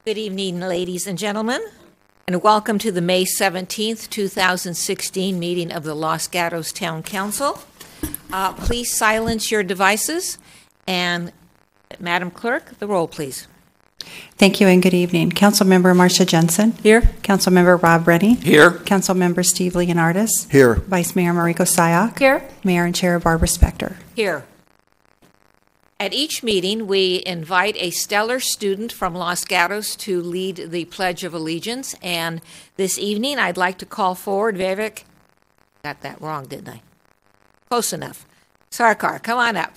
Good evening, ladies and gentlemen, and welcome to the May 17th, 2016 meeting of the Los Gatos Town Council. Please silence your devices, and Madam Clerk, the roll, please. Thank you and good evening. Councilmember Marcia Jensen. Here. Councilmember Rob Rennie. Here. Councilmember Steve Leonardis. Here. Vice Mayor Mariko Sayak. Here. Mayor and Chair Barbara Spector. Here. At each meeting, we invite a stellar student from Los Gatos to lead the Pledge of Allegiance. And this evening, I'd like to call forward Vivek. Got that wrong, didn't I? Close enough. Sarkar, come on up.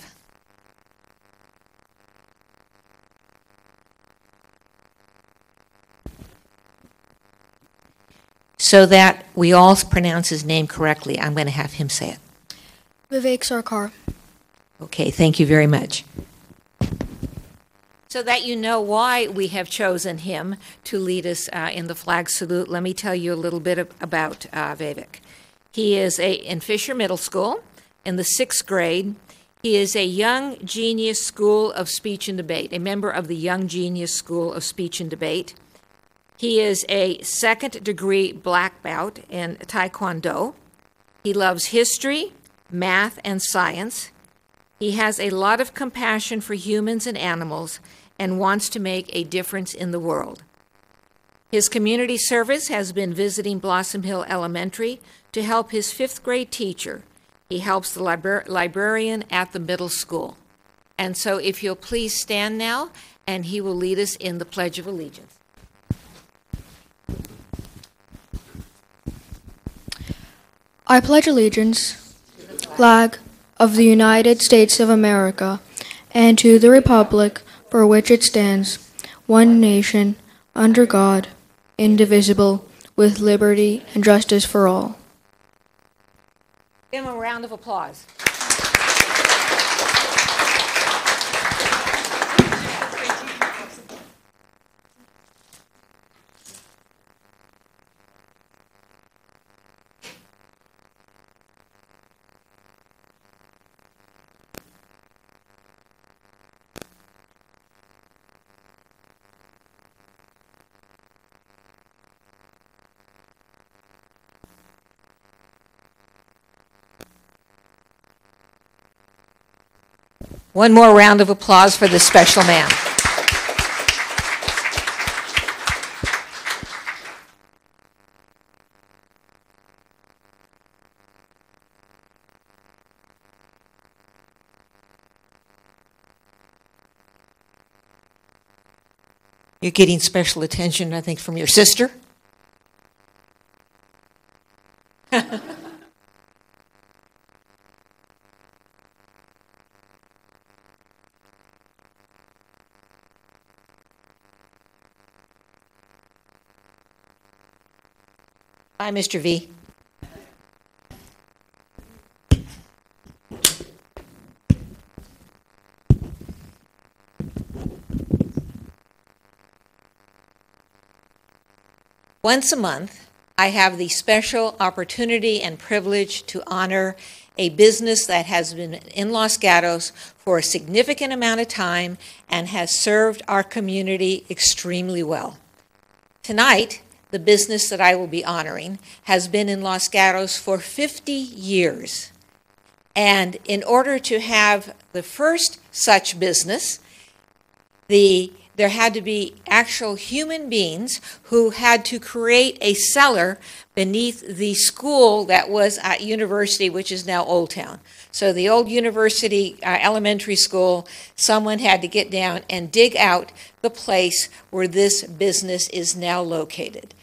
So that we all pronounce his name correctly, I'm going to have him say it. Vivek Sarkar. Okay, thank you very much. So that you know why we have chosen him to lead us in the flag salute, let me tell you a little bit about Vivek. He is in Fisher Middle School in the 6th grade. He is a Young Genius School of Speech and Debate, a member of the Young Genius School of Speech and Debate. He is a 2nd-degree black belt in Taekwondo. He loves history, math, and science. He has a lot of compassion for humans and animals and wants to make a difference in the world. His community service has been visiting Blossom Hill Elementary to help his 5th grade teacher. He helps the librarian at the middle school. And so if you'll please stand now, and he will lead us in the Pledge of Allegiance. I pledge allegiance to the flag of the United States of America and to the republic for which it stands, one nation, under God, indivisible, with liberty and justice for all. Give him a round of applause. One more round of applause for this special man. You're getting special attention, I think, from your sister. Hi, Mr. V. Once a month, I have the special opportunity and privilege to honor a business that has been in Los Gatos for a significant amount of time and has served our community extremely well. Tonight, the business that I will be honoring has been in Los Gatos for 50 years. And in order to have the first such business, there had to be actual human beings who had to create a cellar beneath the school that was at University, which is now Old Town. So the old University elementary school, someone had to get down and dig out the place where this business is now located.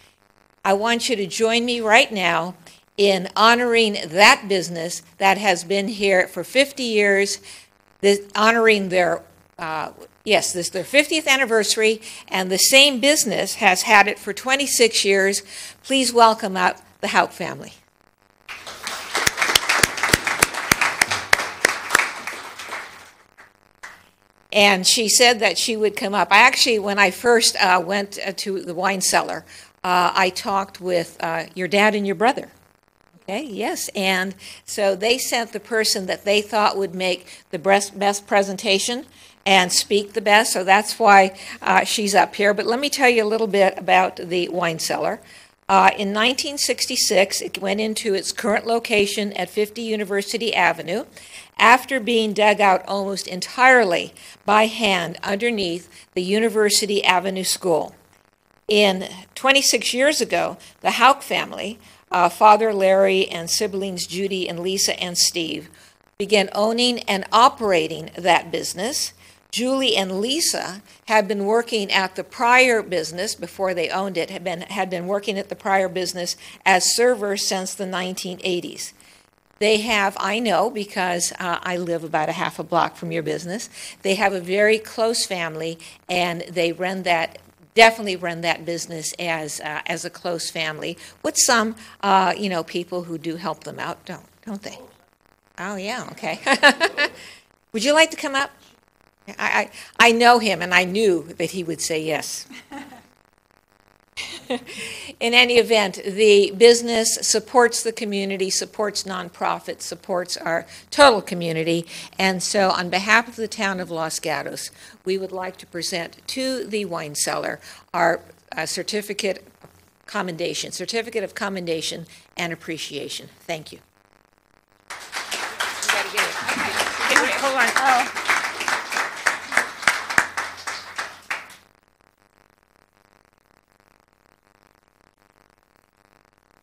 I want you to join me right now in honoring that business that has been here for 50 years, honoring their this is their 50th anniversary, and the same business has had it for 26 years. Please welcome up the Haupt family. And she said that she would come up. I actually, when I first went to the wine cellar, I talked with your dad and your brother. Okay, yes, and so they sent the person that they thought would make the best presentation and speak the best, so that's why she's up here. But let me tell you a little bit about the wine cellar. In 1966, it went into its current location at 50 University Avenue after being dug out almost entirely by hand underneath the University Avenue School. 26 years ago, the Hauk family, Father Larry and siblings Judy and Lisa and Steve, began owning and operating that business. Julie and Lisa had been working at the prior business before they owned it, had been working at the prior business as servers since the 1980s. They have, I know because I live about a half a block from your business, they have a very close family, and they definitely run that business as a close family with some, people who do help them out, don't they? Oh, yeah, okay. Would you like to come up? I know him, and I knew that he would say yes. In any event, the business supports the community, supports nonprofits, supports our total community, and so on behalf of the town of Los Gatos, we would like to present to the wine cellar our certificate of commendation and appreciation. Thank you. You gotta get it. Okay. Hold on. Oh.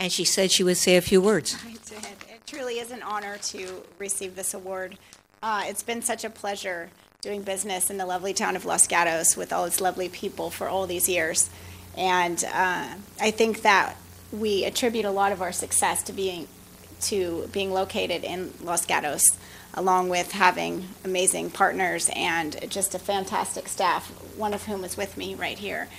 And she said she would say a few words. I did. It truly is an honor to receive this award. It's been such a pleasure doing business in the lovely town of Los Gatos with all its lovely people for all these years. And I think that we attribute a lot of our success to being located in Los Gatos, along with having amazing partners and just a fantastic staff, one of whom is with me right here.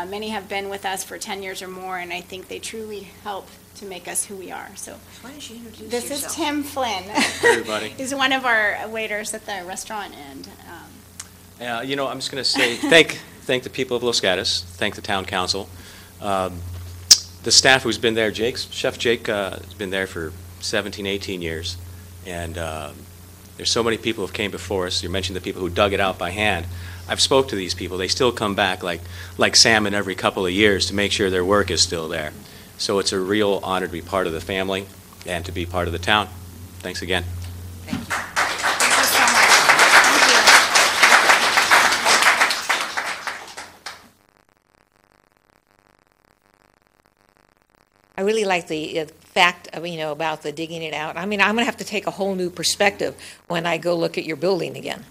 Many have been with us for 10 years or more, and I think they truly help to make us who we are. So, why don't you introduce this yourself? is Tim Flynn. Hey, everybody. He's one of our waiters at the restaurant, and I'm just going to say thank the people of Los Gatos, thank the town council, the staff who's been there. Chef Jake has been there for 17, 18 years, and there's so many people who came before us. You mentioned the people who dug it out by hand. I've spoke to these people. They still come back like salmon every couple of years to make sure their work is still there. So it's a real honor to be part of the family and to be part of the town. Thanks again. Thank you. thank you so much. I really like the fact of, about the digging it out. I mean, I'm going to have to take a whole new perspective when I go look at your building again.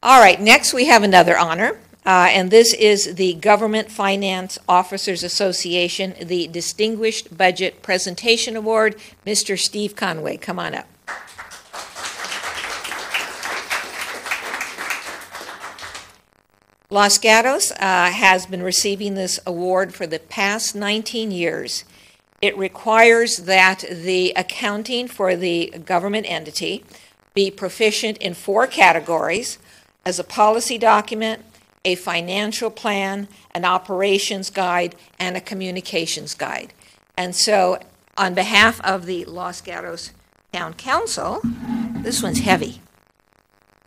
All right, next we have another honor, and this is the Government Finance Officers Association, the Distinguished Budget Presentation Award. Mr. Steve Conway, come on up. Los Gatos has been receiving this award for the past 19 years. It requires that the accounting for the government entity be proficient in 4 categories: as a policy document, a financial plan, an operations guide, and a communications guide. And so on behalf of the Los Gatos Town Council, this one's heavy.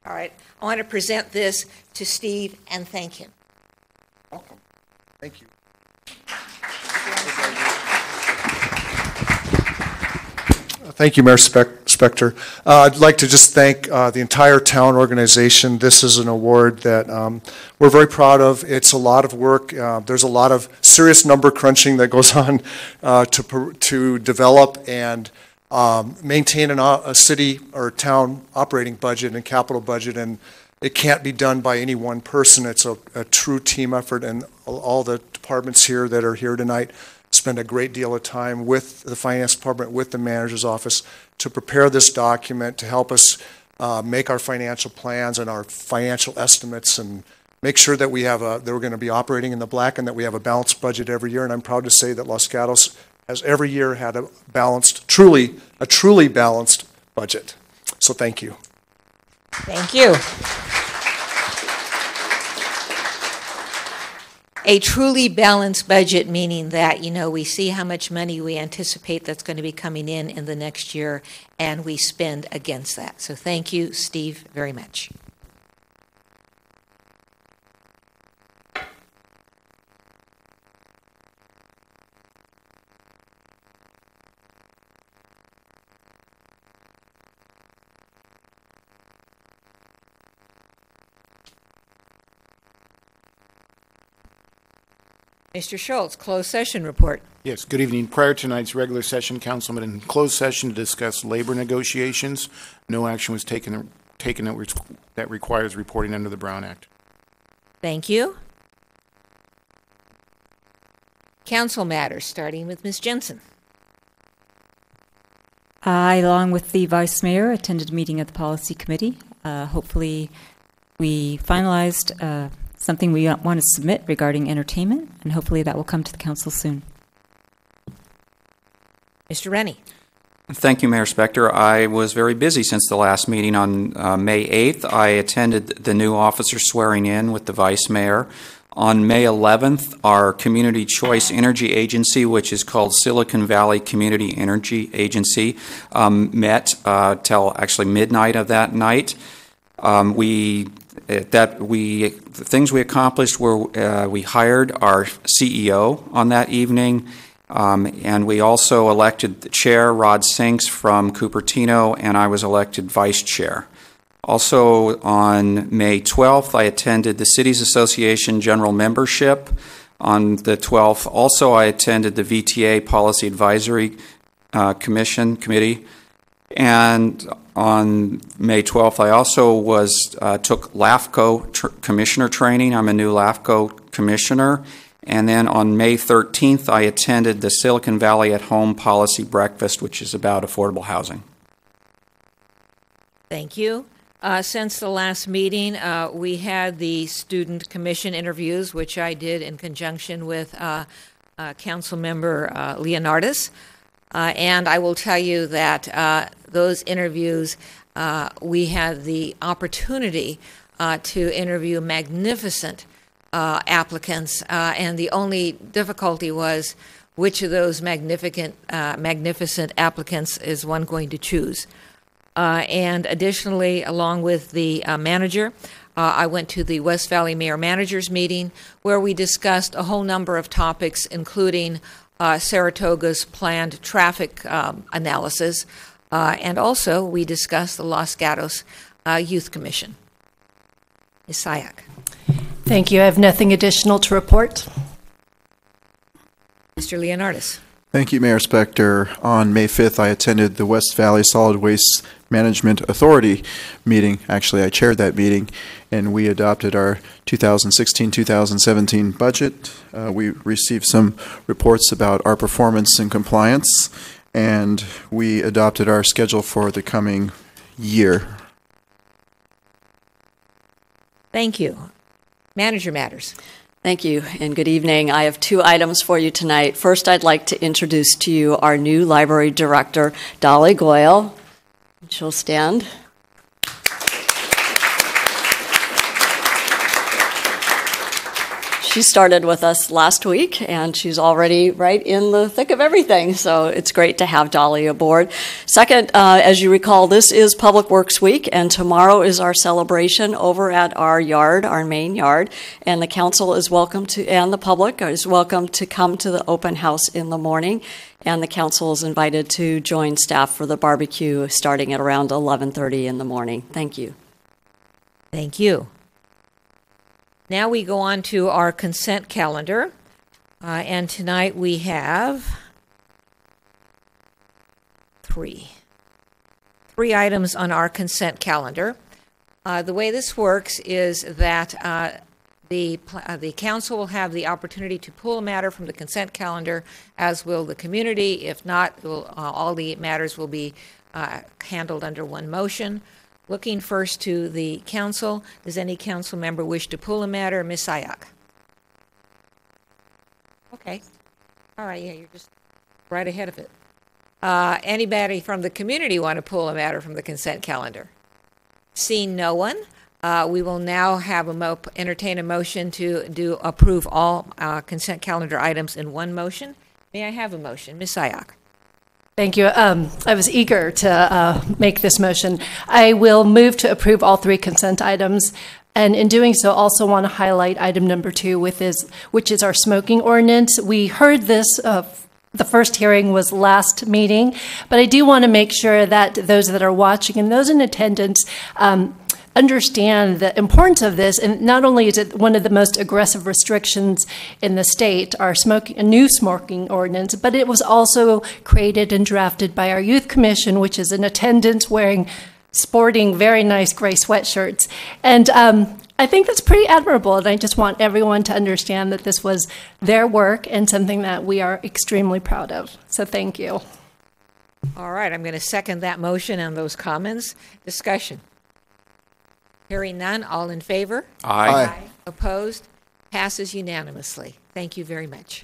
All right, I want to present this to Steve and thank him. Welcome. Thank you. Thank you, Mayor Spector. I'd like to just thank the entire town organization. This is an award that we're very proud of. It's a lot of work. There's a lot of serious number crunching that goes on to develop and maintain a city or town operating budget and capital budget, and it can't be done by any one person. It's a true team effort, and all the departments here that are here tonight spend a great deal of time with the finance department, with the manager's office, to prepare this document to help us make our financial plans and our financial estimates and make sure that that we're going to be operating in the black and that we have a balanced budget every year. And I'm proud to say that Los Gatos has every year had a truly balanced budget. So thank you. Thank you. a truly balanced budget, meaning that, you know, we see how much money we anticipate that's going to be coming in the next year, and we spend against that. So thank you, Steve, very much. Mr. Schultz, closed session report. Yes, good evening. Prior to tonight's regular session, Councilman, in closed session to discuss labor negotiations. No action was taken that requires reporting under the Brown Act. Thank you. Council matters, starting with Ms. Jensen. I, along with the Vice Mayor, attended a meeting of the Policy Committee. Hopefully, we finalized something we want to submit regarding entertainment, and hopefully that will come to the Council soon. Mr. Rennie. Thank you, Mayor Spector. I was very busy since the last meeting on May 8th. I attended the new officer swearing in with the Vice Mayor. On May 11th, our Community Choice Energy Agency, which is called Silicon Valley Community Energy Agency, met till actually midnight of that night. The things we accomplished were we hired our CEO on that evening, and we also elected the chair, Rod Sinks from Cupertino, and I was elected vice chair. Also on May 12th, I attended the Cities Association General Membership. On the 12th, also I attended the VTA Policy Advisory Committee. And on May 12th, I also took LAFCO commissioner training. I'm a new LAFCO commissioner. And then on May 13th, I attended the Silicon Valley at Home Policy Breakfast, which is about affordable housing. Thank you. Since the last meeting, we had the student commission interviews, which I did in conjunction with Council Member Leonardis. And I will tell you that those interviews, we had the opportunity to interview magnificent applicants, and the only difficulty was which of those magnificent applicants is one going to choose. And additionally, along with the manager, I went to the West Valley Mayor Managers meeting where we discussed a whole number of topics, including Saratoga's planned traffic analysis, and also we discussed the Los Gatos Youth Commission. Ms. Sayak. Thank you. I have nothing additional to report. Mr. Leonardis. Thank you, Mayor Spector. On May 5th, I attended the West Valley Solid Waste Management Authority meeting. Actually, I chaired that meeting, and we adopted our 2016-2017 budget. We received some reports about our performance and compliance, and we adopted our schedule for the coming year. Thank you. Manager matters. Thank you, and good evening. I have two items for you tonight. First, I'd like to introduce to you our new library director, Dolly Goyle. She'll stand. She started with us last week, and she's already right in the thick of everything, so it's great to have Dolly aboard. Second, as you recall, this is Public Works Week, and tomorrow is our celebration over at our yard, our main yard, and the council is welcome to, and the public is welcome to come to the open house in the morning, and the council is invited to join staff for the barbecue starting at around 11:30 in the morning. Thank you. Thank you. Now we go on to our consent calendar, and tonight we have three items on our consent calendar. The way this works is that the council will have the opportunity to pull a matter from the consent calendar, as will the community. If not, all the matters will be handled under one motion. Looking first to the council, does any council member wish to pull a matter? Ms. Sayak. Okay. All right, yeah, you're just right ahead of it. Anybody from the community want to pull a matter from the consent calendar? Seeing no one, We will now have entertain a motion to approve all consent calendar items in one motion. May I have a motion? Ms. Sayak. Thank you. I was eager to make this motion. I will move to approve all 3 consent items, and in doing so, also want to highlight item number 2, which is our smoking ordinance. We heard this, the first hearing was last meeting, but I do want to make sure that those that are watching and those in attendance understand the importance of this. And not only is it one of the most aggressive restrictions in the state, a new smoking ordinance, but it was also created and drafted by our youth commission, which is in attendance sporting very nice gray sweatshirts. And I think that's pretty admirable. And I just want everyone to understand that this was their work and something that we are extremely proud of. So thank you. All right, I'm going to second that motion and those comments. Discussion. Hearing none, all in favor? Aye. Opposed? Passes unanimously. Thank you very much.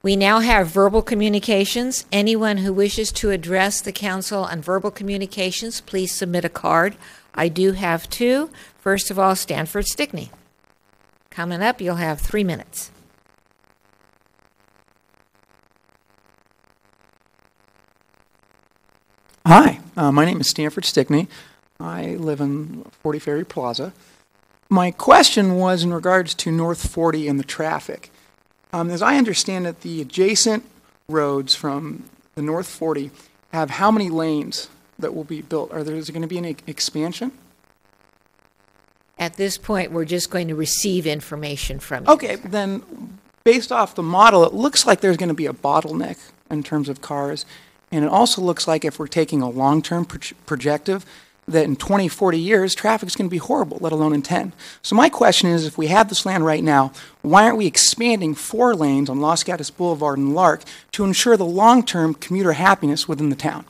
We now have verbal communications. Anyone who wishes to address the council on verbal communications, please submit a card. I do have 2. First of all, Stanford Stickney. Coming up, you'll have 3 minutes. Hi, my name is Stanford Stickney. I live in 40 Ferry Plaza. My question was in regards to North 40 and the traffic. As I understand it, the adjacent roads from the North 40 have how many lanes that will be built? Is there going to be any expansion? At this point, we're just going to receive information from you. Okay, then based off the model, it looks like there's going to be a bottleneck in terms of cars. And it also looks like if we're taking a long-term projective, that in 20, 40 years, traffic is going to be horrible, let alone in 10. So my question is, if we have this land right now, why aren't we expanding 4 lanes on Los Gatos Boulevard and Lark to ensure the long-term commuter happiness within the town?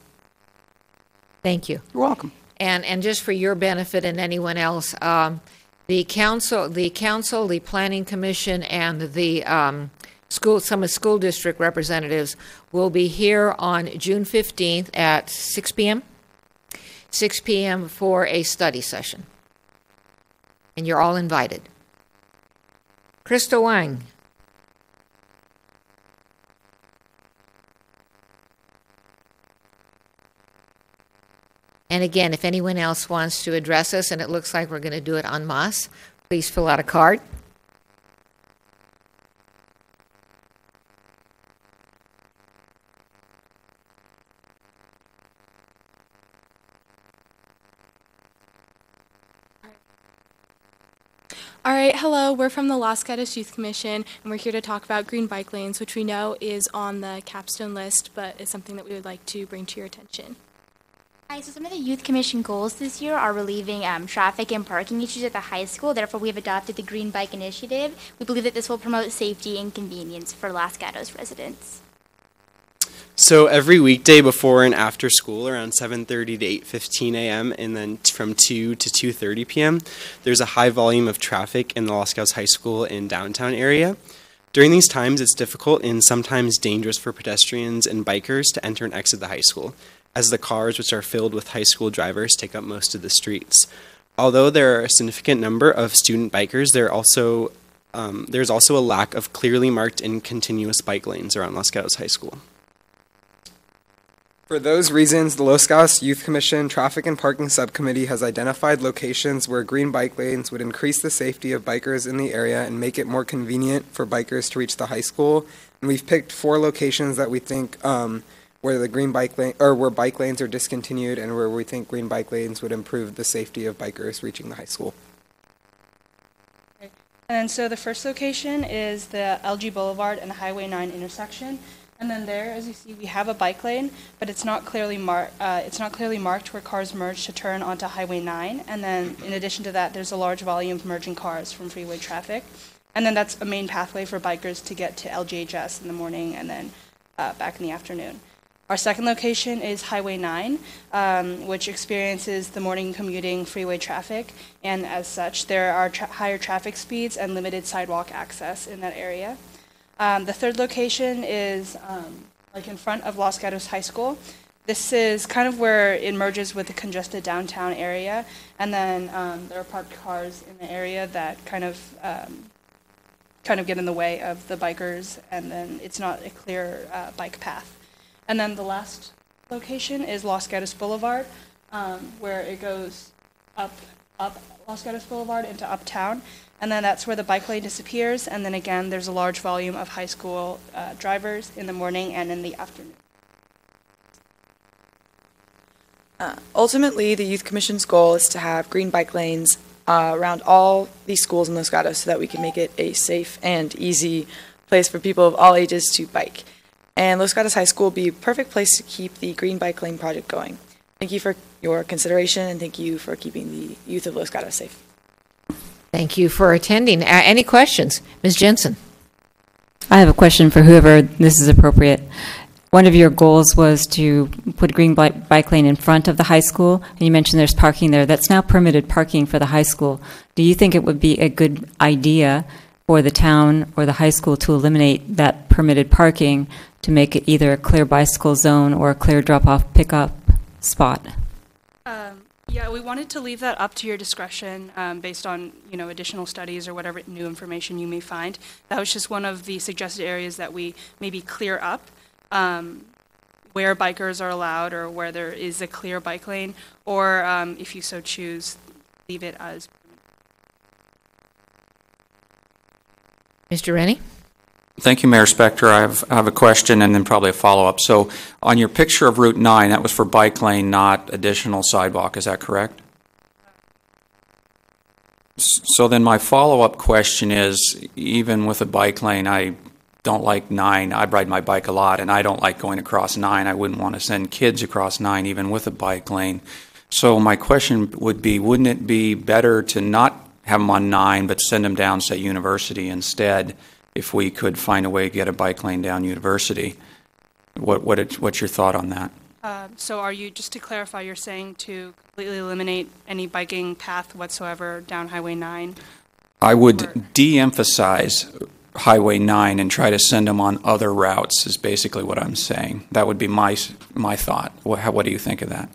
Thank you. You're welcome. And just for your benefit and anyone else, the council, the planning commission, and the some of school district representatives will be here on June 15th at 6 p.m. 6 p.m. for a study session. And you're all invited. Crystal Wang. And again, if anyone else wants to address us, and it looks like we're going to do it en masse, please fill out a card. All right, hello, we're from the Los Gatos Youth Commission, and we're here to talk about green bike lanes, which we know is on the capstone list, but is something that we would like to bring to your attention. Hi, so some of the Youth Commission goals this year are relieving traffic and parking issues at the high school. Therefore, we have adopted the Green Bike Initiative. We believe that this will promote safety and convenience for Los Gatos residents. So every weekday before and after school, around 7:30 to 8:15 a.m., and then from 2 to 2:30 p.m., there's a high volume of traffic in the Los Gatos High School and downtown area. During these times, it's difficult and sometimes dangerous for pedestrians and bikers to enter and exit the high school, as the cars, which are filled with high school drivers, take up most of the streets. Although there are a significant number of student bikers, there's also a lack of clearly marked and continuous bike lanes around Los Gatos High School. For those reasons, the Los Gatos Youth Commission Traffic and Parking Subcommittee has identified locations where green bike lanes would increase the safety of bikers in the area and make it more convenient for bikers to reach the high school. And we've picked 4 locations that we think where the green bike lane or where bike lanes are discontinued and where we think green bike lanes would improve the safety of bikers reaching the high school. And so the first location is the LG Boulevard and Highway 9 intersection. And then there, as you see, we have a bike lane, but it's not clearly marked where cars merge to turn onto Highway 9. And then, in addition to that, there's a large volume of merging cars from freeway traffic. And then that's a main pathway for bikers to get to LGHS in the morning and then back in the afternoon. Our second location is Highway 9, which experiences the morning commuting freeway traffic. And as such, there are higher traffic speeds and limited sidewalk access in that area. The third location is like in front of Los Gatos High School, This is kind of where it merges with the congested downtown area, and then there are parked cars in the area that kind of get in the way of the bikers, and then it's not a clear bike path. And then the last location is Los Gatos Boulevard, where it goes up Los Gatos Boulevard into uptown, and then that's where the bike lane disappears, and then again there's a large volume of high school drivers in the morning and in the afternoon. Ultimately, the Youth Commission's goal is to have green bike lanes around all these schools in Los Gatos so that we can make it a safe and easy place for people of all ages to bike. And Los Gatos High School will be a perfect place to keep the green bike lane project going. Thank you for your consideration, and thank you for keeping the youth of Los Gatos safe. Thank you for attending. Any questions? Ms. Jensen. I have a question for whoever this is appropriate. One of your goals was to put a green bike lane in front of the high school, and you mentioned there's parking there. That's now permitted parking for the high school. Do you think it would be a good idea for the town or the high school to eliminate that permitted parking to make it either a clear bicycle zone or a clear drop-off pickup spot? Yeah, we wanted to leave that up to your discretion based on additional studies or whatever new information you may find. That was just one of the suggested areas that we maybe clear up where bikers are allowed or where there is a clear bike lane, or if you so choose, leave it as. Mr. Rennie? Thank you, Mayor Spector. I have a question and then probably a follow-up. So on your picture of Route 9, that was for bike lane, not additional sidewalk. Is that correct? So then my follow-up question is, even with a bike lane, I don't like 9. I ride my bike a lot, and I don't like going across 9. I wouldn't want to send kids across 9, even with a bike lane. So my question would be, wouldn't it be better to not have them on 9, but send them down, say, University instead, if we could find a way to get a bike lane down University? What's your thought on that? So are you, just to clarify, you're saying to completely eliminate any biking path whatsoever down Highway 9? I would de-emphasize Highway 9 and try to send them on other routes is basically what I'm saying. That would be my thought. What do you think of that?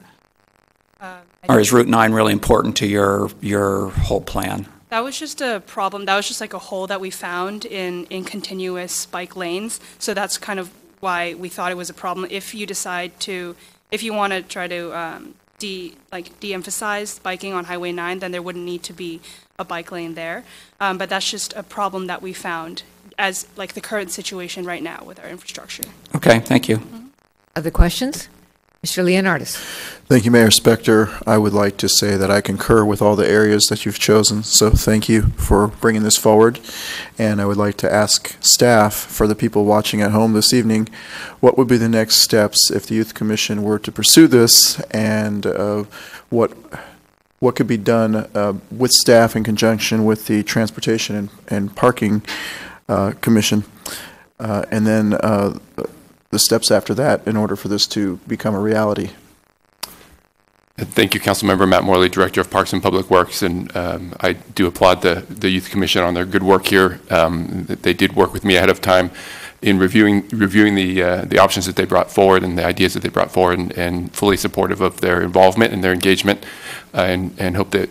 Or is Route 9 really important to your whole plan? That was just a problem. That was just like a hole that we found in continuous bike lanes. So that's kind of why we thought it was a problem. If you want to try to de-emphasize biking on Highway 9, then there wouldn't need to be a bike lane there. But that's just a problem that we found as like the current situation right now with our infrastructure. Okay, thank you. Mm-hmm. Other questions? Mr. Leonardis. Thank you, Mayor Spector. I would like to say that I concur with all the areas that you've chosen, so thank you for bringing this forward. And I would like to ask staff, for the people watching at home this evening, what would be the next steps if the Youth Commission were to pursue this, and what could be done with staff in conjunction with the Transportation and Parking Commission, and then the steps after that in order for this to become a reality. Thank you, Councilmember Matt Morley, Director of Parks and Public Works, and I do applaud the Youth Commission on their good work here. They did work with me ahead of time in reviewing the options that they brought forward and the ideas that they brought forward, and fully supportive of their involvement and their engagement, and hope that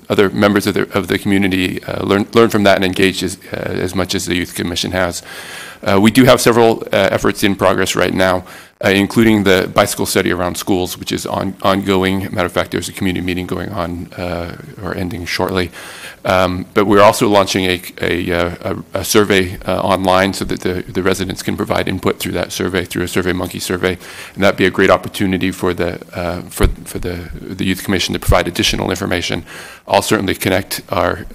other members of the community learn from that and engage as much as the Youth Commission has. We do have several efforts in progress right now, including the bicycle study around schools, which is ongoing. Matter of fact, there's a community meeting going on or ending shortly. But we're also launching a survey online so that the residents can provide input through that survey, through a SurveyMonkey survey, and that'd be a great opportunity for the Youth Commission to provide additional information. I'll certainly connect our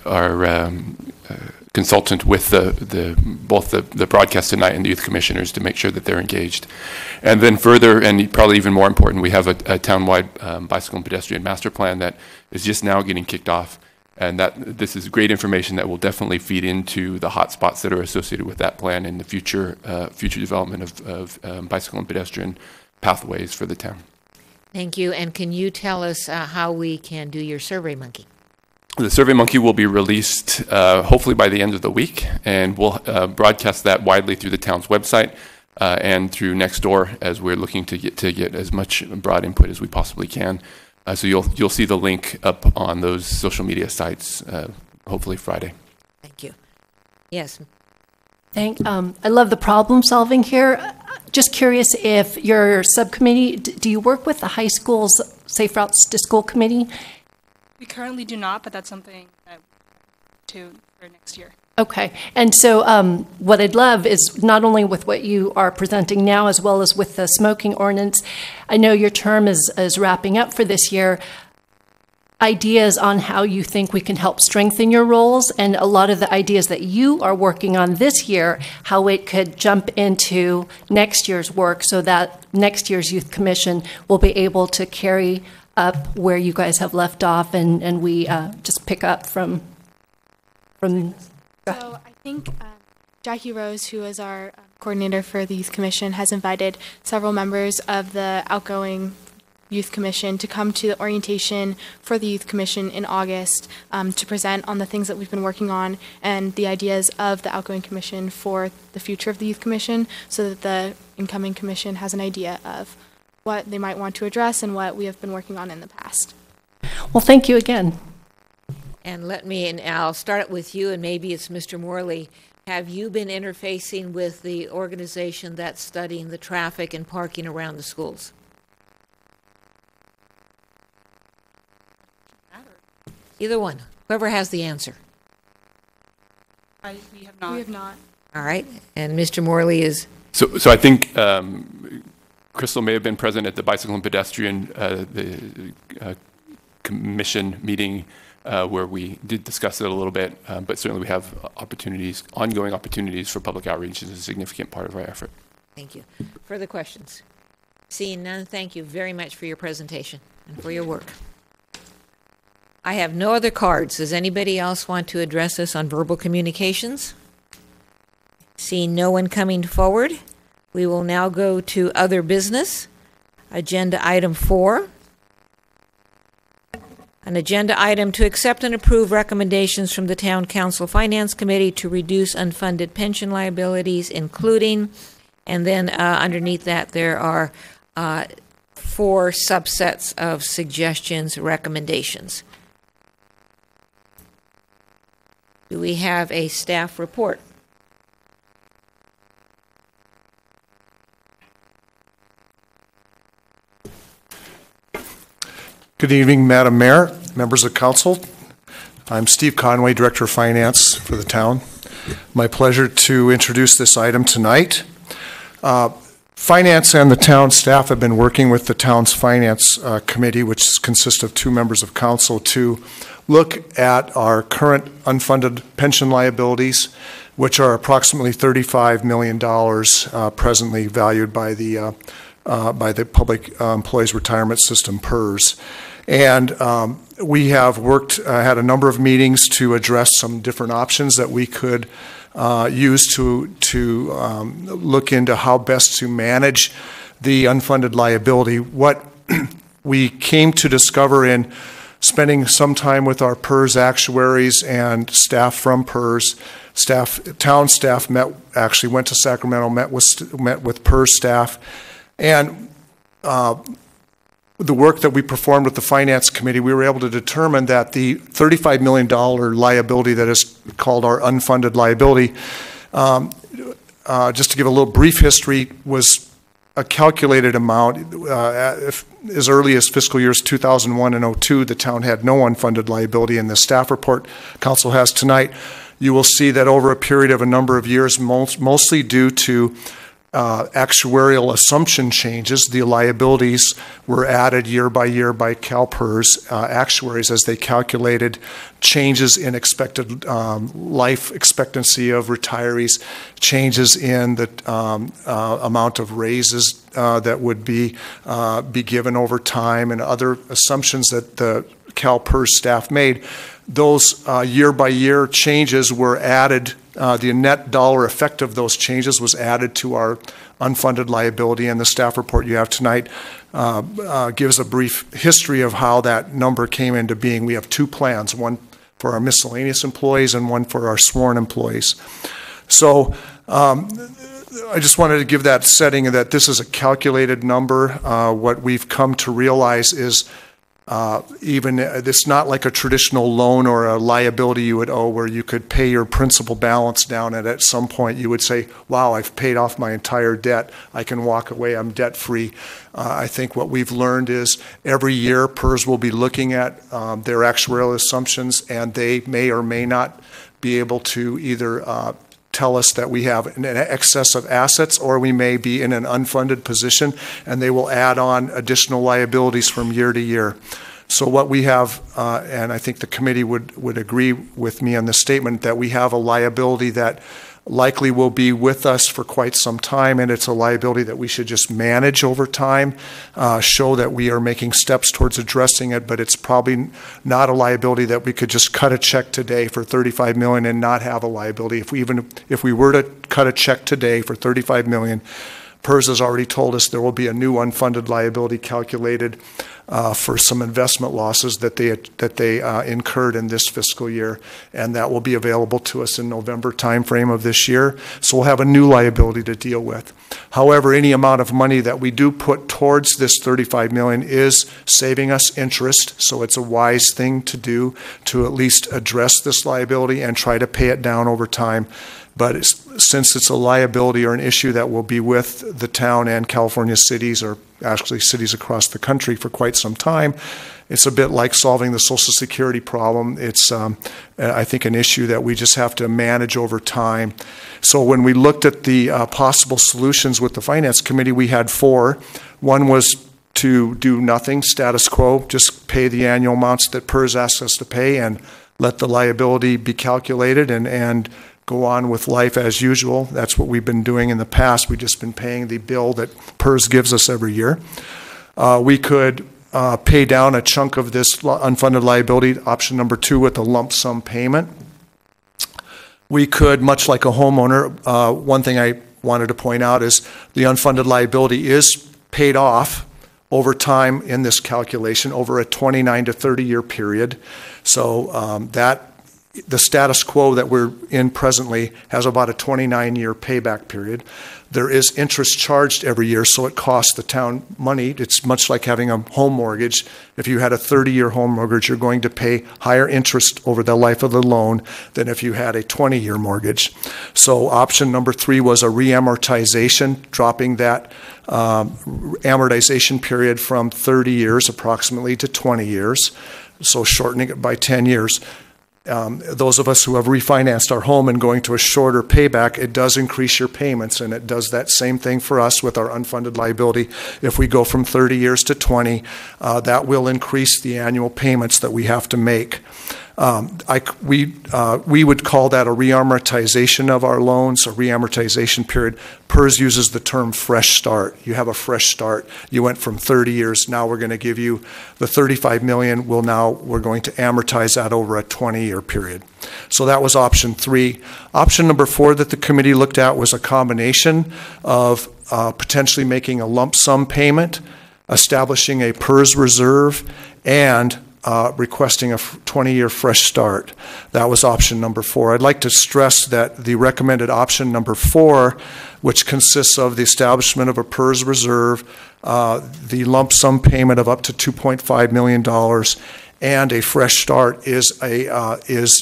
consultant with both the broadcast tonight and the youth commissioners to make sure that they're engaged. And then further, and probably even more important, we have a townwide bicycle and pedestrian master plan that is just now getting kicked off. And this is great information that will definitely feed into the hot spots that are associated with that plan in the future development of bicycle and pedestrian pathways for the town. Thank you. And can you tell us how we can do your SurveyMonkey? The SurveyMonkey will be released hopefully by the end of the week, and we'll broadcast that widely through the town's website. and through Nextdoor, as we're looking to get as much broad input as we possibly can. So you'll see the link up on those social media sites, hopefully Friday. Thank you. Yes. I love the problem solving here. Just curious if your subcommittee, do you work with the high school's Safe Routes to School committee? We currently do not, but that's something that to for next year. Okay, and so what I'd love is not only with what you are presenting now, as well as with the smoking ordinance. I know your term is wrapping up for this year. Ideas on how you think we can help strengthen your roles, and a lot of the ideas that you are working on this year, how it could jump into next year's work so that next year's Youth Commission will be able to carry up where you guys have left off, and we just pick up from. So I think Jackie Rose, who is our coordinator for the Youth Commission, has invited several members of the outgoing Youth Commission to come to the orientation for the Youth Commission in August to present on the things that we've been working on and the ideas of the outgoing commission for the future of the Youth Commission, so that the incoming commission has an idea of what they might want to address and what we have been working on in the past. Well, thank you again. And I'll start it with you, and maybe it's Mr. Morley. Have you been interfacing with the organization that's studying the traffic and parking around the schools? Either one. Whoever has the answer. We have not. We have not. All right. And Mr. Morley is? So I think Crystal may have been present at the Bicycle and Pedestrian Commission meeting where we did discuss it a little bit, but certainly we have ongoing opportunities for public outreach is a significant part of our effort. Thank you. Further questions? Seeing none, thank you very much for your presentation and for your work. I have no other cards. Does anybody else want to address us on verbal communications? Seeing no one coming forward, we will now go to other business. Agenda item 4. An agenda item to accept and approve recommendations from the Town Council Finance Committee to reduce unfunded pension liabilities, including, and then underneath that there are 4 subsets of suggestions, recommendations. Do we have a staff report? Good evening, Madam Mayor, members of council. I'm Steve Conway, Director of Finance for the town. My pleasure to introduce this item tonight. Finance and the town staff have been working with the town's finance committee, which consists of 2 members of council, to look at our current unfunded pension liabilities, which are approximately $35 million presently valued by the Public Employees Retirement System, PERS. And we have had a number of meetings to address some different options that we could use to look into how best to manage the unfunded liability. What we came to discover in spending some time with our PERS actuaries and staff from PERS, town staff went to Sacramento, met with PERS staff, and the work that we performed with the Finance Committee, we were able to determine that the $35 million liability that is called our unfunded liability, just to give a little brief history, was a calculated amount. As early as fiscal years 2001 and 2002, the town had no unfunded liability. In the staff report council has tonight, you will see that over a period of a number of years, mostly due to actuarial assumption changes, the liabilities were added year by CalPERS actuaries as they calculated changes in expected life expectancy of retirees, changes in the amount of raises that would be given over time, and other assumptions that the CalPERS staff made. Those year-by-year changes were added. The net dollar effect of those changes was added to our unfunded liability, and the staff report you have tonight gives a brief history of how that number came into being. We have 2 plans, one for our miscellaneous employees and one for our sworn employees. So I just wanted to give that setting that this is a calculated number. What we've come to realize is it's not like a traditional loan or a liability you would owe where you could pay your principal balance down and at some point you would say, wow, I've paid off my entire debt. I can walk away. I'm debt free. I think what we've learned is every year PERS will be looking at their actuarial assumptions, and they may or may not be able to either tell us that we have an excess of assets or we may be in an unfunded position, and they will add on additional liabilities from year to year. So what we have, and I think the committee would agree with me on this statement, that we have a liability that likely will be with us for quite some time, and it's a liability that we should just manage over time, show that we are making steps towards addressing it, but it's probably not a liability that we could just cut a check today for $35 million and not have a liability. If we were to cut a check today for $35 million, PERS has already told us there will be a new unfunded liability calculated for some investment losses that they incurred in this fiscal year, and that will be available to us in November timeframe of this year. So we'll have a new liability to deal with. However, any amount of money that we do put towards this $35 million is saving us interest, so it's a wise thing to do to at least address this liability and try to pay it down over time. But since it's a liability or an issue that will be with the town and California cities, or actually cities across the country for quite some time, it's a bit like solving the Social Security problem. It's, I think, an issue that we just have to manage over time. So when we looked at the possible solutions with the Finance Committee, we had four. One was to do nothing, status quo, just pay the annual amounts that PERS asks us to pay and let the liability be calculated and go on with life as usual. That's what we've been doing in the past. We've just been paying the bill that PERS gives us every year. We could pay down a chunk of this unfunded liability, option number 2, with a lump sum payment. We could, much like a homeowner, one thing I wanted to point out is the unfunded liability is paid off over time in this calculation over a 29 to 30-year period. So the status quo that we're in presently has about a 29-year payback period. There is interest charged every year, so it costs the town money. It's much like having a home mortgage. If you had a 30-year home mortgage, you're going to pay higher interest over the life of the loan than if you had a 20-year mortgage. So option number 3 was a reamortization, dropping that amortization period from 30 years approximately to 20 years, so shortening it by 10 years. Those of us who have refinanced our home and going to a shorter payback, it does increase your payments, and it does that same thing for us with our unfunded liability. If we go from 30 years to 20, that will increase the annual payments that we have to make. We would call that a reamortization of our loans, a reamortization period. PERS uses the term fresh start. You have a fresh start. You went from 30 years. Now we're going to give you the $35 million. We're going to amortize that over a 20-year period. So that was option 3. Option number 4 that the committee looked at was a combination of potentially making a lump sum payment, establishing a PERS reserve, and requesting a 20-year fresh start. That was option number 4. I'd like to stress that the recommended option number 4, which consists of the establishment of a PERS reserve, the lump sum payment of up to $2.5 million, and a fresh start is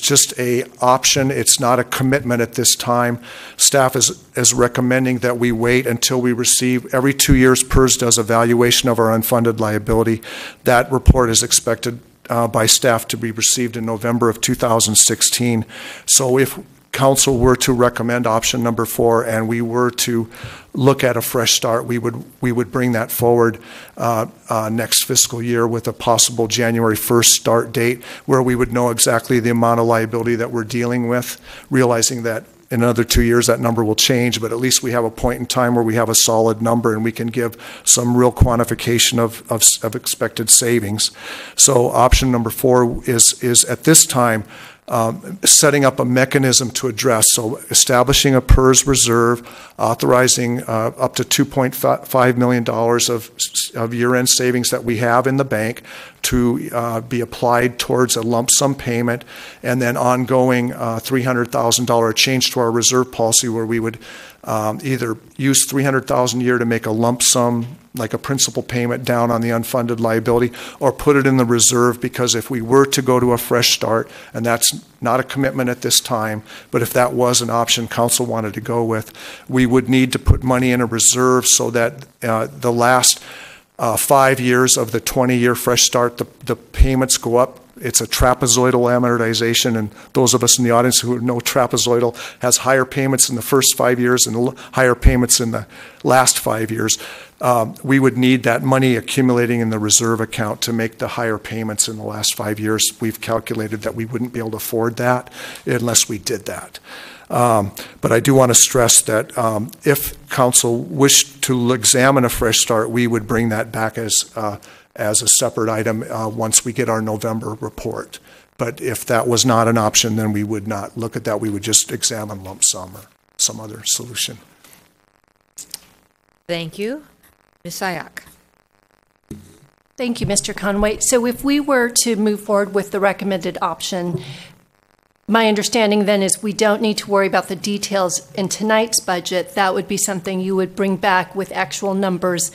just a option. It's not a commitment at this time. Staff is recommending that we wait until we receive, every 2 years PERS does a valuation of our unfunded liability. That report is expected by staff to be received in November of 2016. So if council were to recommend option number 4 and we were to look at a fresh start, we would bring that forward next fiscal year with a possible January 1st start date, where we would know exactly the amount of liability that we're dealing with, realizing that in another 2 years that number will change, but at least we have a point in time where we have a solid number and we can give some real quantification of expected savings. So option number 4 is at this time setting up a mechanism to address. So establishing a PERS reserve, authorizing up to $2.5 million of year-end savings that we have in the bank to be applied towards a lump sum payment, and then ongoing $300,000 change to our reserve policy where we would either use $300,000 a year to make a lump sum, like a principal payment down on the unfunded liability, or put it in the reserve, because if we were to go to a fresh start, and that's not a commitment at this time, but if that was an option council wanted to go with, we would need to put money in a reserve so that the last 5 years of the 20-year fresh start, the payments go up. It's a trapezoidal amortization, and those of us in the audience who know trapezoidal has higher payments in the first 5 years and higher payments in the last 5 years. We would need that money accumulating in the reserve account to make the higher payments in the last 5 years. We've calculated that we wouldn't be able to afford that unless we did that. But I do want to stress that if council wished to examine a fresh start, we would bring that back as a separate item once we get our November report. But if that was not an option, then we would not look at that. We would just examine lump sum or some other solution. Thank you. Ms. Sayak. Thank you, Mr. Conway. So if we were to move forward with the recommended option, my understanding then is we don't need to worry about the details in tonight's budget. That would be something you would bring back with actual numbers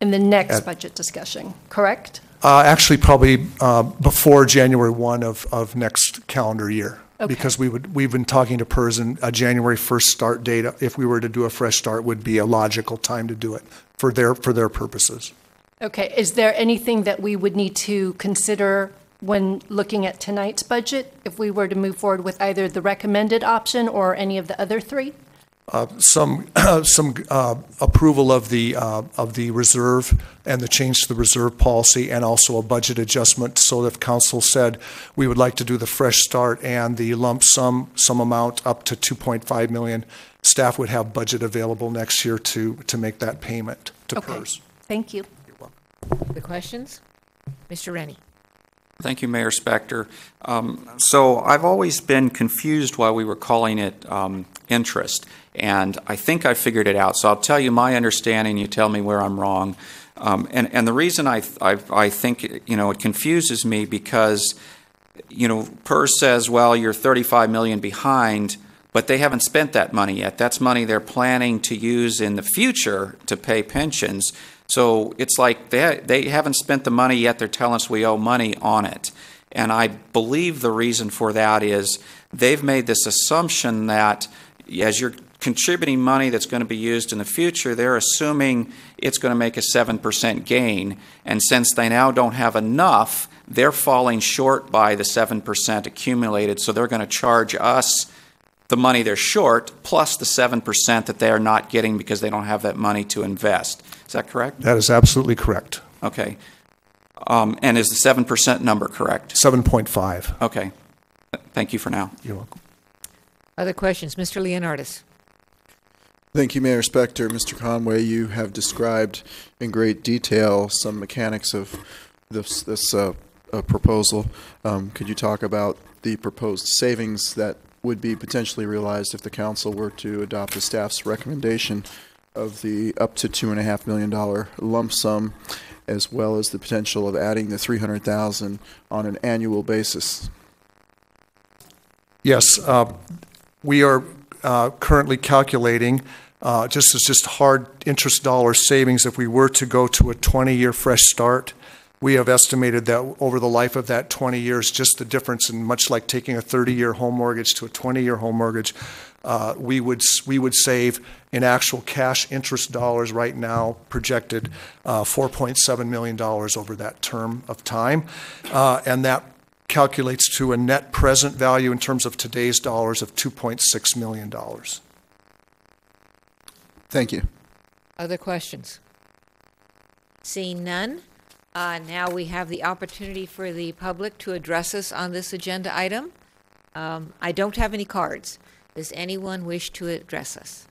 in the next budget discussion, correct? Actually, probably before January 1 of next calendar year. Okay. Because we've been talking to PERS, and a January 1st start date, if we were to do a fresh start, would be a logical time to do it for their purposes. Okay. Is there anything that we would need to consider when looking at tonight's budget if we were to move forward with either the recommended option or any of the other three? Some approval of the reserve and the change to the reserve policy, and also a budget adjustment. So if council said we would like to do the fresh start and the lump sum amount up to $2.5 million, staff would have budget available next year to make that payment to PERS. Thank you. You're welcome. The questions? Mr. Rennie. Thank you, Mayor Spector. So I've always been confused why we were calling it interest, and I think I figured it out. So I'll tell you my understanding. You tell me where I'm wrong. And the reason I think it confuses me because PERS says, well, you're $35 million behind, but they haven't spent that money yet. That's money they're planning to use in the future to pay pensions. So it's like they haven't spent the money yet. They're telling us we owe money on it. And I believe the reason for that is they've made this assumption that as you're contributing money that's going to be used in the future, they're assuming it's going to make a 7% gain. And since they now don't have enough, they're falling short by the 7% accumulated. So they're going to charge us the money they're short plus the 7% that they are not getting because they don't have that money to invest. Is that correct? That is absolutely correct. Okay. And is the 7% number correct? 7.5. Okay. Thank you for now. You're welcome. Other questions? Mr. Leonardis. Thank you, Mayor Spector. Mr. Conway, you have described in great detail some mechanics of this proposal. Could you talk about the proposed savings that would be potentially realized if the council were to adopt the staff's recommendation of the up to $2.5 million lump sum, as well as the potential of adding the $300,000 on an annual basis? Yes, we are currently calculating just hard interest dollar savings. If we were to go to a 20-year fresh start, we have estimated that over the life of that 20 years, just the difference in much like taking a 30-year home mortgage to a 20-year home mortgage, we would save in actual cash interest dollars right now projected $4.7 million over that term of time, and that calculates to a net present value in terms of today's dollars of $2.6 million. Thank you. Other questions? Seeing none, now we have the opportunity for the public to address us on this agenda item. I don't have any cards. Does anyone wish to address us?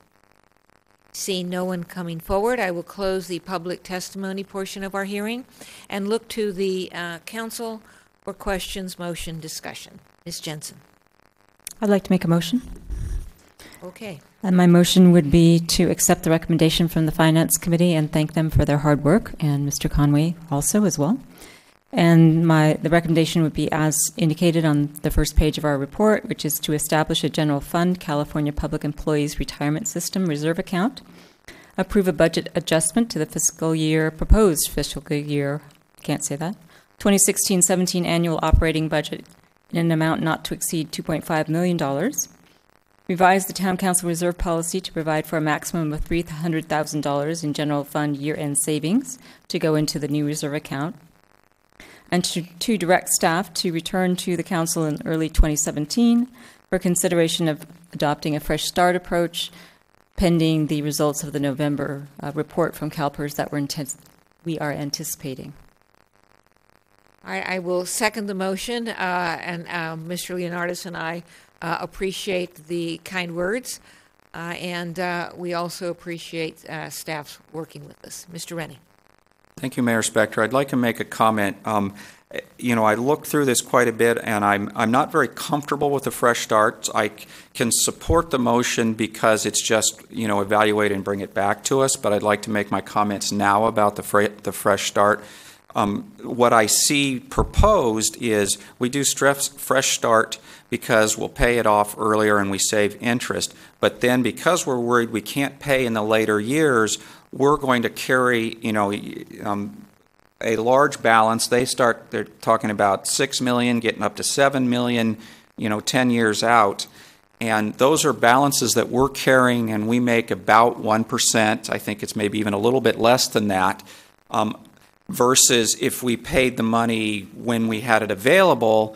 Seeing no one coming forward, I will close the public testimony portion of our hearing and look to the council or questions, motion, discussion? Ms. Jensen. I'd like to make a motion. Okay. And my motion would be to accept the recommendation from the Finance Committee and thank them for their hard work, and Mr. Conway also as well. And the recommendation would be as indicated on the first page of our report, which is to establish a general fund, California Public Employees Retirement System reserve account, approve a budget adjustment to the proposed fiscal year, can't say that, 2016-17 annual operating budget in an amount not to exceed $2.5 million, revise the Town Council reserve policy to provide for a maximum of $300,000 in general fund year-end savings to go into the new reserve account, and to direct staff to return to the Council in early 2017 for consideration of adopting a fresh start approach pending the results of the November report from CalPERS that we are anticipating. I will second the motion, and Mr. Leonardis and I appreciate the kind words, and we also appreciate staff's working with us. Mr. Rennie. Thank you, Mayor Spector. I'd like to make a comment. You know, I looked through this quite a bit, and I'm not very comfortable with the fresh starts. I can support the motion because it's just, you know, evaluate and bring it back to us, but I'd like to make my comments now about the fresh start. What I see proposed is we do fresh start because we'll pay it off earlier and we save interest. But then because we're worried we can't pay in the later years, we're going to carry, you know, a large balance. They're talking about $6 million, getting up to $7 million, you know, 10 years out. And those are balances that we're carrying, and we make about 1%. I think it's maybe even a little bit less than that. Versus if we paid the money when we had it available,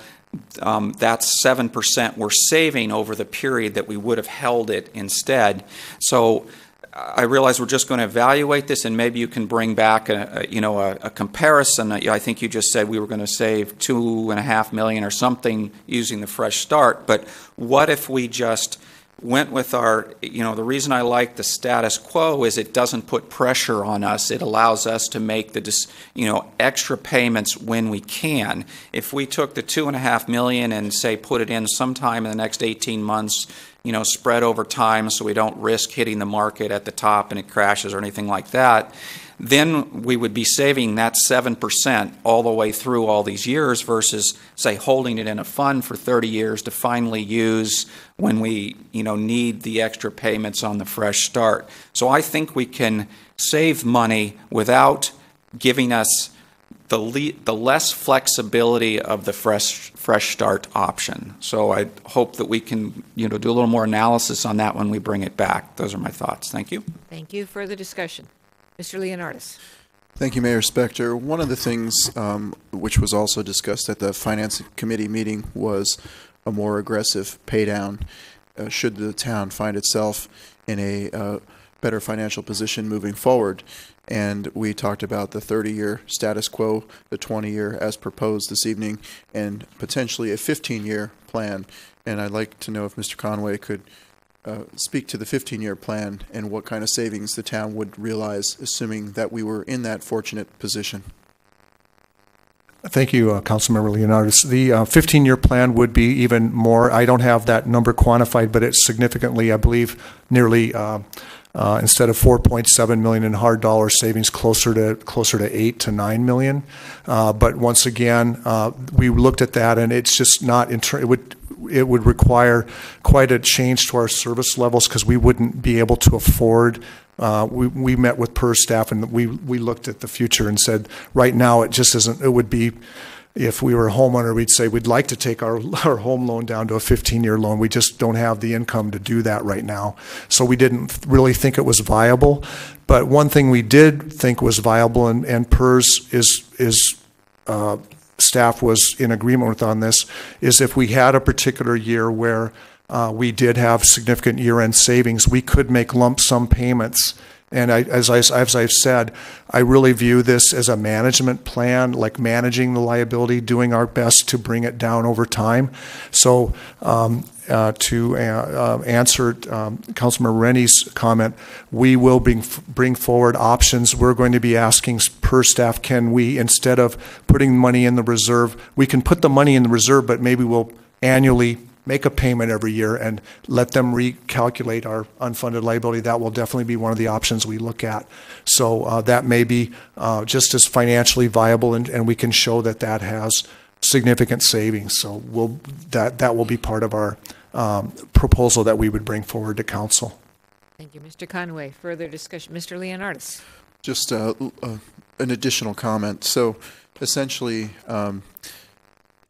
that's 7% we're saving over the period that we would have held it instead. So I realize we're just going to evaluate this, and maybe you can bring back a comparison. I think you just said we were going to save $2.5 million or something using the fresh start. But what if we just went with our, you know, the reason I like the status quo is it doesn't put pressure on us. It allows us to make the, you know, extra payments when we can. If we took the $2.5 million and say put it in sometime in the next 18 months, you know, spread over time so we don't risk hitting the market at the top and it crashes or anything like that, then we would be saving that 7% all the way through all these years versus, say, holding it in a fund for 30 years to finally use when we, you know, need the extra payments on the fresh start. So I think we can save money without giving us the less flexibility of the fresh start option. So I hope that we can, you know, do a little more analysis on that when we bring it back. Those are my thoughts. Thank you. Thank you. Further discussion. Mr. Leonardis. Thank you, Mayor Spector. One of the things which was also discussed at the Finance Committee meeting was a more aggressive pay down should the town find itself in a better financial position moving forward. And we talked about the 30-year status quo, the 20-year as proposed this evening, and potentially a 15-year plan. And I'd like to know if Mr. Conway could speak to the 15-year plan and what kind of savings the town would realize, assuming that we were in that fortunate position. Thank you, Councilmember Leonardis. The 15-year plan would be even more. I don't have that number quantified, but it's significantly, I believe, nearly instead of 4.7 million in hard dollar savings, closer to 8 to 9 million. But once again, we looked at that, and it's just not. It would require quite a change to our service levels because we wouldn't be able to afford. We met with PERS staff, and we looked at the future and said, right now it just isn't. It would be, if we were a homeowner, we'd say we'd like to take our home loan down to a 15-year loan. We just don't have the income to do that right now. So we didn't really think it was viable. But one thing we did think was viable, and PERS is staff was in agreement with on this, is if we had a particular year where we did have significant year-end savings, we could make lump sum payments And as I've said, I really view this as a management plan, like managing the liability, doing our best to bring it down over time. So to answer Councilmember Rennie's comment, we will bring forward options. We're going to be asking per staff, can we, instead of putting money in the reserve, we can put the money in the reserve, but maybe we'll annually make a payment every year and let them recalculate our unfunded liability. That will definitely be one of the options we look at. So that may be just as financially viable, and we can show that that has significant savings. So that will be part of our proposal that we would bring forward to council. Thank you, Mr. Conway. Further discussion, Mr. Leonardis. Just an additional comment. So essentially,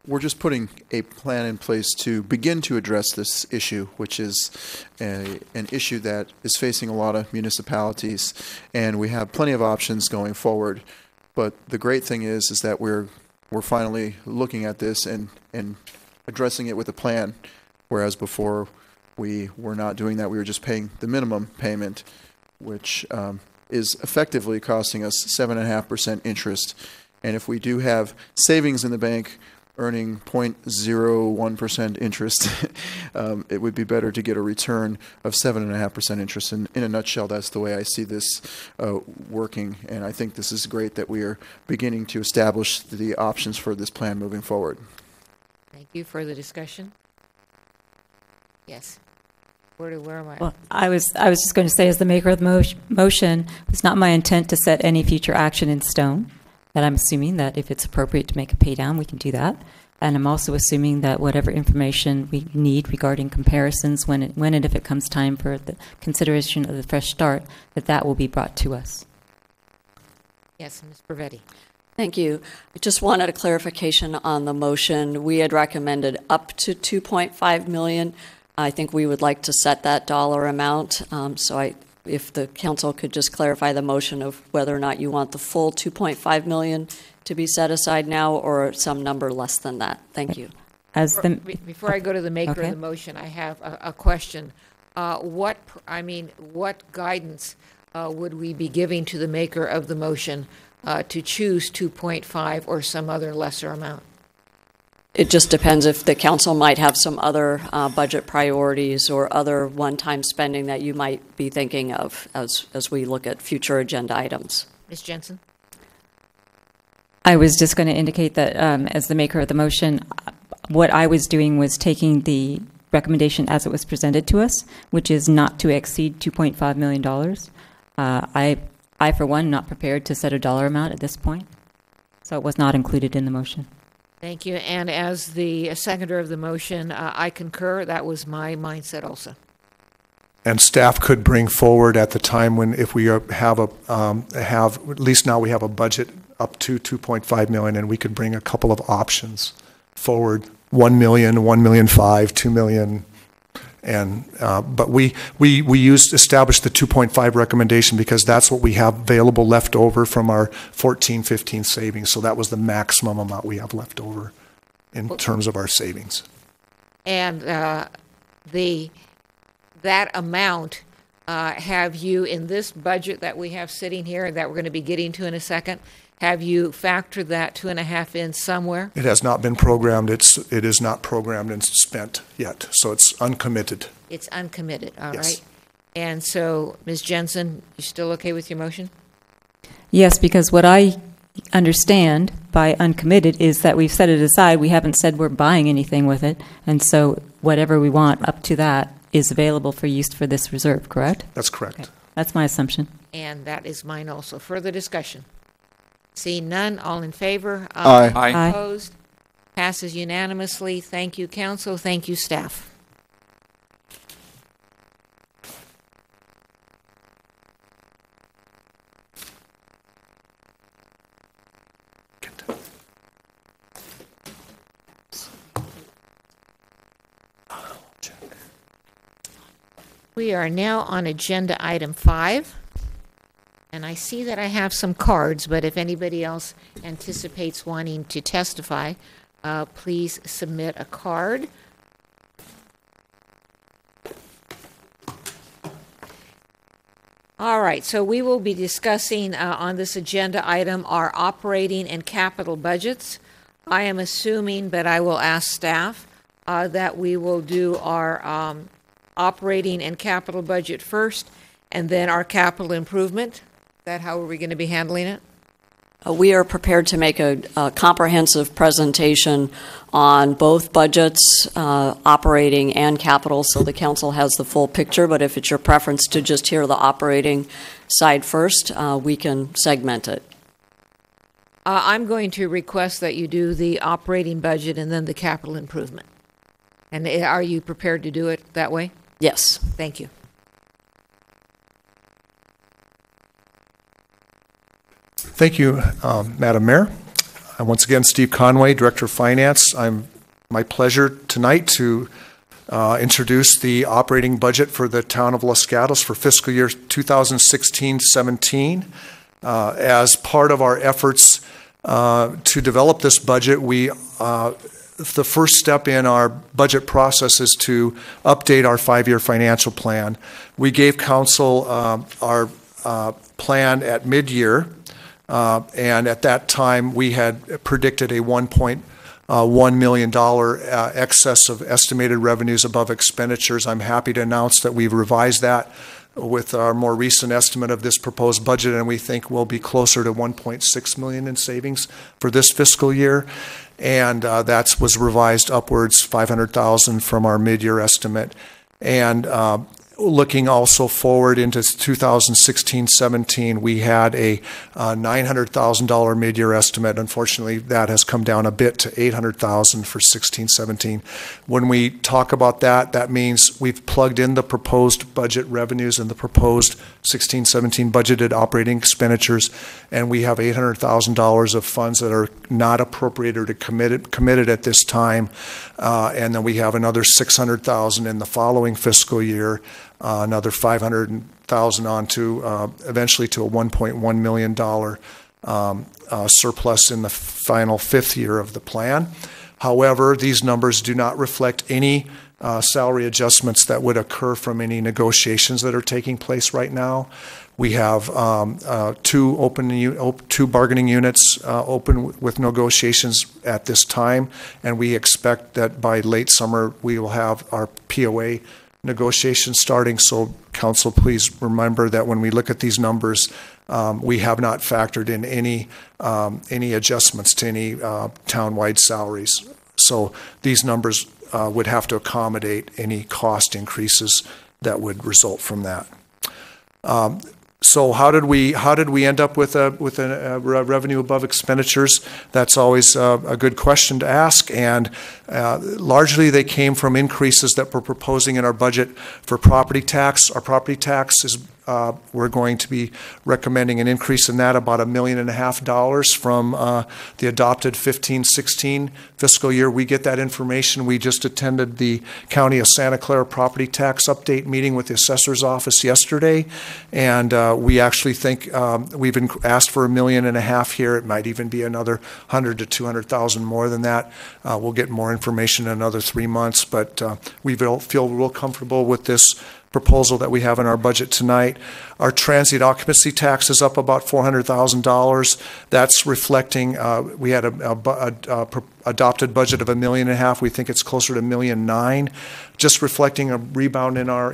we're just putting a plan in place to begin to address this issue, which is an issue that is facing a lot of municipalities, and we have plenty of options going forward. But the great thing is that we're finally looking at this and addressing it with a plan, whereas before we were not doing that. We were just paying the minimum payment, which is effectively costing us 7.5% interest. And if we do have savings in the bank earning 0.01% interest, it would be better to get a return of 7.5% interest. And in a nutshell, that's the way I see this working. And I think this is great that we are beginning to establish the options for this plan moving forward. Thank you. Further discussion? Yes. Where am I? Well, I was just going to say, as the maker of the motion, it's not my intent to set any future action in stone. And I'm assuming that if it's appropriate to make a pay down, we can do that. And I'm also assuming that whatever information we need regarding comparisons when and if it comes time for the consideration of the fresh start, that will be brought to us. Yes, Ms. Bravetti. Thank you. I just wanted a clarification on the motion. We had recommended up to $2.5 million. I think we would like to set that dollar amount. If the council could just clarify the motion of whether or not you want the full $2.5 million to be set aside now or some number less than that. Thank you. Before I go to the maker of the motion, I have a question. What guidance would we be giving to the maker of the motion to choose 2.5 or some other lesser amount? It just depends if the council might have some other budget priorities or other one-time spending that you might be thinking of as we look at future agenda items. Ms. Jensen? I was just going to indicate that as the maker of the motion, what I was doing was taking the recommendation as it was presented to us, which is not to exceed $2.5 million. I, for one, not prepared to set a dollar amount at this point, so it was not included in the motion. Thank you. And as the seconder of the motion, I concur. That was my mindset also. And staff could bring forward at the time when, if we have at least now we have a budget up to 2.5 million, and we could bring a couple of options forward: 1 million, 1.5 million, 2 million. And but we established the 2.5 recommendation because that's what we have available left over from our 14-15 savings. So that was the maximum amount we have left over in terms of our savings. And that amount, have you, in this budget that we have sitting here that we're going to be getting to in a second, have you factored that 2.5 in somewhere? It has not been programmed. It is not programmed and spent yet, so it's uncommitted. It's uncommitted. All yes. right. And so, Ms. Jensen, you still okay with your motion? Yes, because what I understand by uncommitted is that we've set it aside. We haven't said we're buying anything with it, and so whatever we want up to that is available for use for this reserve. Correct? That's correct. Okay. That's my assumption. And that is mine also. Further discussion? Seeing none, all in favor? Aye. Aye. Opposed? Passes unanimously. Thank you, council. Thank you, staff. We are now on agenda item 5. And I see that I have some cards, but if anybody else anticipates wanting to testify, please submit a card. All right, so we will be discussing on this agenda item our operating and capital budgets. I am assuming, but I will ask staff, that we will do our operating and capital budget first, and then our capital improvement. Is that how are we going to be handling it? We are prepared to make a comprehensive presentation on both budgets, operating and capital, so the council has the full picture. But if it's your preference to just hear the operating side first, we can segment it. I'm going to request that you do the operating budget and then the capital improvement. And are you prepared to do it that way? Yes. Thank you. Thank you, Madam Mayor. Once again, Steve Conway, Director of Finance. My pleasure tonight to introduce the operating budget for the town of Los Gatos for fiscal year 2016-17. As part of our efforts to develop this budget, the first step in our budget process is to update our 5-year financial plan. We gave council our plan at mid-year. And at that time, we had predicted a $1.1 million excess of estimated revenues above expenditures. I'm happy to announce that we've revised that with our more recent estimate of this proposed budget, and we think we'll be closer to $1.6 million in savings for this fiscal year. And that was revised upwards $500,000 from our mid-year estimate. And looking also forward into 2016-17, we had a $900,000 mid-year estimate. Unfortunately, that has come down a bit to $800,000 for 16-17. When we talk about that, that means we've plugged in the proposed budget revenues and the proposed 16-17 budgeted operating expenditures, and we have $800,000 of funds that are not appropriated or committed at this time. And then we have another $600,000 in the following fiscal year. Another $500,000 on to eventually to a $1.1 million surplus in the final 5th year of the plan. However, these numbers do not reflect any salary adjustments that would occur from any negotiations that are taking place right now. We have two bargaining units open with negotiations at this time, and we expect that by late summer we will have our POA negotiations starting. So council, please remember that when we look at these numbers, we have not factored in any adjustments to any town-wide salaries. So these numbers would have to accommodate any cost increases that would result from that. So how did we end up with a revenue above expenditures? That's always a good question to ask, and largely they came from increases that we're proposing in our budget for property tax. Our property tax is we're going to be recommending an increase in that about $1.5 million from the adopted 15-16 fiscal year. We get that information. We just attended the County of Santa Clara property tax update meeting with the assessor's office yesterday, and we actually think we've asked for $1.5 million here. It might even be another $100,000 to $200,000 more than that. We'll get more information in another 3 months, but we feel real comfortable with this proposal that we have in our budget tonight. Our transient occupancy tax is up about $400,000. That's reflecting, we had a adopted budget of $1.5 million. We think it's closer to $1.9 million, just reflecting a rebound in our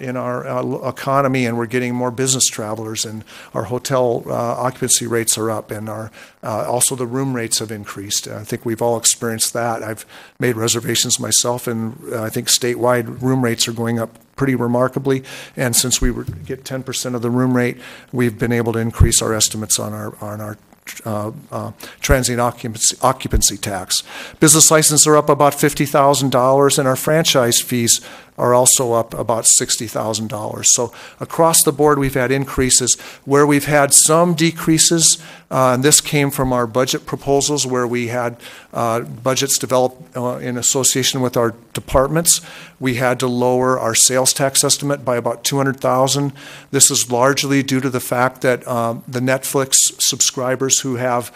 economy, and we're getting more business travelers, and our hotel occupancy rates are up, and our also the room rates have increased. I think we've all experienced that. I've made reservations myself, and I think statewide room rates are going up pretty remarkably, and since we get 10% of the room rate, we've been able to increase our estimates on our transient occupancy tax. Business licenses are up about $50,000, and our franchise fees are also up about $60,000. So across the board, we've had increases. Where we've had some decreases, and this came from our budget proposals where we had budgets developed in association with our departments. We had to lower our sales tax estimate by about $200,000. This is largely due to the fact that the Netflix subscribers who have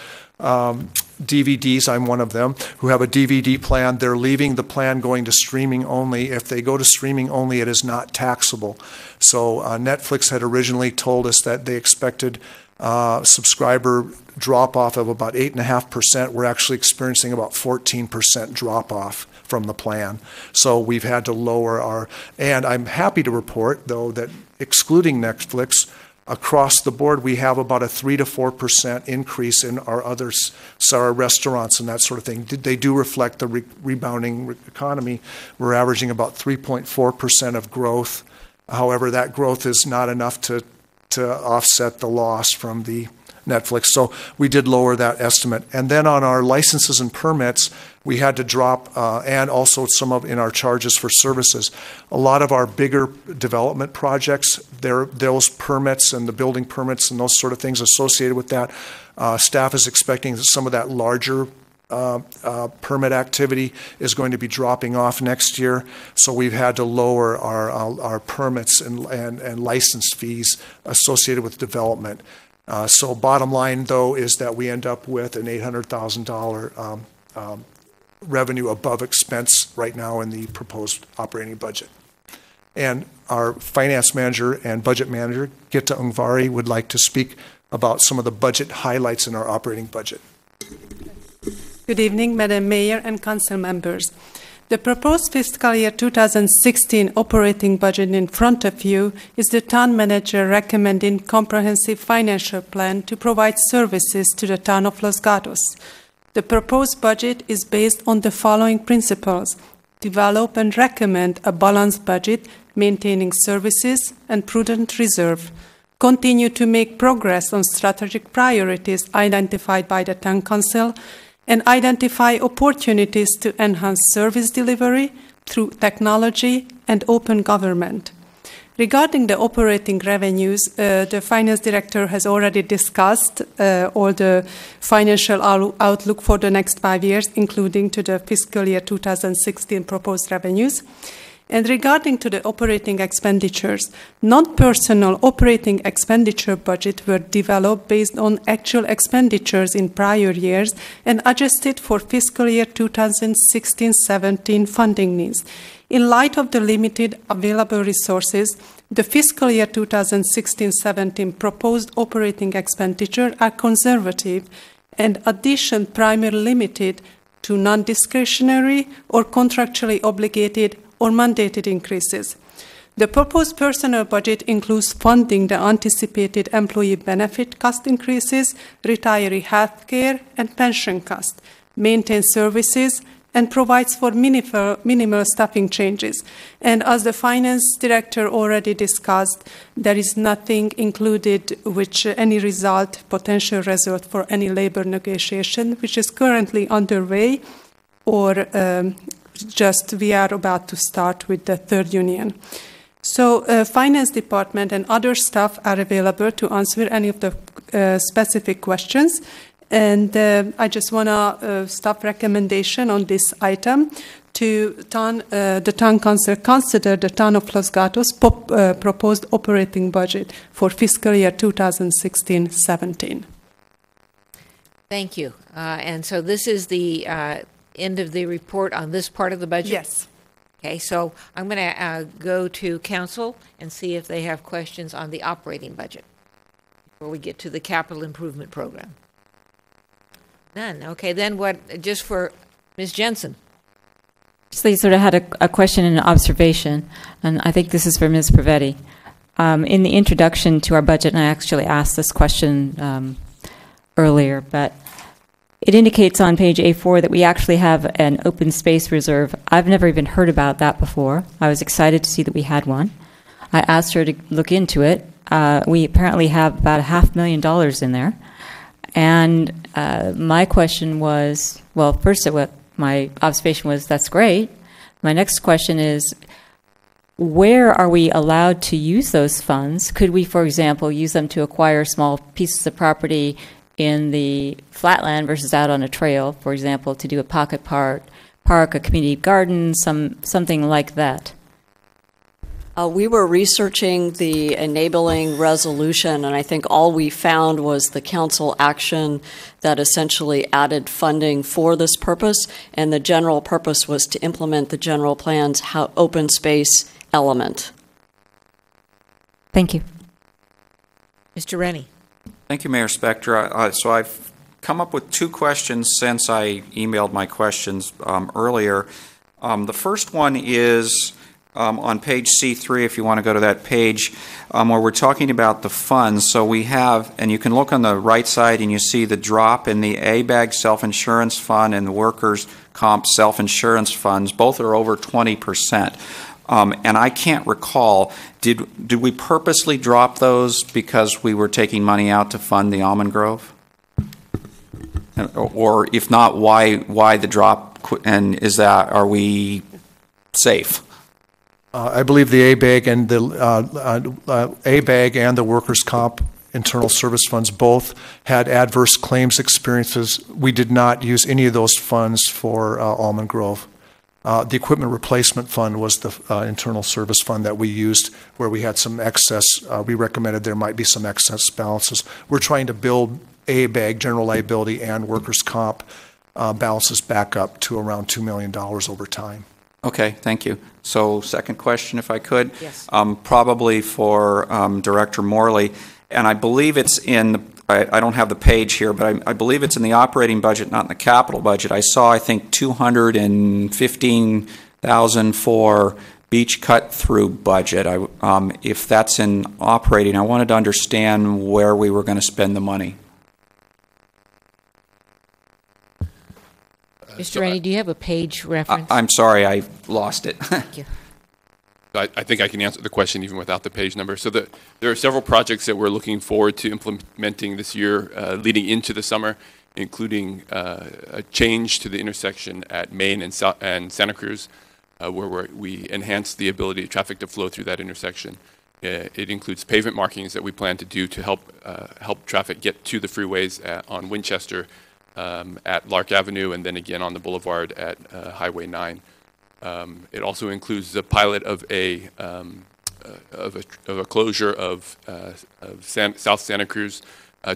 DVDs, I'm one of them, who have a DVD plan. They're leaving the plan going to streaming only. If they go to streaming only, it is not taxable. So Netflix had originally told us that they expected subscriber drop-off of about 8.5%. We're actually experiencing about 14% drop-off from the plan. So we've had to lower our, and I'm happy to report, though, that excluding Netflix, across the board, we have about a 3 to 4% increase in our others, so our restaurants and that sort of thing. They do reflect the rebounding economy. We're averaging about 3.4% of growth. However, that growth is not enough to offset the loss from the Netflix. So we did lower that estimate. And then on our licenses and permits, we had to drop, and also some of in our charges for services. A lot of our bigger development projects, those permits and the building permits and those sort of things associated with that, staff is expecting that some of that larger permit activity is going to be dropping off next year. So we've had to lower our permits and license fees associated with development. So bottom line, though, is that we end up with an $800,000 revenue above expense right now in the proposed operating budget. And our finance manager and budget manager, Gita Ungvari, would like to speak about some of the budget highlights in our operating budget. Good evening, Madam Mayor and Council members. The proposed fiscal year 2016 operating budget in front of you is the town manager recommending comprehensive financial plan to provide services to the town of Los Gatos. The proposed budget is based on the following principles: develop and recommend a balanced budget, maintaining services and prudent reserve. Continue to make progress on strategic priorities identified by the town council, and identify opportunities to enhance service delivery through technology and open government. Regarding the operating revenues, the finance director has already discussed all the financial outlook for the next 5 years, including to the fiscal year 2016 proposed revenues. And regarding to the operating expenditures, non-personal operating expenditure budget were developed based on actual expenditures in prior years and adjusted for fiscal year 2016-17 funding needs. In light of the limited available resources, the fiscal year 2016-17 proposed operating expenditure are conservative and addition primarily limited to non-discretionary or contractually obligated or mandated increases. The proposed personnel budget includes funding the anticipated employee benefit cost increases, retiree health care and pension costs, maintains services, and provides for minimal staffing changes. And as the finance director already discussed, there is nothing included which any potential result for any labor negotiation, which is currently underway or just we are about to start with the third union. So finance department and other staff are available to answer any of the specific questions. And I just want a staff recommendation on this item to the town council consider the town of Los Gatos proposed operating budget for fiscal year 2016-17. Thank you. And so this is the end of the report on this part of the budget? Yes. Okay, so I'm going to go to council and see if they have questions on the operating budget before we get to the capital improvement program. None. Okay, then what, just for Ms. Jensen. So you sort of had a question and an observation, and I think this is for Ms. Pravetti. In the introduction to our budget, and I actually asked this question earlier, but it indicates on page A4 that we actually have an open space reserve. I've never even heard about that before. I was excited to see that we had one. I asked her to look into it. We apparently have about $500,000 in there. And my question was, well, first my observation was, that's great. My next question is, where are we allowed to use those funds? Could we, for example, use them to acquire small pieces of property in the flatland versus out on a trail, for example, to do a pocket park, a community garden, something like that? We were researching the enabling resolution, and I think all we found was the council action that essentially added funding for this purpose, and the general purpose was to implement the general plan's open space element. Thank you. Mr. Rennie. Thank you, Mayor Spector. So I've come up with two questions since I emailed my questions earlier. The first one is on page C3, if you want to go to that page, where we're talking about the funds. So we have, and you can look on the right side and you see the drop in the ABAG self-insurance fund and the workers' comp self-insurance funds. Both are over 20%. And I can't recall, did we purposely drop those because we were taking money out to fund the almond grove? Or if not, why the drop? And are we safe? I believe the ABAG and the ABAG and the workers' comp internal service funds both had adverse claims experiences. We did not use any of those funds for Almond Grove. The equipment replacement fund was the internal service fund that we used where we had some excess. We recommended there might be some excess balances. We're trying to build ABAG, general liability, and workers' comp balances back up to around $2 million over time. Okay, thank you. So second question, if I could. Yes. Probably for Director Morley, and I believe it's in, I don't have the page here, but I believe it's in the operating budget, not in the capital budget. I saw, I think, $215,000 for beach cut-through budget. If that's in operating, I wanted to understand where we were going to spend the money. Mr. Rennie, do you have a page reference? I'm sorry, I lost it. Thank you. I think I can answer the question even without the page number. So there are several projects that we're looking forward to implementing this year leading into the summer, including a change to the intersection at Main and Santa Cruz, where we enhance the ability of traffic to flow through that intersection. It includes pavement markings that we plan to do to help traffic get to the freeways on Winchester, at Lark Avenue, and then again on the boulevard at Highway 9. It also includes the pilot of a closure of South Santa Cruz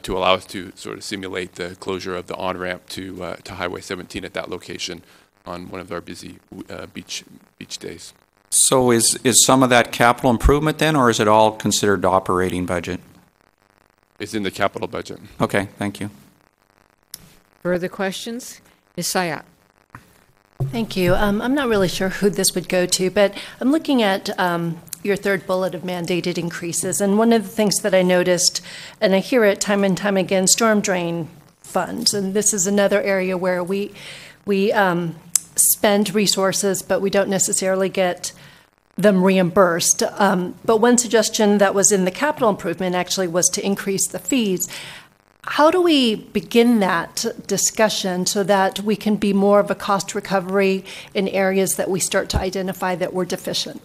to allow us to sort of simulate the closure of the on-ramp to Highway 17 at that location on one of our busy beach days. So is some of that capital improvement then, or is it all considered operating budget? It's in the capital budget. Okay, thank you. Further questions? Ms. Sayat. Thank you. I'm not really sure who this would go to, but I'm looking at your third bullet of mandated increases. And one of the things that I noticed, and I hear it time and time again, storm drain funds. And this is another area where we spend resources, but we don't necessarily get them reimbursed. But one suggestion that was in the capital improvement actually was to increase the fees. How do we begin that discussion so that we can be more of a cost recovery in areas that we start to identify that we're deficient?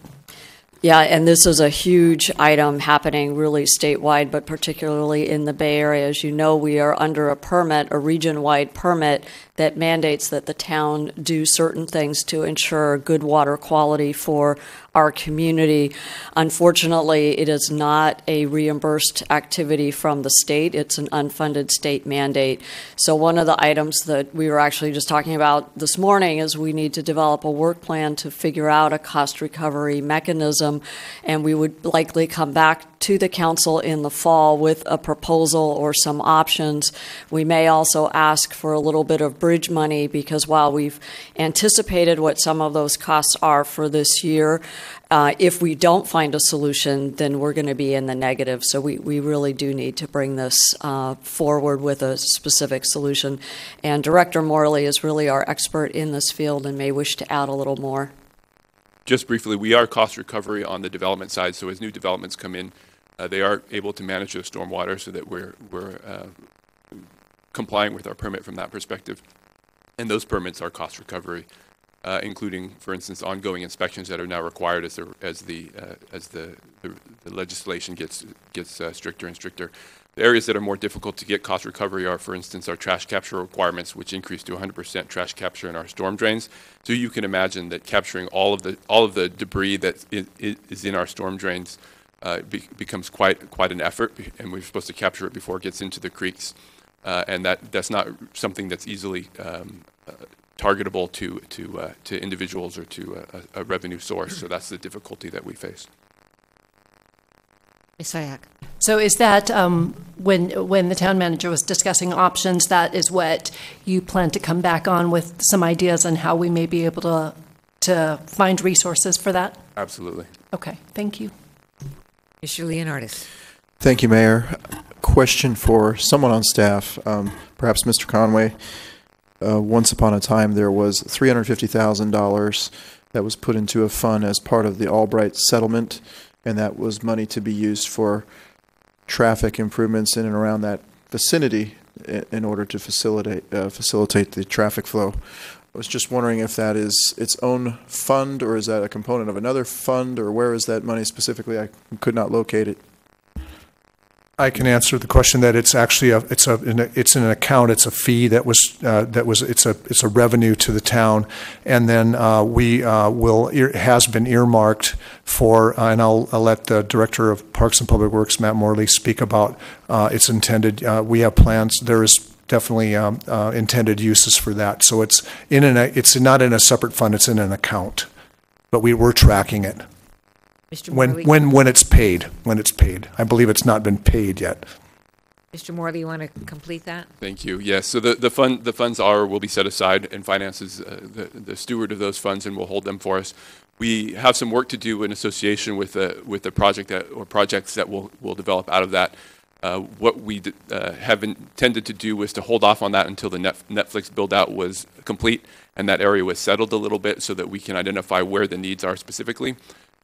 Yeah, and this is a huge item happening really statewide, but particularly in the Bay Area. As you know, we are under a permit, a region-wide permit, that mandates that the town do certain things to ensure good water quality for our community. Unfortunately, it is not a reimbursed activity from the state. It's an unfunded state mandate. So one of the items that we were actually just talking about this morning is we need to develop a work plan to figure out a cost recovery mechanism, and we would likely come back to the council in the fall with a proposal or some options. We may also ask for a little bit of bridge money, because while we've anticipated what some of those costs are for this year, if we don't find a solution, then we're going to be in the negative. So we really do need to bring this forward with a specific solution. And Director Morley is really our expert in this field and may wish to add a little more. Just briefly, we are cost recovery on the development side, so as new developments come in, they are able to manage the stormwater so that we're complying with our permit from that perspective. And those permits are cost recovery, including, for instance, ongoing inspections that are now required as the legislation gets stricter and stricter. The areas that are more difficult to get cost recovery are, for instance, our trash capture requirements, which increased to 100% trash capture in our storm drains. So you can imagine that capturing all of the debris that is in our storm drains becomes quite an effort, and we're supposed to capture it before it gets into the creeks, and that's not something that's easily targetable to individuals or to a revenue source. So that's the difficulty that we face. Ms. Sayak. So is that when the town manager was discussing options, that is what you plan to come back on with some ideas on how we may be able to find resources for that? Absolutely. Okay, thank you. Mr. Leonardis. Thank you, Mayor. Question for someone on staff, perhaps Mr. Conway. Once upon a time, there was $350,000 that was put into a fund as part of the Albright settlement, and that was money to be used for traffic improvements in and around that vicinity in order to facilitate the traffic flow. I was just wondering if that is its own fund, or is that a component of another fund, or where is that money specifically? I could not locate it. I can answer the question that it's actually it's an account. It's a fee that was it's a revenue to the town, and then has been earmarked for. And I'll let the Director of Parks and Public Works, Matt Morley, speak about its intended. We have plans. There is definitely intended uses for that. So it's not in a separate fund. It's in an account, but we're tracking it. Mr. Morley. When it's paid. I believe it's not been paid yet. Mr. Morley, you want to complete that? Thank you. Yes. So the funds will be set aside, and finance is the steward of those funds and will hold them for us. We have some work to do in association with the project or projects that will develop out of that. What we have intended to do was to hold off on that until the Netflix build out was complete and that area was settled a little bit, so that we can identify where the needs are specifically.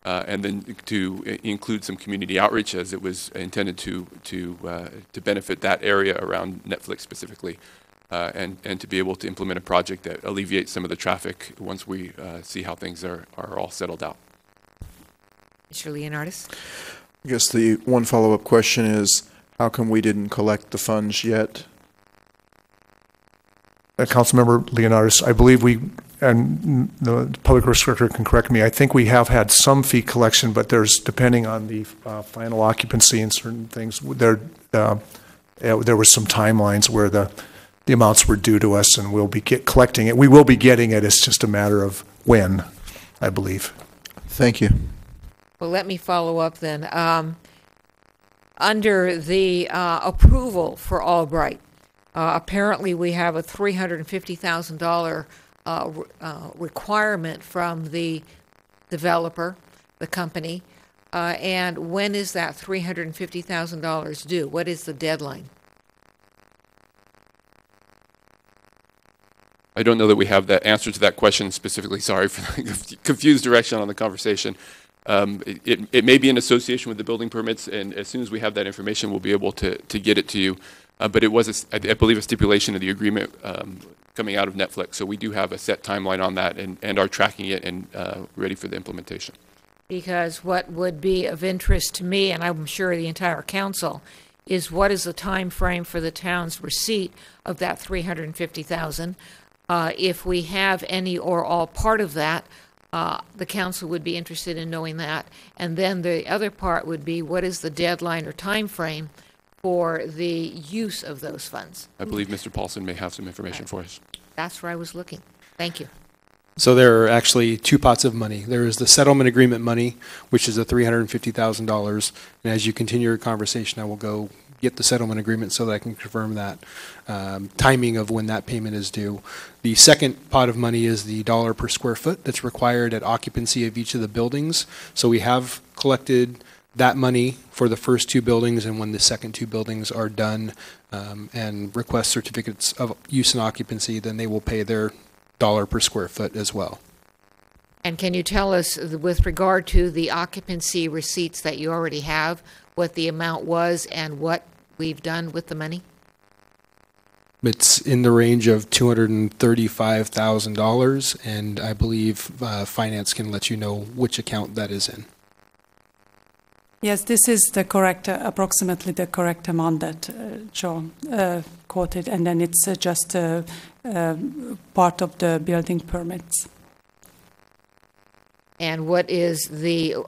And then to include some community outreach, as it was intended to benefit that area around Netflix specifically, and to be able to implement a project that alleviates some of the traffic once we see how things are all settled out. Mr. Leonardis. I guess the one follow-up question is, how come we didn't collect the funds yet? Councilmember Leonardis, I believe and the Public Works Director can correct me, I think we have had some fee collection, but depending on the final occupancy and certain things, there were some timelines where the amounts were due to us, and we'll be collecting it. We will be getting it. It's just a matter of when, I believe. Thank you. Well, let me follow up then. Under the approval for Albright, apparently we have a $350,000 requirement from the developer, the company, and when is that $350,000 due? What is the deadline? I don't know that we have that answer to that question specifically. Sorry for the confused direction on the conversation. It may be in association with the building permits, and as soon as we have that information, we'll be able to get it to you. But it was, I believe, a stipulation of the agreement coming out of Netflix. So we do have a set timeline on that, and are tracking it and ready for the implementation. Because what would be of interest to me, and I'm sure the entire council, is what is the time frame for the town's receipt of that $350,000? If we have any or all part of that, the council would be interested in knowing that. And then the other part would be, what is the deadline or time frame for the use of those funds? I believe Mr. Paulson may have some information for us. That's where I was looking. Thank you. So there are actually two pots of money. There is the settlement agreement money, which is the $350,000. And as you continue your conversation, I will go get the settlement agreement so that I can confirm that timing of when that payment is due. The second pot of money is the dollar per square foot that's required at occupancy of each of the buildings. So we have collected that money for the first two buildings, and when the second two buildings are done and request certificates of use and occupancy, then they will pay their dollar per square foot as well. And can you tell us, with regard to the occupancy receipts that you already have, what the amount was and what we've done with the money? It's in the range of $235,000, and I believe finance can let you know which account that is in. Yes, this is the correct, approximately the correct amount that Joe quoted, and then it's just part of the building permits. And what is the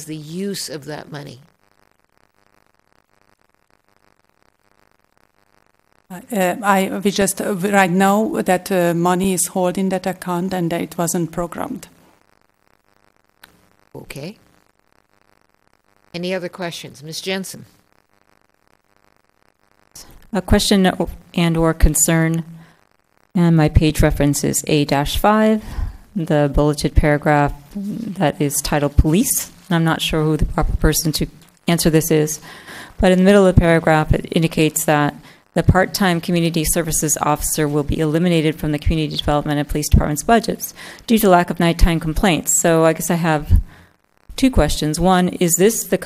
use of that money? We just right now that money is held in that account and it wasn't programmed. Okay. Any other questions? Ms. Jensen? A question and/or concern, and my page reference is A-5, the bulleted paragraph that is titled Police. And I'm not sure who the proper person to answer this is, but in the middle of the paragraph, it indicates that the part-time community services officer will be eliminated from the community development and police department's budgets due to lack of nighttime complaints. So I guess I have two questions. One, is this the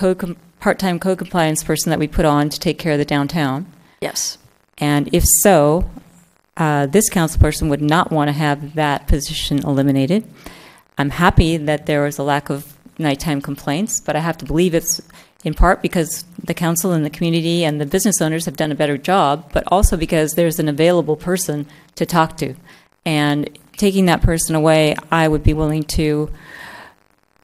part-time code compliance person that we put on to take care of the downtown? Yes. And if so, this council person would not want to have that position eliminated. I'm happy that there was a lack of nighttime complaints, but I have to believe it's in part because the council and the community and the business owners have done a better job, but also because there's an available person to talk to. And taking that person away, I would be willing to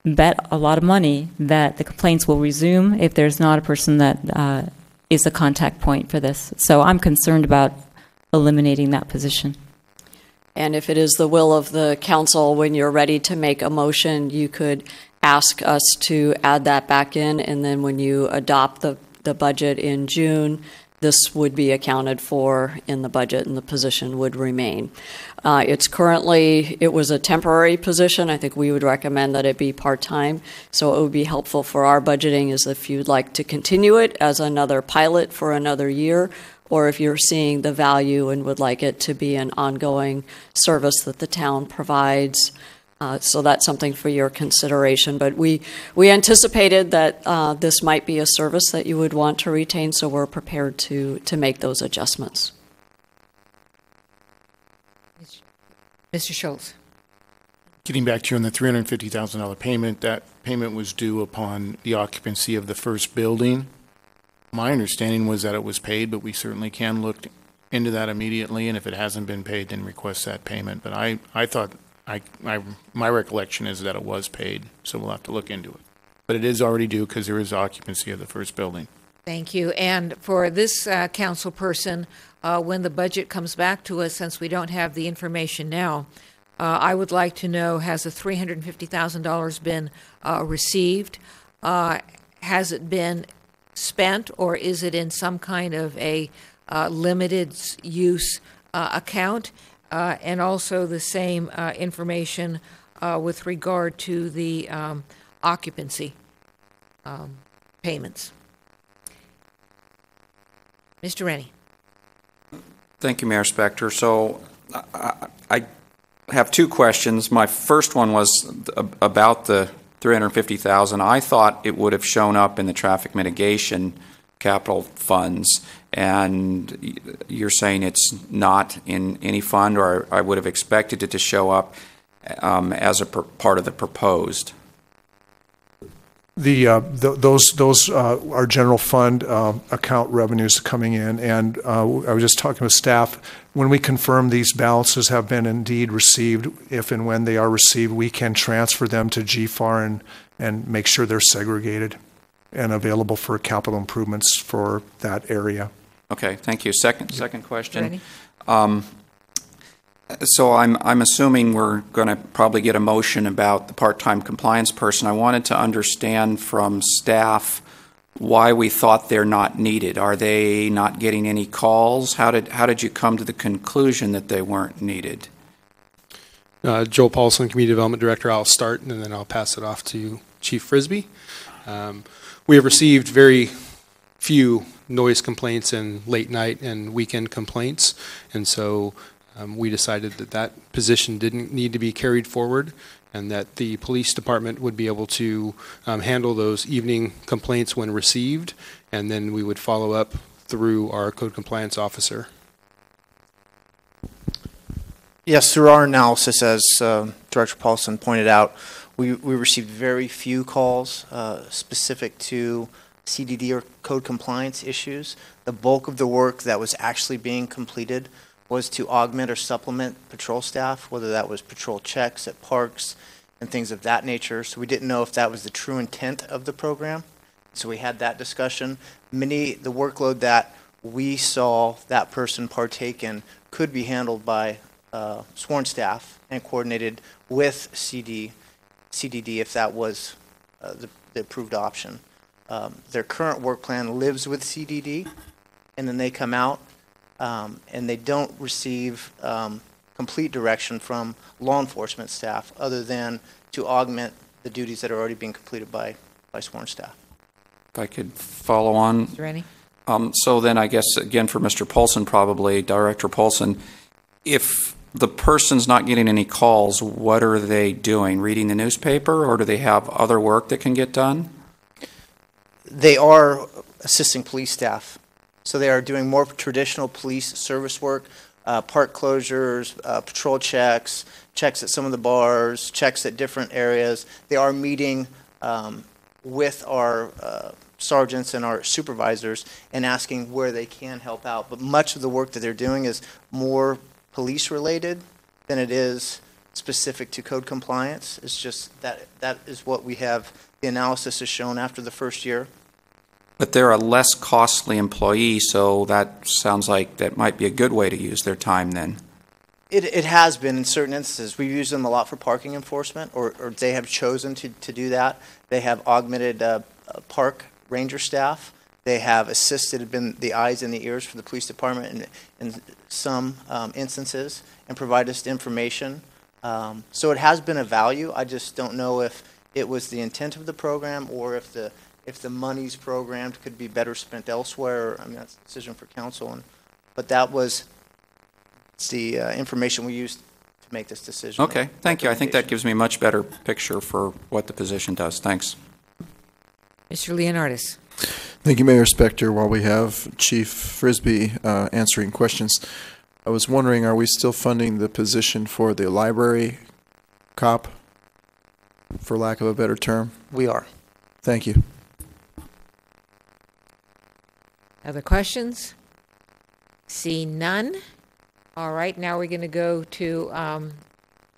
bet a lot of money that the complaints will resume if there's not a person that is a contact point for this. So I'm concerned about eliminating that position. And if it is the will of the council, when you're ready to make a motion, you could ask us to add that back in, and then when you adopt the budget in June, this would be accounted for in the budget and the position would remain. It was a temporary position. I think we would recommend that it be part-time. So it would be helpful for our budgeting is if you'd like to continue it as another pilot for another year, or if you're seeing the value and would like it to be an ongoing service that the town provides. So that's something for your consideration. But we anticipated that this might be a service that you would want to retain, so we're prepared to make those adjustments. Mr. Schultz. Getting back to you on the $350,000 payment, that payment was due upon the occupancy of the first building. My understanding was that it was paid, but we certainly can look into that immediately, and if it hasn't been paid, then request that payment. But I thought, my recollection is that it was paid, so we'll have to look into it. But it is already due because there is occupancy of the first building. Thank you. And for this council person, when the budget comes back to us, since we don't have the information now, I would like to know, has the $350,000 been received? Has it been spent, or is it in some kind of a limited use account? And also the same information with regard to the occupancy payments. Mr. Rennie. Thank you, Mayor Spector. So I have two questions. My first one was about the $350,000. I thought it would have shown up in the traffic mitigation capital funds, and you're saying it's not in any fund, or I would have expected it to show up as a part of the proposed. Those are general fund account revenues coming in, and I was just talking with staff. When we confirm these balances have been indeed received, if and when they are received, we can transfer them to GFAR and make sure they're segregated and available for capital improvements for that area. Okay, thank you. Second question. So I'm assuming we're going to probably get a motion about the part-time compliance person. I wanted to understand from staff why we thought they're not needed. Are they not getting any calls? How did you come to the conclusion that they weren't needed? Joel Paulson, Community Development Director. I'll start, and then I'll pass it off to Chief Frisbee. We have received very few noise complaints and late night and weekend complaints, and so we decided that position didn't need to be carried forward, and that the police department would be able to handle those evening complaints when received, and then we would follow up through our code compliance officer. Yes, through our analysis, as Director Paulson pointed out, We received very few calls specific to CDD or code compliance issues. The bulk of the work that was actually being completed was to augment or supplement patrol staff, whether that was patrol checks at parks and things of that nature. So we didn't know if that was the true intent of the program. So we had that discussion. The workload that we saw that person partake in could be handled by sworn staff and coordinated with CDD if that was the approved option. Their current work plan lives with CDD, and then they come out and they don't receive complete direction from law enforcement staff other than to augment the duties that are already being completed by sworn staff. If I could follow on. Is there any? So then I guess, again, for Mr. Polson, probably, Director Polson, if the person's not getting any calls, what are they doing? Reading the newspaper, or do they have other work that can get done? They are assisting police staff. So they are doing more traditional police service work, park closures, patrol checks, checks at some of the bars, checks at different areas. They are meeting with our sergeants and our supervisors and asking where they can help out. But much of the work that they're doing is more police related than it is specific to code compliance. It's just that is what we have. The analysis has shown after the first year. But they're a less costly employee, so that sounds like that might be a good way to use their time then. It has been in certain instances. We've used them a lot for parking enforcement, or they have chosen to do that. They have augmented park ranger staff. They have assisted, been the eyes and the ears for the police department in some instances, and provide us information. So it has been a value. I just don't know if it was the intent of the program or if the monies programmed could be better spent elsewhere. I mean, that's a decision for council. But that was the information we used to make this decision. Okay, thank you. I think that gives me a much better picture for what the position does. Thanks. Mr. Leonardis. Thank you, Mayor Spector. While we have Chief Frisbee answering questions, I was wondering, are we still funding the position for the library cop, for lack of a better term? We are. Thank you. Other questions? See none. All right, now we're going to go to,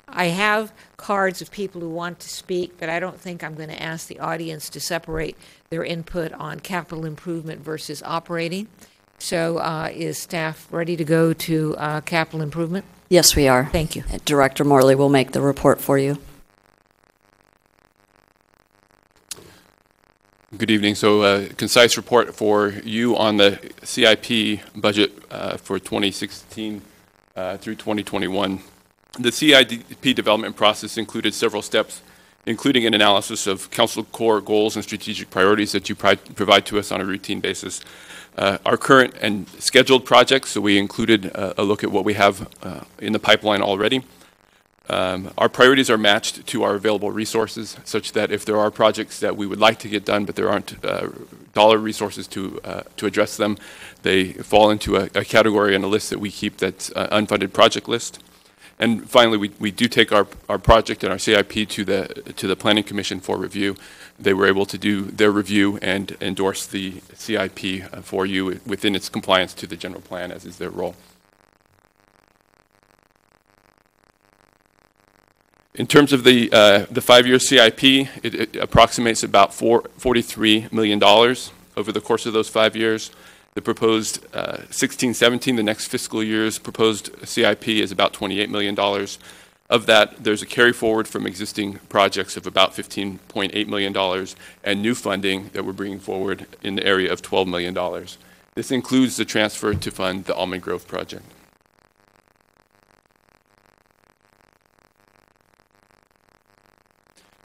I have cards of people who want to speak, but I don't think I'm going to ask the audience to separate their input on capital improvement versus operating. So is staff ready to go to capital improvement? Yes, we are. Thank you. Director Morley will make the report for you. Good evening. So a concise report for you on the CIP budget for 2016 through 2021. The CIP development process included several steps, including an analysis of council core goals and strategic priorities that you provide to us on a routine basis. Our current and scheduled projects, so we included a look at what we have in the pipeline already. Our priorities are matched to our available resources, such that if there are projects that we would like to get done, but there aren't dollar resources to address them, they fall into a category and a list that we keep that's unfunded project list. And finally, we do take our project and our CIP to the Planning Commission for review. They were able to do their review and endorse the CIP for you within its compliance to the general plan, as is their role. In terms of the 5-year CIP, it approximates about $43 million over the course of those 5 years. The proposed 16-17, the next fiscal year's proposed CIP is about $28 million. Of that, there's a carry forward from existing projects of about $15.8 million and new funding that we're bringing forward in the area of $12 million. This includes the transfer to fund the Almond Grove project.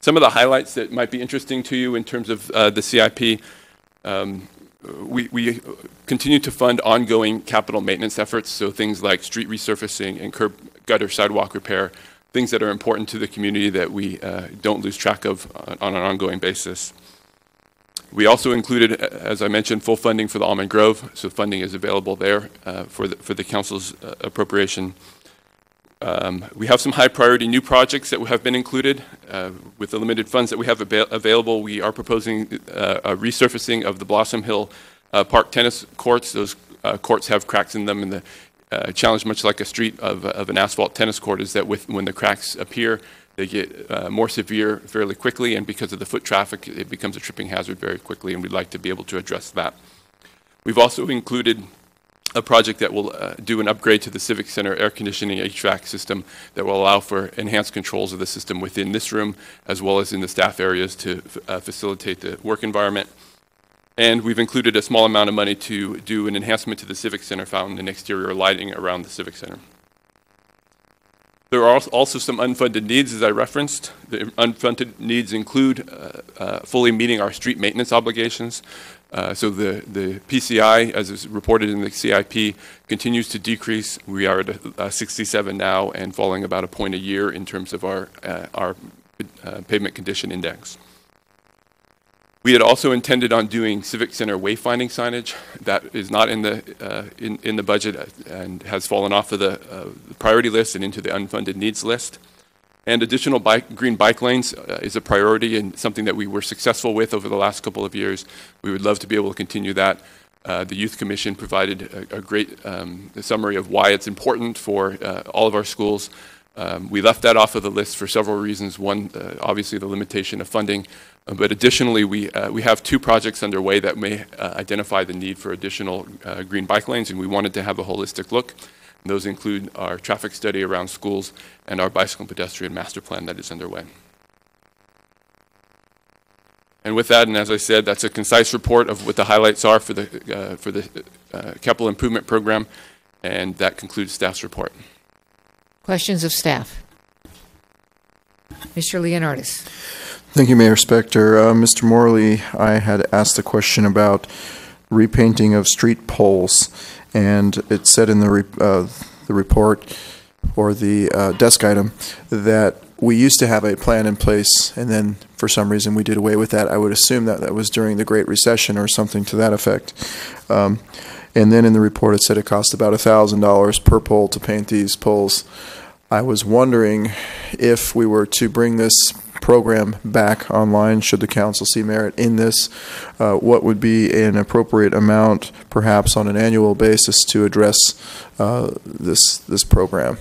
Some of the highlights that might be interesting to you in terms of the CIP, we continue to fund ongoing capital maintenance efforts, so things like street resurfacing and curb gutter sidewalk repair, things that are important to the community that we don't lose track of on an ongoing basis. We also included, as I mentioned, full funding for the Almond Grove, so funding is available there for the council's appropriation. We have some high priority new projects that have been included. With the limited funds that we have available, we are proposing a resurfacing of the Blossom Hill Park tennis courts. Those courts have cracks in them, and the challenge, much like a street of an asphalt tennis court, is that when the cracks appear, they get more severe fairly quickly, and because of the foot traffic, it becomes a tripping hazard very quickly, and we'd like to be able to address that. We've also included a project that will do an upgrade to the Civic Center air conditioning HVAC system that will allow for enhanced controls of the system within this room, as well as in the staff areas to facilitate the work environment. And we've included a small amount of money to do an enhancement to the Civic Center fountain and exterior lighting around the Civic Center. There are also some unfunded needs, as I referenced. The unfunded needs include fully meeting our street maintenance obligations. So the PCI, as is reported in the CIP, continues to decrease. We are at 67 now and falling about a point a year in terms of our pavement condition index. We had also intended on doing Civic Center wayfinding signage. That is not in the budget and has fallen off of the priority list and into the unfunded needs list. And additional green bike lanes is a priority and something that we were successful with over the last couple of years. We would love to be able to continue that. The Youth Commission provided a great summary of why it's important for all of our schools. We left that off of the list for several reasons. One, obviously the limitation of funding, but additionally we have two projects underway that may identify the need for additional green bike lanes, and we wanted to have a holistic look. And those include our traffic study around schools and our bicycle and pedestrian master plan that is underway. And with that, and as I said, that's a concise report of what the highlights are for the capital improvement program, and that concludes staff's report. Questions of staff? Mr. Leonardis. Thank you, Mayor Spector. Mr. Morley, I had asked a question about repainting of street poles, and it said in the report or the desk item that we used to have a plan in place, and then for some reason we did away with that. I would assume that that was during the Great Recession or something to that effect. And then in the report it said it cost about $1,000 per pole to paint these poles. I was wondering if we were to bring this program back online, should the council see merit in this, what would be an appropriate amount, perhaps on an annual basis, to address this program?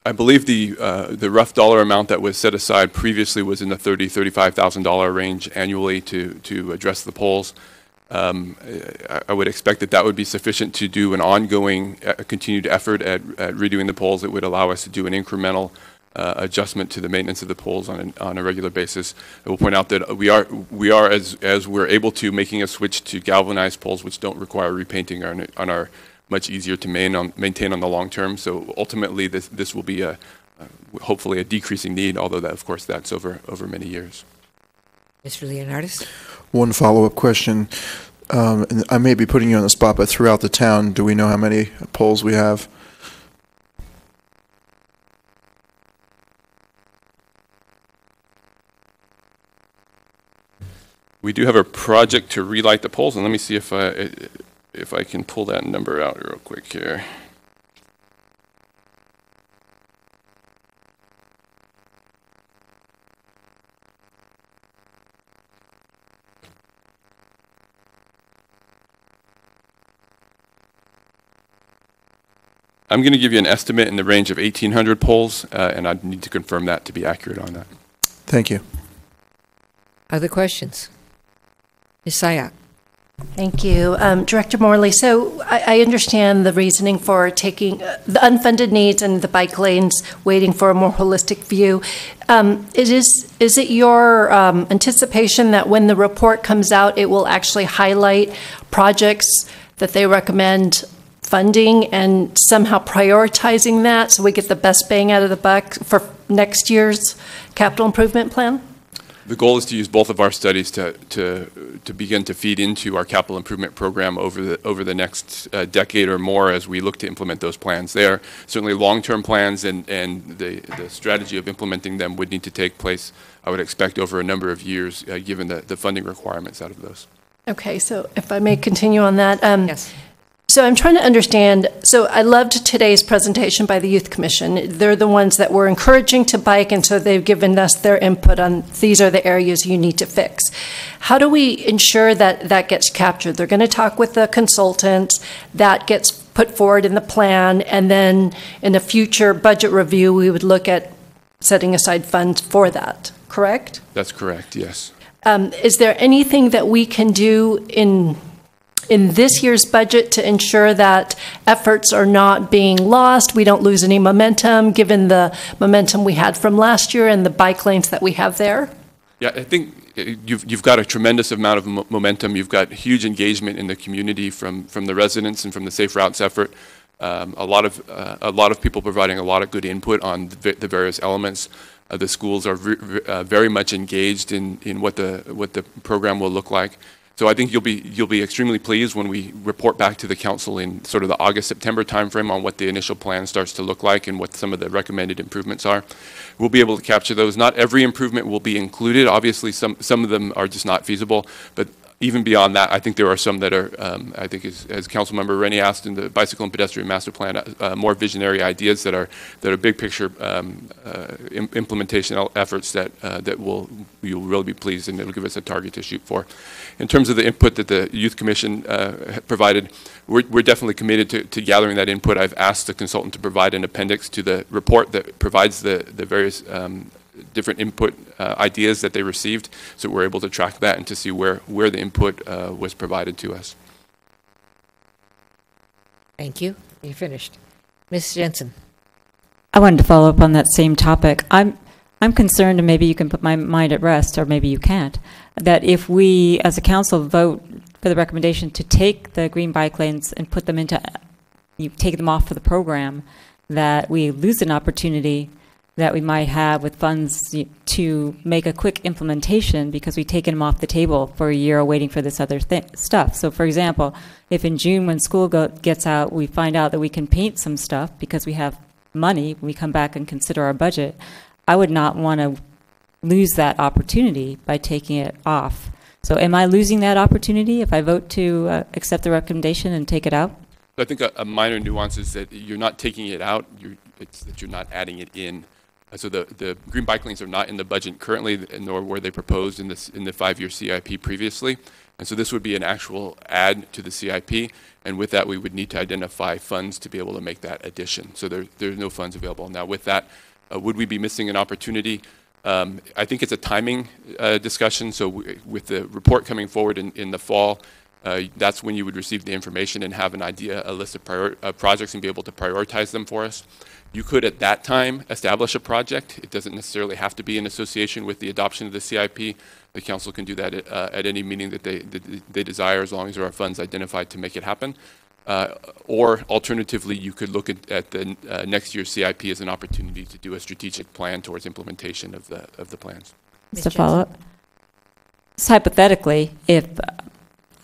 I believe the rough dollar amount that was set aside previously was in the $30,000–$35,000 range annually to address the poles. I would expect that would be sufficient to do an ongoing, continued effort at redoing the poles. It would allow us to do an incremental adjustment to the maintenance of the poles on a regular basis. I will point out that we are as we're able to, making a switch to galvanized poles, which don't require repainting, on our much easier to maintain on the long term. So ultimately, this will be hopefully a decreasing need, although that, of course, that's over many years. Mr. Leonardis. One follow-up question. And I may be putting you on the spot, but throughout the town, do we know how many poles we have? We do have a project to relight the poles, and let me see if I can pull that number out real quick here. I'm going to give you an estimate in the range of 1,800 poles, and I need to confirm that to be accurate on that. Thank you. Other questions? Ms. Sayak. Thank you. Director Morley, so I understand the reasoning for taking the unfunded needs and the bike lanes, waiting for a more holistic view. Is it your anticipation that when the report comes out, it will actually highlight projects that they recommend funding and somehow prioritizing that so we get the best bang out of the buck for next year's capital improvement plan? The goal is to use both of our studies to begin to feed into our capital improvement program over the next decade or more as we look to implement those plans. They are certainly long-term plans, and the strategy of implementing them would need to take place, I would expect, over a number of years, given the funding requirements out of those. Okay, so if I may continue on that. Yes. So I'm trying to understand, so I loved today's presentation by the Youth Commission. They're the ones that were encouraging to bike, and so they've given us their input on these are the areas you need to fix. How do we ensure that that gets captured? They're going to talk with the consultants, that gets put forward in the plan, and then in a future budget review, we would look at setting aside funds for that, correct? That's correct, yes. Is there anything that we can do in this year's budget to ensure that efforts are not being lost, we don't lose any momentum, given the momentum we had from last year and the bike lanes that we have there? Yeah, I think you've got a tremendous amount of momentum. You've got huge engagement in the community from the residents and from the Safe Routes effort. A lot of people providing a lot of good input on the various elements. The schools are very much engaged in what the program will look like. So I think you'll be extremely pleased when we report back to the council in sort of the August-September timeframe on what the initial plan starts to look like and what some of the recommended improvements are. We'll be able to capture those. Not every improvement will be included. Obviously, some of them are just not feasible, but even beyond that, I think there are some that are, I think as Councilmember Rennie asked in the Bicycle and Pedestrian Master Plan, more visionary ideas that are big picture implementation efforts that you'll really be pleased, and it'll give us a target to shoot for. In terms of the input that the Youth Commission provided, we're definitely committed to gathering that input. I've asked the consultant to provide an appendix to the report that provides the various different input ideas that they received, so we're able to track that and to see where the input was provided to us. Thank you. You're finished. Ms. Jensen. I wanted to follow up on that same topic. I'm concerned, and maybe you can put my mind at rest, or maybe you can't, that if we, as a council, vote for the recommendation to take the green bike lanes and put them into, you take them off for the program, that we lose an opportunity that we might have with funds to make a quick implementation because we've taken them off the table for a year waiting for this other stuff. So for example, if in June when school gets out, we find out that we can paint some stuff because we have money, when we come back and consider our budget, I would not want to lose that opportunity by taking it off. So am I losing that opportunity if I vote to accept the recommendation and take it out? I think a minor nuance is that you're not taking it out, it's that you're not adding it in. So the green bike lanes are not in the budget currently, nor were they proposed in the 5-year CIP previously. And so this would be an actual add to the CIP, and with that we would need to identify funds to be able to make that addition. So there's no funds available. Now with that, would we be missing an opportunity? I think it's a timing discussion. So with the report coming forward in the fall, that's when you would receive the information and have an idea, a list of projects, and be able to prioritize them for us. You could, at that time, establish a project. It doesn't necessarily have to be in association with the adoption of the CIP. The council can do that at any meeting that they desire, as long as there are funds identified to make it happen. Or alternatively, you could look at the next year's CIP as an opportunity to do a strategic plan towards implementation of the plans. Just a follow-up. Just hypothetically, if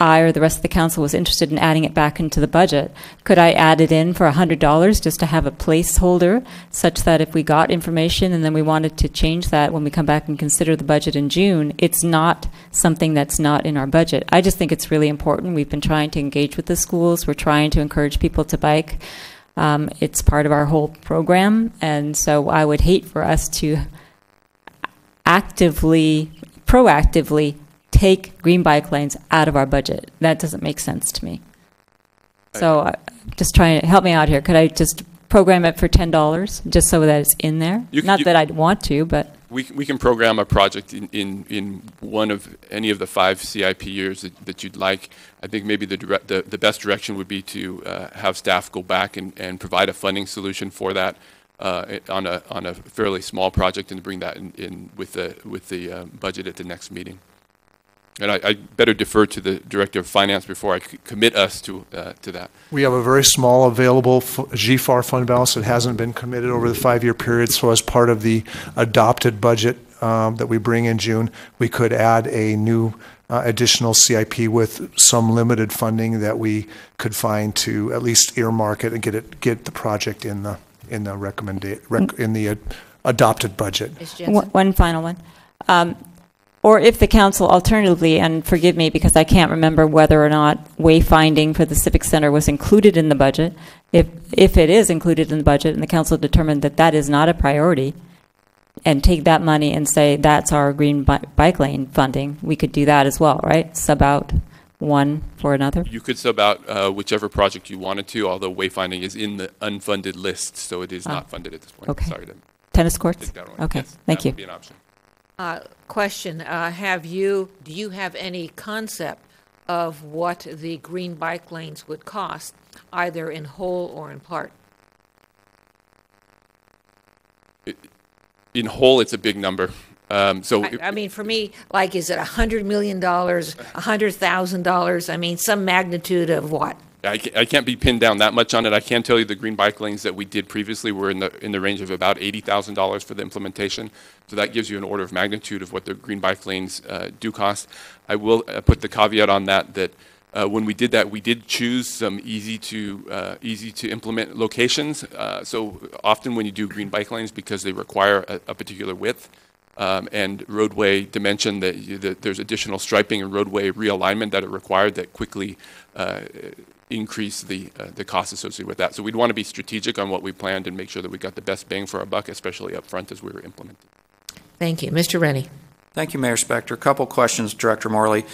I or the rest of the council was interested in adding it back into the budget, could I add it in for $100 just to have a placeholder, such that if we got information and then we wanted to change that when we come back and consider the budget in June, it's not something that's not in our budget? I just think it's really important. We've been trying to engage with the schools. We're trying to encourage people to bike. It's part of our whole program, and so I would hate for us to proactively take green bike lanes out of our budget. That doesn't make sense to me. So just trying to help me out here. Could I just program it for $10 just so that it's in there? Not that I'd want to, but we can program a project in one of any of the 5 CIP years that you'd like. I think maybe the best direction would be to have staff go back and provide a funding solution for that on a fairly small project, and to bring that in with the budget at the next meeting. And I better defer to the Director of Finance before I commit us to that. We have a very small available GFAR fund balance that hasn't been committed over the 5-year period. So as part of the adopted budget that we bring in June, we could add a new additional CIP with some limited funding that we could find to at least earmark it and get the project in the adopted budget. one final one. Or if the council alternatively, and forgive me because I can't remember whether or not wayfinding for the Civic Center was included in the budget, if it is included in the budget and the council determined that that is not a priority, and take that money and say that's our green bike lane funding, we could do that as well, right? Sub out one for another? You could sub out whichever project you wanted to, although wayfinding is in the unfunded list, so it is not funded at this point. Okay. Sorry to Tennis courts? take that away. Okay, Yes, thank that you. would be an option. Question, do you have any concept of what the green bike lanes would cost, either in whole or in part? In whole, it's a big number. I mean, for me, like, is it $100 million, $100,000? I mean, some magnitude of what? I can't be pinned down that much on it. I can tell you the green bike lanes that we did previously were in the range of about $80,000 for the implementation. So that gives you an order of magnitude of what the green bike lanes do cost. I will put the caveat on that when we did that, we did choose some easy to implement locations. So often when you do green bike lanes, because they require a particular width and roadway dimension, that there's additional striping and roadway realignment that are required that quickly increase the costs associated with that. So we'd want to be strategic on what we planned and make sure that we got the best bang for our buck, especially up front as we were implementing. Thank you. Mr. Rennie. Thank you, Mayor Spector. A couple questions, Director Morley.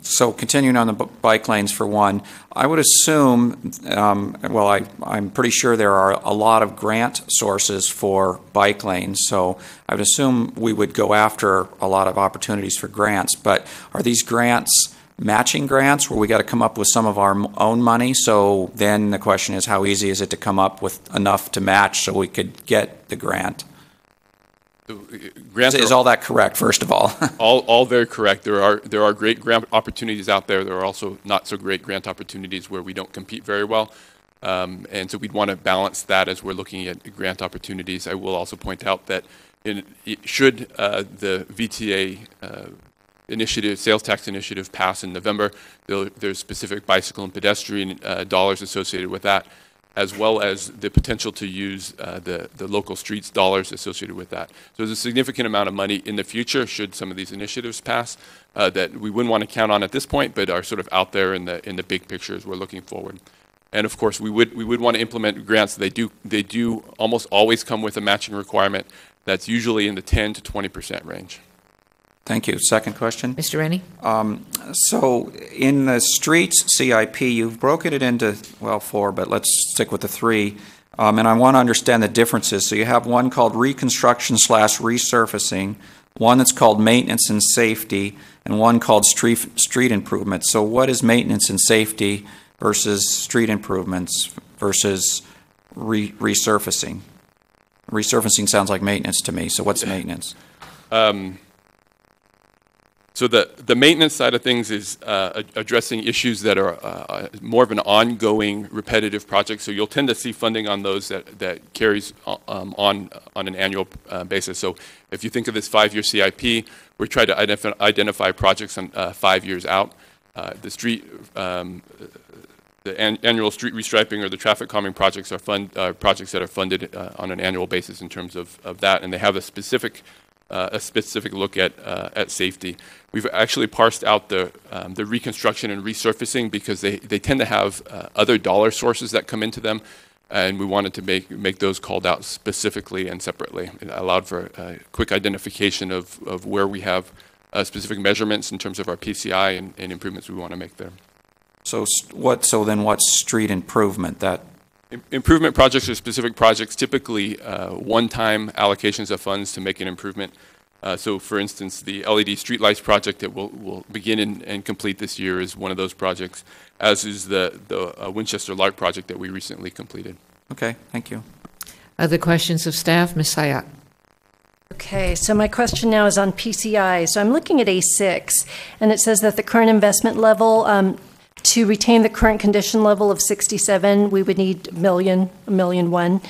So continuing on the bike lanes for one, I would assume, I'm pretty sure there are a lot of grant sources for bike lanes, so I would assume we would go after a lot of opportunities for grants, but are these grants matching grants where we got to come up with some of our own money? So then the question is, how easy is it to come up with enough to match so we could get the grant? Is all that correct, first of all? all very correct. There are great grant opportunities out there. There are also not so great grant opportunities where we don't compete very well. And so we'd want to balance that as we're looking at grant opportunities. I will also point out that should the VTA initiative, sales tax initiative pass in November, there's specific bicycle and pedestrian dollars associated with that, as well as the potential to use the local streets dollars associated with that. So there's a significant amount of money in the future should some of these initiatives pass that we wouldn't want to count on at this point, but are sort of out there in the big picture as we're looking forward. And of course, we would want to implement grants. They do almost always come with a matching requirement that's usually in the 10 to 20% range. Thank you. Second question. Mr. Rennie? So in the streets CIP, you've broken it into, well, 4, but let's stick with the 3. And I want to understand the differences. So you have one called reconstruction/resurfacing, one that's called maintenance and safety, and one called street improvements. So what is maintenance and safety versus street improvements versus resurfacing? Resurfacing sounds like maintenance to me. So what's maintenance? So the maintenance side of things is addressing issues that are more of an ongoing, repetitive project. So you'll tend to see funding on those that carries on an annual basis. So if you think of this 5-year CIP, we're trying to identify projects on 5 years out. The annual street restriping or the traffic calming projects are projects that are funded on an annual basis in terms of that, and they have a specific look at safety. We've actually parsed out the reconstruction and resurfacing because they tend to have other dollar sources that come into them, and we wanted to make those called out specifically and separately. It allowed for a quick identification of where we have specific measurements in terms of our PCI and improvements we want to make there. So then what's street improvement? That improvement projects are specific projects, typically one-time allocations of funds to make an improvement. So for instance, the LED streetlights project that we'll begin and complete this year is one of those projects, as is the Winchester Lark project that we recently completed. Okay, thank you. Other questions of staff? Ms. Sayat. Okay, so my question now is on PCI. So I'm looking at A6, and it says that the current investment level, to retain the current condition level of 67, we would need $1 million.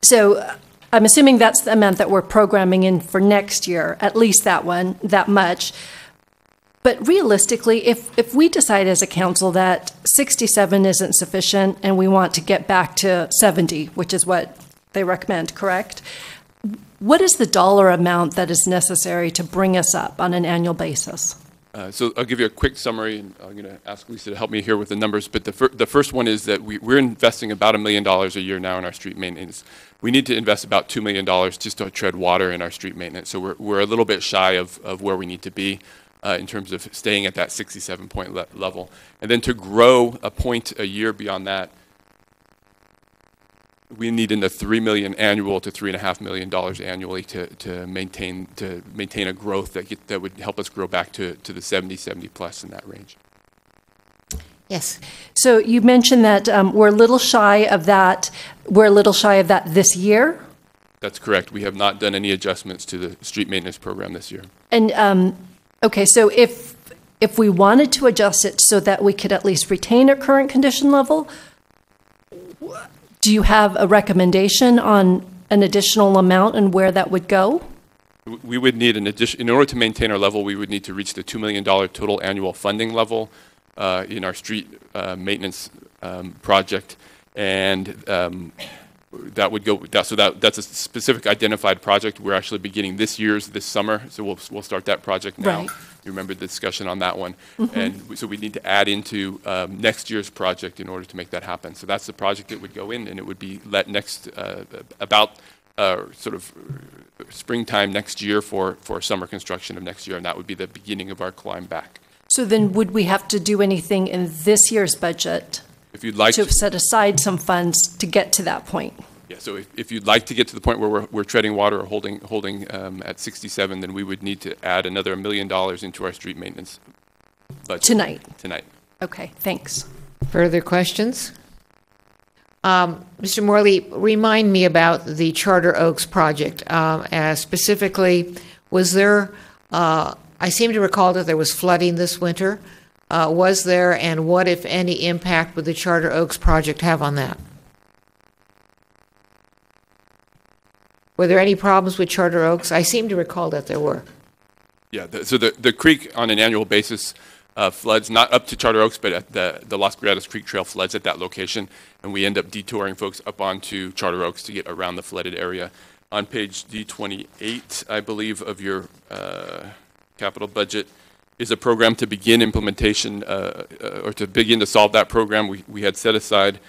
So I'm assuming that's the amount that we're programming in for next year, at least that much. But realistically, if we decide as a council that 67 isn't sufficient and we want to get back to 70, which is what they recommend, correct? What is the dollar amount that is necessary to bring us up on an annual basis? So I'll give you a quick summary, and I'm going to ask Lisa to help me here with the numbers. But the first one is that we're investing about $1 million a year now in our street maintenance. We need to invest about $2 million just to tread water in our street maintenance. So we're a little bit shy of where we need to be in terms of staying at that 67-point level. And then to grow a point a year beyond that, we need in the $3 million annual to $3.5 million annually to maintain a growth that would help us grow back to the 70 plus in that range. Yes. So you mentioned that we're a little shy of that. We're a little shy of that this year. That's correct. We have not done any adjustments to the street maintenance program this year. And okay, so if we wanted to adjust it so that we could at least retain our current condition level, do you have a recommendation on an additional amount and where that would go? We would need an addition, in order to maintain our level, we would need to reach the $2 million total annual funding level in our street maintenance project. And that would go, that's a specific identified project. We're actually beginning this summer, so we'll start that project now. Right. You remember the discussion on that one. Mm-hmm. And so we need to add into next year's project in order to make that happen. So that's the project that would go in, and it would be let next, about sort of springtime next year for summer construction of next year, and that would be the beginning of our climb back. So then would we have to do anything in this year's budget If you'd like to set aside some funds to get to that point? Yeah, so if you'd like to get to the point where we're treading water or holding at 67, then we would need to add another $1 million into our street maintenance budget. Tonight. Okay, thanks. Further questions? Mr. Morley, remind me about the Charter Oaks project. Specifically, was there, I seem to recall that there was flooding this winter. Was there, and what, if any, impact would the Charter Oaks project have on that? Were there any problems with Charter Oaks? I seem to recall that there were. Yeah, so the creek on an annual basis floods, not up to Charter Oaks, but at the Los Gatos Creek Trail floods at that location, and we end up detouring folks up onto Charter Oaks to get around the flooded area. On page D28, I believe, of your capital budget is a program to begin implementation, or to begin to solve that program. We had set aside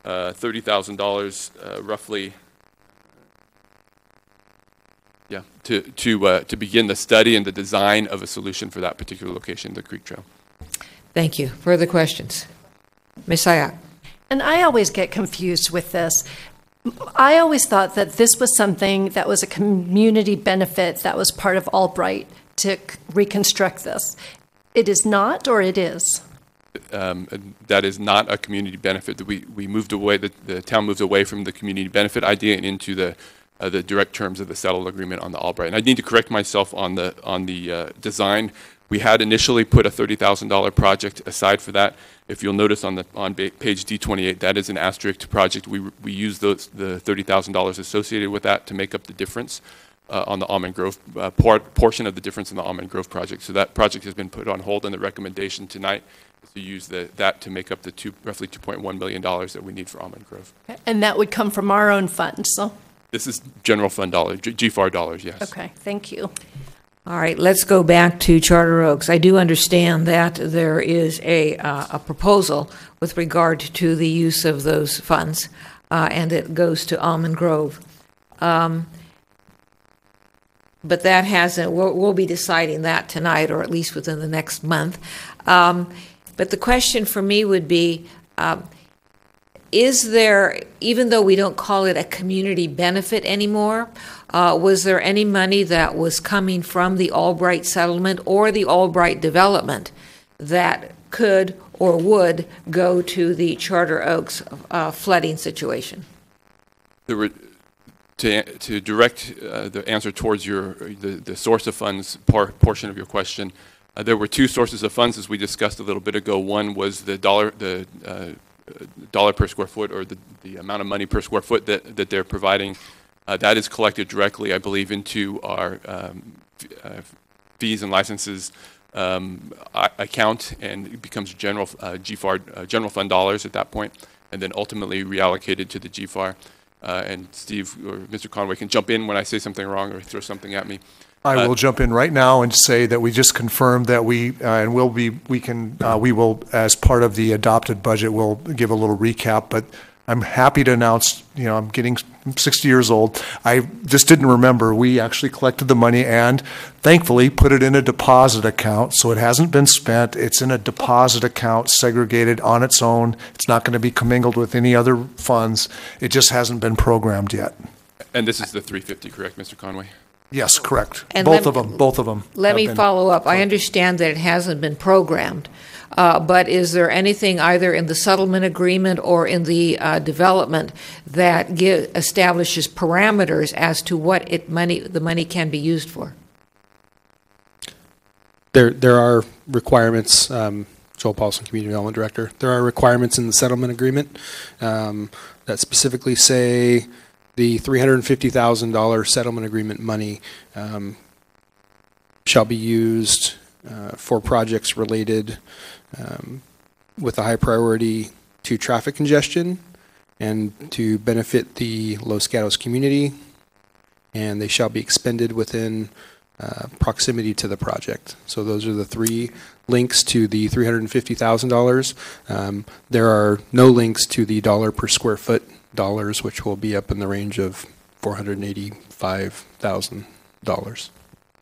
$30,000 roughly, to begin the study and the design of a solution for that particular location, the Creek Trail. Thank you. Further questions? Ms. Sayak. And I always get confused with this. I always thought that this was something that was a community benefit that was part of Albright to reconstruct this. It is not, or it is? That is not a community benefit. We moved away, the town moved away from the community benefit idea and into the direct terms of the settled agreement on the Albright. And I need to correct myself on the design. We had initially put a $30,000 project aside for that. If you'll notice on page D28, that is an asterisk project. We used the $30,000 associated with that to make up the difference on the Almond Grove portion of the difference in the Almond Grove project. So that project has been put on hold, and the recommendation tonight is to use that to make up the roughly $2.1 million that we need for Almond Grove. And that would come from our own funds, so? This is general fund dollars, GFAR dollars, yes. Okay, thank you. All right, let's go back to Charter Oaks. I do understand that there is a proposal with regard to the use of those funds, and it goes to Almond Grove. But that hasn't, we'll be deciding that tonight, or at least within the next month. But the question for me would be, is there, even though we don't call it a community benefit anymore, was there any money that was coming from the Albright settlement or the Albright development that could or would go to the Charter Oaks flooding situation? There were, to direct the answer towards the source of funds portion of your question, there were two sources of funds, as we discussed a little bit ago. One was the dollar per square foot, or the amount of money per square foot that they're providing. That is collected directly, I believe, into our fees and licenses account, and it becomes GFAR, general fund dollars at that point, and then ultimately reallocated to the GFAR. and Steve or Mr. Conway can jump in when I say something wrong or throw something at me. I will jump in right now and say that we just confirmed that we will, as part of the adopted budget, we'll give a little recap, but I'm happy to announce, I'm 60 years old. I just didn't remember. We actually collected the money and thankfully put it in a deposit account. So it hasn't been spent. It's in a deposit account segregated on its own. It's not going to be commingled with any other funds. It just hasn't been programmed yet. And this is the 350, correct, Mr. Conway? Yes, correct. And Both of them. Let me follow up. I understand that it hasn't been programmed, but is there anything either in the settlement agreement or in the development that establishes parameters as to what the money can be used for? There are requirements, Joel Paulson, Community Development Director. There are requirements in the settlement agreement that specifically say the $350,000 settlement agreement money shall be used for projects related with a high priority to traffic congestion and to benefit the Los Gatos community, and they shall be expended within proximity to the project. So those are the three links to the $350,000. There are no links to the dollar per square foot dollars, which will be up in the range of $485,000.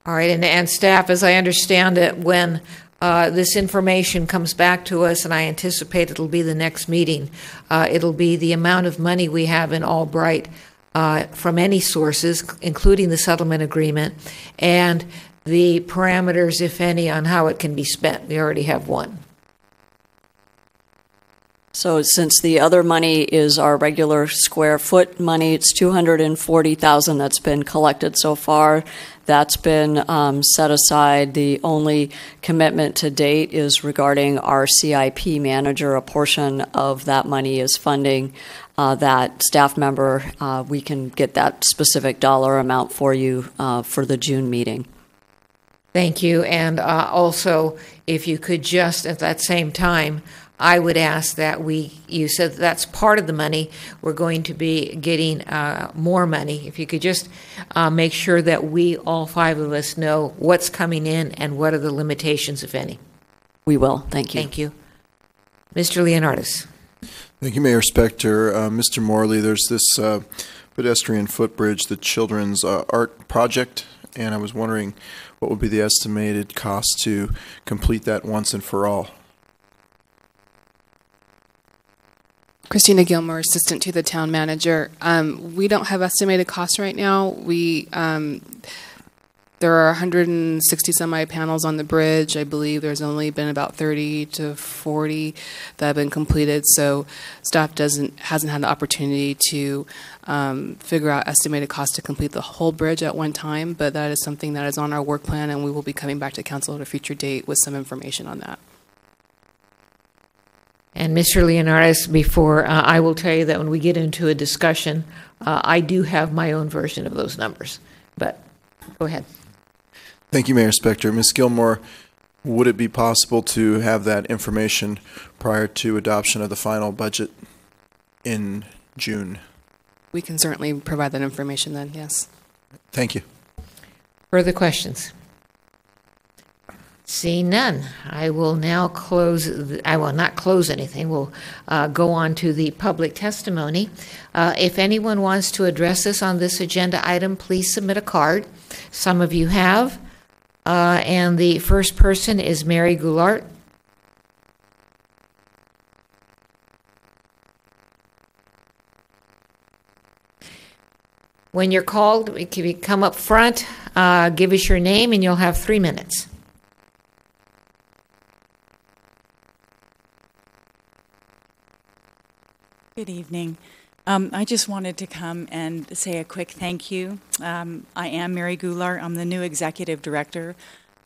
All right, and staff, as I understand it, when this information comes back to us, and I anticipate it'll be the next meeting, it'll be the amount of money we have in Albright from any sources, including the settlement agreement, and the parameters, if any, on how it can be spent. We already have one. So since the other money is our regular square foot money, it's $240,000 that's been collected so far. That's been set aside. The only commitment to date is regarding our CIP manager. A portion of that money is funding that staff member. We can get that specific dollar amount for you for the June meeting. Thank you. And also, if you could just at that same time, I would ask that you said that's part of the money. We're going to be getting more money. If you could just make sure that we, all five of us, know what's coming in and what are the limitations, if any. We will. Thank you. Thank you. Mr. Leonardis. Thank you, Mayor Spector. Mr. Morley, there's this pedestrian footbridge, the Children's Art Project, and I was wondering what would be the estimated cost to complete that once and for all? Christina Gilmore, assistant to the town manager. We don't have estimated costs right now. There are 160 semi panels on the bridge. I believe there's only been about 30 to 40 that have been completed. So staff hasn't had the opportunity to figure out estimated cost to complete the whole bridge at one time. But that is something that is on our work plan, and we will be coming back to council at a future date with some information on that. And Mr. Leonardis, before I will tell you that when we get into a discussion, I do have my own version of those numbers. But go ahead. Thank you, Mayor Spector. Ms. Gilmore, would it be possible to have that information prior to adoption of the final budget in June? We can certainly provide that information then, yes. Thank you. Further questions? Seeing none, I will now I will not close anything. We'll go on to the public testimony. If anyone wants to address us on this agenda item, please submit a card. Some of you have. And the first person is Mary Goulart. When you're called, if you come up front, give us your name, and you'll have 3 minutes. Good evening. I just wanted to come and say a quick thank you. I am Mary Goulart. I'm the new Executive Director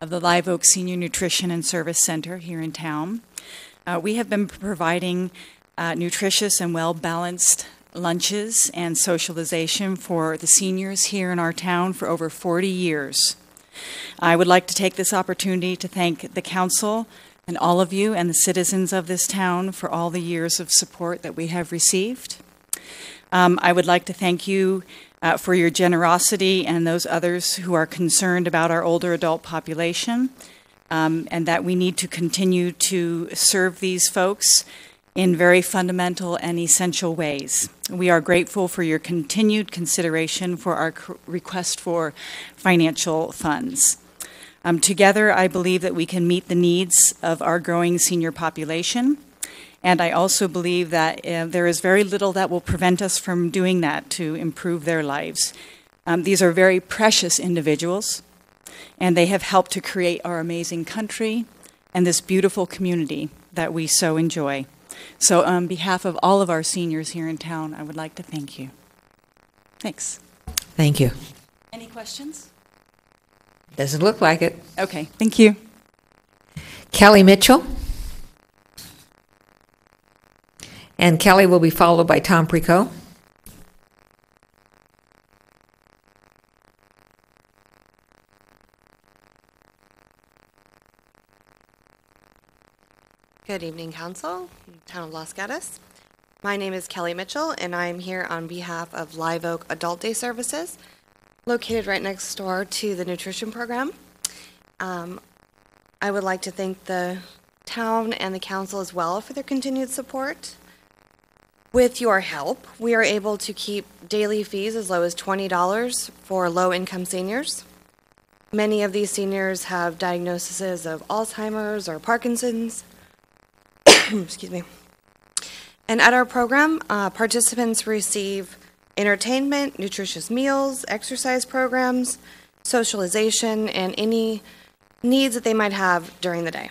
of the Live Oak Senior Nutrition and Service Center here in town. We have been providing nutritious and well-balanced lunches and socialization for the seniors here in our town for over 40 years. I would like to take this opportunity to thank the council and all of you and the citizens of this town for all the years of support that we have received. I would like to thank you for your generosity and those others who are concerned about our older adult population, and that we need to continue to serve these folks in very fundamental and essential ways. We are grateful for your continued consideration for our request for financial funds. Together, I believe that we can meet the needs of our growing senior population, and I also believe that there is very little that will prevent us from doing that to improve their lives. These are very precious individuals, and they have helped to create our amazing country and this beautiful community that we so enjoy. So on behalf of all of our seniors here in town, I would like to thank you. Thanks. Thank you. Any questions? Doesn't look like it. Okay, thank you. Kelly Mitchell. And Kelly will be followed by Tom Precoe. Good evening, Council, Town of Los Gatos. My name is Kelly Mitchell, and I'm here on behalf of Live Oak Adult Day Services, located right next door to the nutrition program. I would like to thank the town and the council as well for their continued support. With your help, we are able to keep daily fees as low as $20 for low-income seniors. Many of these seniors have diagnoses of Alzheimer's or Parkinson's. Excuse me. And at our program, participants receive entertainment, nutritious meals, exercise programs, socialization, and any needs that they might have during the day.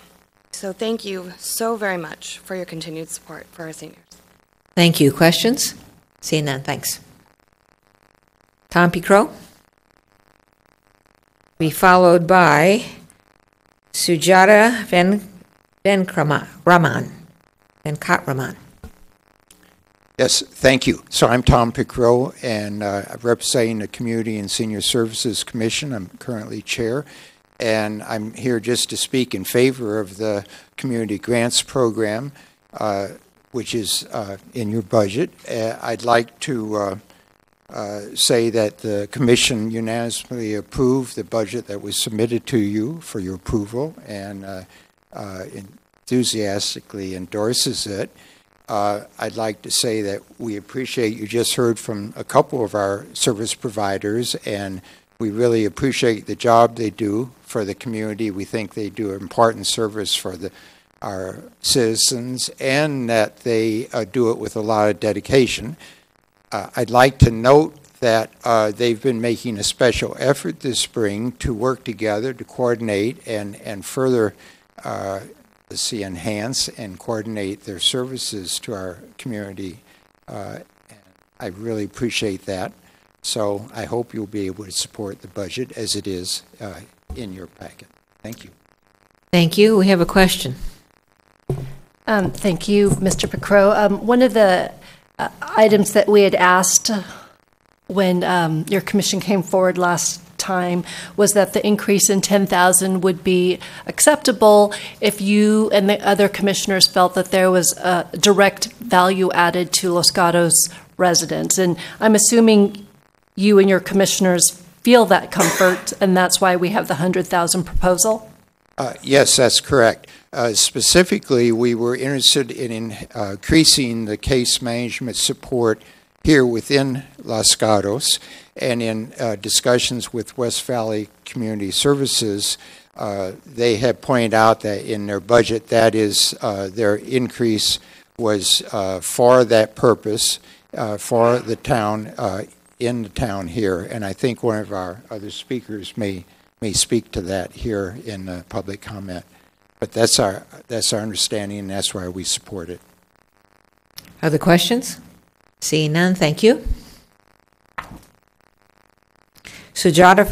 So thank you so very much for your continued support for our seniors. Thank you. Questions? Seeing none, thanks. Tom Precoe. Be followed by Sujata Venkatraman. Yes, thank you. So I'm Tom Precoe, and I'm representing the Community and Senior Services Commission. I'm currently chair, and I'm here just to speak in favor of the Community Grants Program, which is in your budget. I'd like to say that the Commission unanimously approved the budget that was submitted to you for your approval, and enthusiastically endorses it. I'd like to say that we appreciate, you just heard from a couple of our service providers, and we really appreciate the job they do for the community. We think they do an important service for our citizens, and that they do it with a lot of dedication. I'd like to note that they've been making a special effort this spring to work together to coordinate and further enhance and coordinate their services to our community. I really appreciate that. So I hope you'll be able to support the budget as it is in your packet. Thank you. Thank you. We have a question. Thank you, Mr. Precoe. One of the items that we had asked when your commission came forward last time was that the increase in $10,000 would be acceptable if you and the other commissioners felt that there was a direct value added to Los Gatos residents. And I'm assuming you and your commissioners feel that comfort, and that's why we have the $100,000 proposal? Yes, that's correct. Specifically, we were interested in increasing the case management support here within Los Gatos, and in discussions with West Valley Community Services, they have pointed out that in their budget, that is, their increase was for that purpose, for the town, in the town here. And I think one of our other speakers may speak to that here in the public comment. But that's our understanding, and that's why we support it. Other questions? Seeing none, thank you. Sujata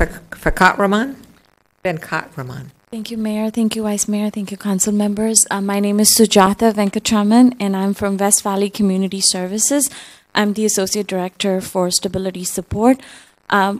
Venkatraman. Thank you, Mayor. Thank you, Vice Mayor. Thank you, Council members. My name is Sujata Venkatraman, and I'm from West Valley Community Services. I'm the Associate Director for Stability Support.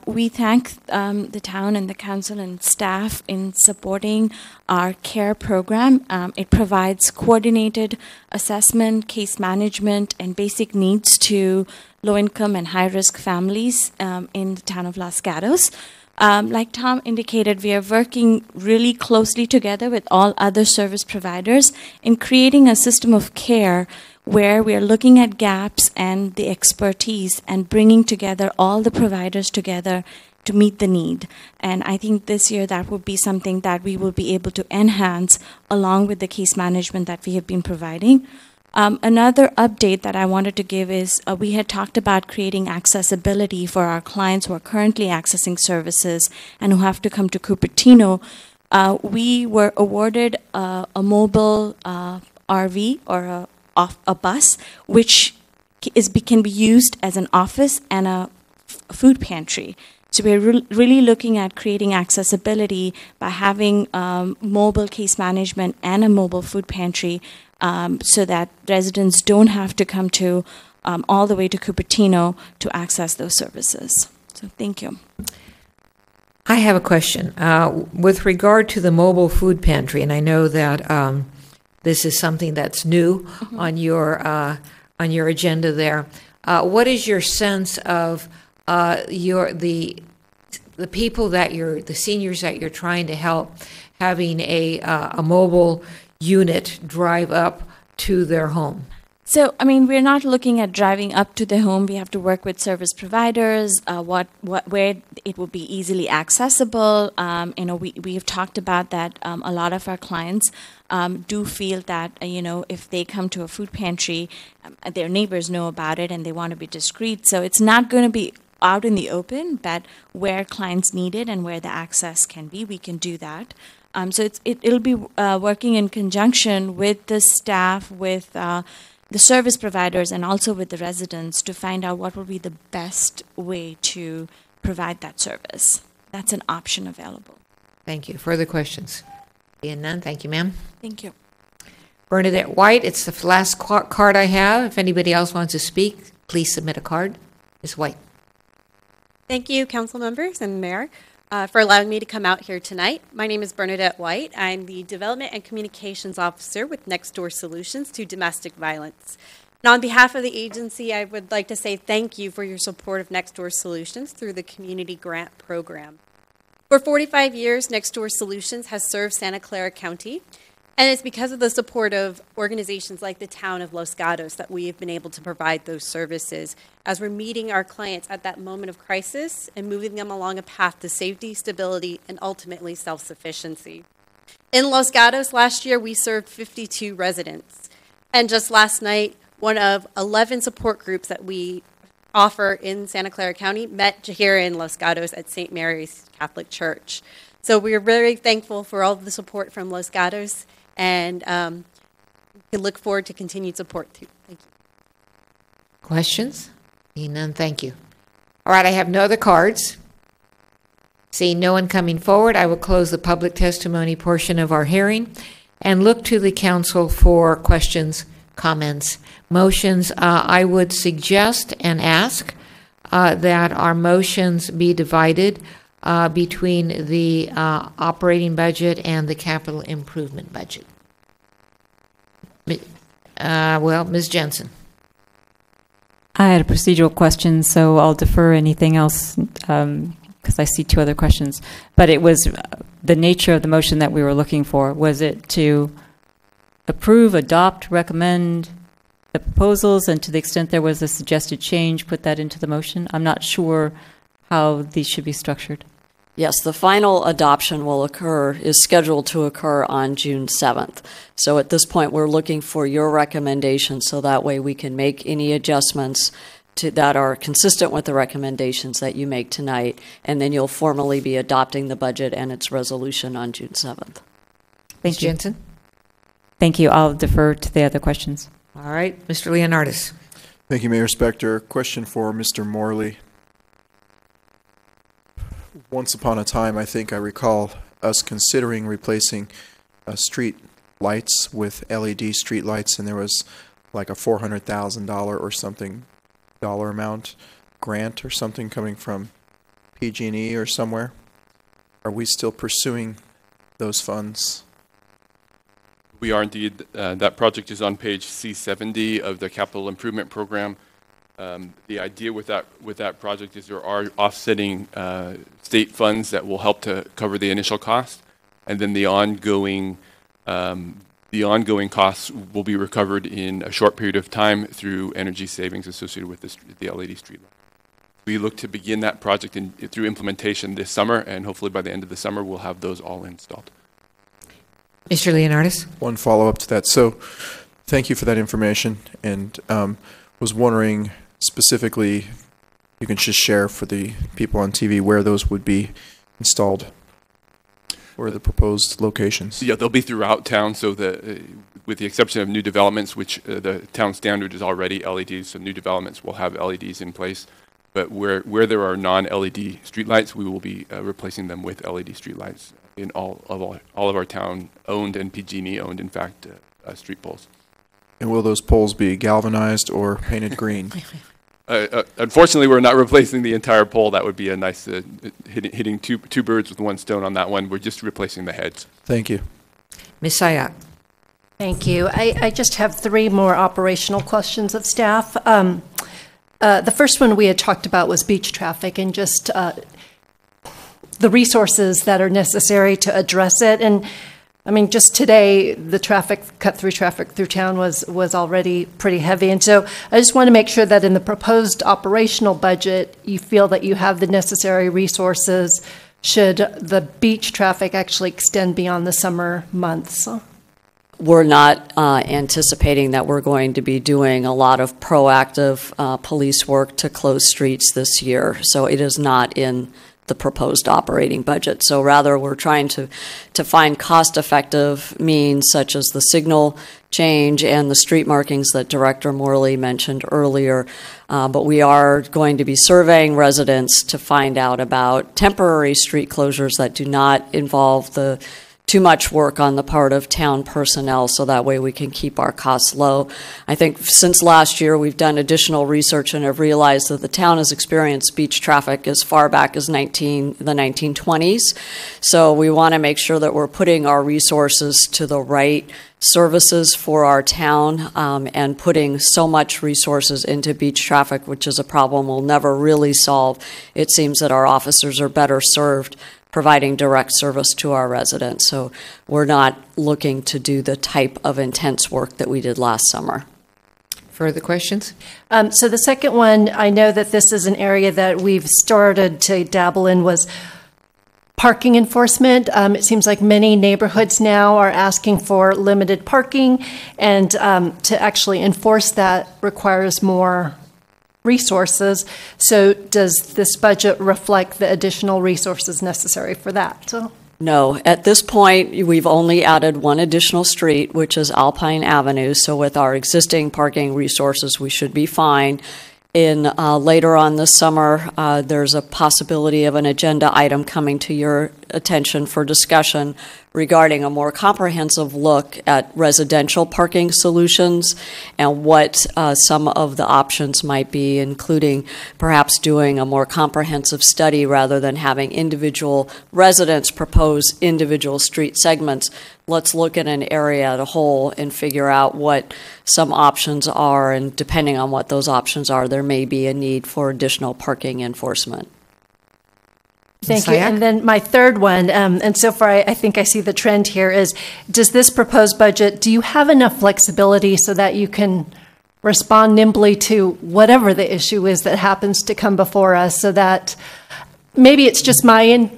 We thank the town and the council and staff in supporting our CARE program. It provides coordinated assessment, case management, and basic needs to low-income and high-risk families in the town of Los Gatos. Like Tom indicated, we are working really closely together with all other service providers in creating a system of care where we are looking at gaps and the expertise and bringing together all the providers together to meet the need. And I think this year that would be something that we will be able to enhance along with the case management that we have been providing. Another update that I wanted to give is we had talked about creating accessibility for our clients who are currently accessing services and who have to come to Cupertino. We were awarded a mobile RV or a bus, which can be used as an office and a food pantry. So we're really looking at creating accessibility by having mobile case management and a mobile food pantry so that residents don't have to come to all the way to Cupertino to access those services. So thank you. I have a question. With regard to the mobile food pantry, and I know that this is something that's new on your agenda there. What is your sense of the people that the seniors that you're trying to help having a mobile unit drive up to their home? So, I mean, we're not looking at driving up to the home. We have to work with service providers, where it will be easily accessible. We have talked about that. A lot of our clients do feel that, if they come to a food pantry, their neighbors know about it and they want to be discreet. So it's not going to be out in the open, but where clients need it and where the access can be, we can do that. So it'll be working in conjunction with the staff, with the service providers, and also with the residents to find out what will be the best way to provide that service. That's an option available. Thank you. Further questions? Being none, thank you, ma'am. Thank you. Bernadette White, it's the last card I have. If anybody else wants to speak, please submit a card. Ms. White. Thank you, council members and mayor, for allowing me to come out here tonight. My name is Bernadette White. I'm the Development and Communications Officer with Nextdoor Solutions to Domestic Violence. And on behalf of the agency, I would like to say thank you for your support of Nextdoor Solutions through the Community Grant Program. For 45 years, Nextdoor Solutions has served Santa Clara County, and it's because of the support of organizations like the town of Los Gatos that we have been able to provide those services as we're meeting our clients at that moment of crisis and moving them along a path to safety, stability, and ultimately self-sufficiency. In Los Gatos last year, we served 52 residents. And just last night, one of 11 support groups that we offer in Santa Clara County met here in Los Gatos at St. Mary's Catholic Church. So we are very thankful for all of the support from Los Gatos, and we look forward to continued support too. Thank you. Questions? Seeing none, thank you. All right, I have no other cards. Seeing no one coming forward, I will close the public testimony portion of our hearing and look to the council for questions, comments, motions. I would suggest and ask that our motions be divided between the operating budget and the capital improvement budget. Ms. Jensen. I had a procedural question, so I'll defer anything else because I see two other questions. But it was the nature of the motion that we were looking for. Was it to approve, adopt, recommend the proposals, and to the extent there was a suggested change, put that into the motion? I'm not sure how these should be structured. Yes, the final adoption is scheduled to occur on June 7th. So at this point, we're looking for your recommendations so that way we can make any adjustments that are consistent with the recommendations that you make tonight, and then you'll formally be adopting the budget and its resolution on June 7th. Thank you. Jensen. Thank you. I'll defer to the other questions. All right, Mr. Leonardis. Thank you, Mayor Spector. Question for Mr. Morley. Once upon a time, I think I recall us considering replacing street lights with LED street lights, and there was like a $400,000 or something dollar amount grant or something coming from PG&E or somewhere. Are we still pursuing those funds? We are indeed. That project is on page C70 of the Capital Improvement Program. The idea with that project is there are offsetting state funds that will help to cover the initial cost, and then the ongoing costs will be recovered in a short period of time through energy savings associated with the LED street light. We look to begin that project through implementation this summer, and hopefully by the end of the summer we'll have those all installed. Mr. Leonardis? One follow-up to that. So thank you for that information, and was wondering specifically, you can just share for the people on TV where those would be installed, or the proposed locations. Yeah, they'll be throughout town, so with the exception of new developments, which the town standard is already LEDs, so new developments will have LEDs in place. But where there are non-LED streetlights, we will be replacing them with LED streetlights in all of our town-owned and PG&E-owned, in fact, street poles. And will those poles be galvanized or painted green? Unfortunately, we're not replacing the entire pole. That would be a nice hitting two birds with one stone on that one. We're just replacing the heads. Thank you. Ms. Sayak? Thank you. I just have 3 more operational questions of staff. The first one we had talked about was beach traffic and just the resources that are necessary to address it. And I mean, just today, the cut-through traffic through town was already pretty heavy. And so I just want to make sure that in the proposed operational budget, you feel that you have the necessary resources should the beach traffic actually extend beyond the summer months. We're not anticipating that we're going to be doing a lot of proactive police work to close streets this year. So it is not in the proposed operating budget. So rather, we're trying to find cost-effective means such as the signal change and the street markings that Director Morley mentioned earlier. But we are going to be surveying residents to find out about temporary street closures that do not involve too much work on the part of town personnel, so that way we can keep our costs low. I think since last year we've done additional research and have realized that the town has experienced beach traffic as far back as the 1920s. So we want to make sure that we're putting our resources to the right services for our town, and putting so much resources into beach traffic, which is a problem we'll never really solve. It seems that our officers are better served providing direct service to our residents. So we're not looking to do the type of intense work that we did last summer. Further questions? So the second one, I know that this is an area that we've started to dabble in, was parking enforcement. It seems like many neighborhoods now are asking for limited parking, and to actually enforce that requires more resources. So does this budget reflect the additional resources necessary for that? No, at this point, we've only added one additional street, which is Alpine Avenue. So with our existing parking resources, we should be fine. Later on this summer, there's a possibility of an agenda item coming to your attention for discussion regarding a more comprehensive look at residential parking solutions and what some of the options might be, including perhaps doing a more comprehensive study rather than having individual residents propose individual street segments. Let's look at an area as a whole and figure out what some options are, and depending on what those options are, there may be a need for additional parking enforcement. Thank you. And then my third one, and so far I think I see the trend here, is does this proposed budget, do you have enough flexibility so that you can respond nimbly to whatever the issue is that happens to come before us, so that maybe it's just my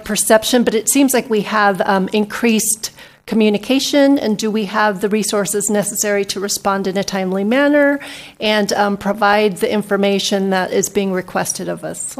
perception, but it seems like we have increased communication, and do we have the resources necessary to respond in a timely manner and provide the information that is being requested of us?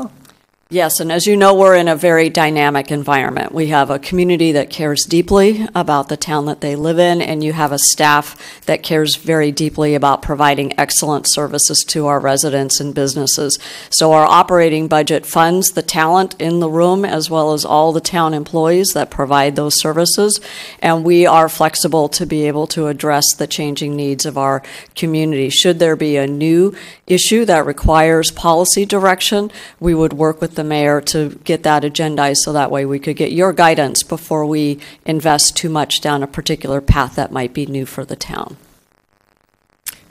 Yes, and as you know, we're in a very dynamic environment. We have a community that cares deeply about the town that they live in, and you have a staff that cares very deeply about providing excellent services to our residents and businesses. So our operating budget funds the talent in the room as well as all the town employees that provide those services, and we are flexible to be able to address the changing needs of our community. Should there be a new issue that requires policy direction, we would work with the mayor to get that agendized so that way we could get your guidance before we invest too much down a particular path that might be new for the town.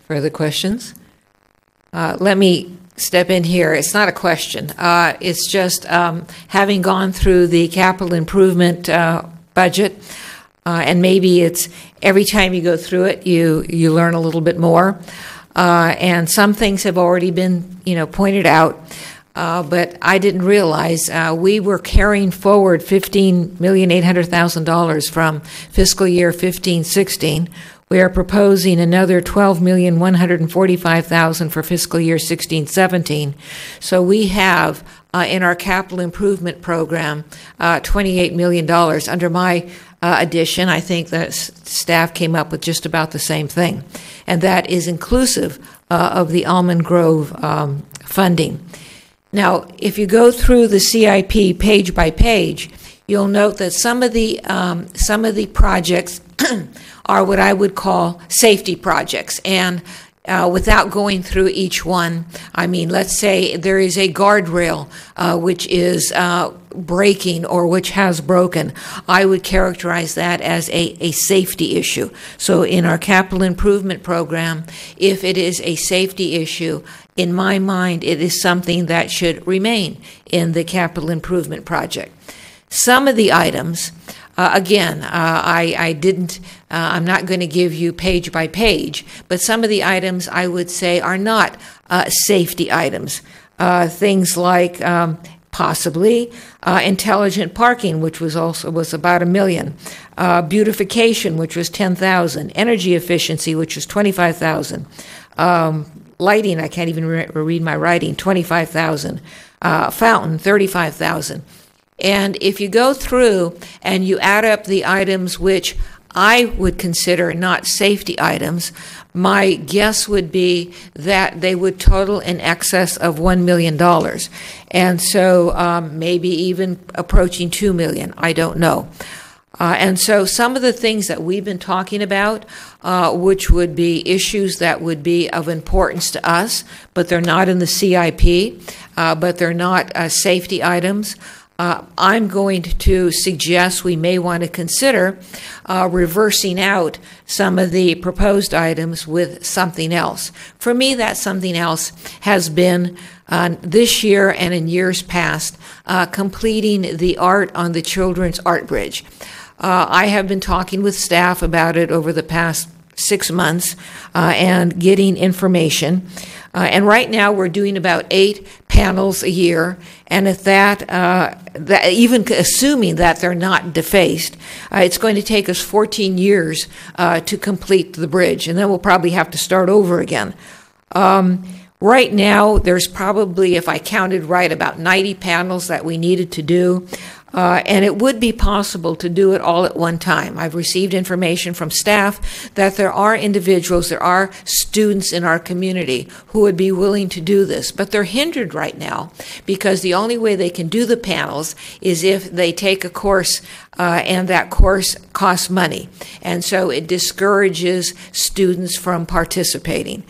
Further questions? Let me step in here. It's not a question. It's just having gone through the capital improvement budget, and maybe it's every time you go through it, you learn a little bit more. And some things have already been, pointed out. But I didn't realize we were carrying forward $15,800,000 from fiscal year 15-16. We are proposing another $12,145,000 for fiscal year 16-17. So we have in our capital improvement program $28 million. Under my addition, I think that staff came up with just about the same thing, and that is inclusive of the Almond Grove funding. Now, if you go through the CIP page by page, you'll note that some of the projects are what I would call safety projects. And without going through each one, I mean, let's say there is a guardrail which is breaking or which has broken. I would characterize that as a safety issue. So in our capital improvement program, if it is a safety issue, in my mind, it is something that should remain in the capital improvement project. Some of the items, again, I'm not going to give you page by page, but some of the items I would say are not safety items. Things like possibly intelligent parking, which was about $1 million, beautification, which was $10,000, energy efficiency, which was $25,000, lighting, I can't even read my writing, $25,000, fountain, $35,000. And if you go through and you add up the items which I would consider not safety items, my guess would be that they would total in excess of $1 million. And so maybe even approaching $2 million, I don't know. And so some of the things that we've been talking about, which would be issues that would be of importance to us, but they're not in the CIP, but they're not safety items, I'm going to suggest we may want to consider reversing out some of the proposed items with something else. For me, that something else has been this year and in years past, completing the art on the Children's Art Bridge. I have been talking with staff about it over the past 6 months and getting information. And right now we're doing about 8 panels a year, and at that even assuming that they're not defaced, it's going to take us 14 years to complete the bridge, and then we'll probably have to start over again. Right now, there's probably, if I counted right, about 90 panels that we needed to do. And it would be possible to do it all at one time. I've received information from staff that there are individuals, there are students in our community who would be willing to do this, but they're hindered right now because the only way they can do the panels is if they take a course and that course costs money. And so it discourages students from participating.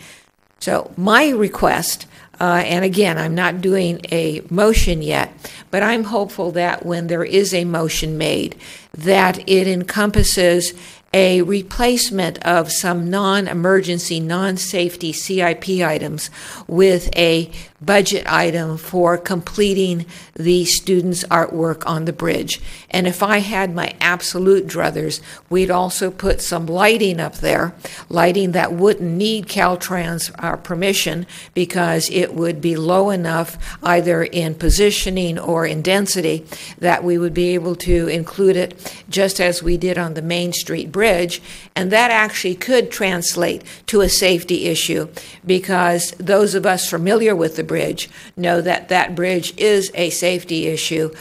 So my request, and again, I'm not doing a motion yet, but I'm hopeful that when there is a motion made, that it encompasses a replacement of some non-emergency, non-safety CIP items with a budget item for completing the students' artwork on the bridge. And if I had my absolute druthers, we'd also put some lighting up there, lighting that wouldn't need Caltrans permission because it would be low enough either in positioning or in density that we would be able to include it just as we did on the Main Street Bridge. And that actually could translate to a safety issue because those of us familiar with the bridge know that that bridge is a safety issue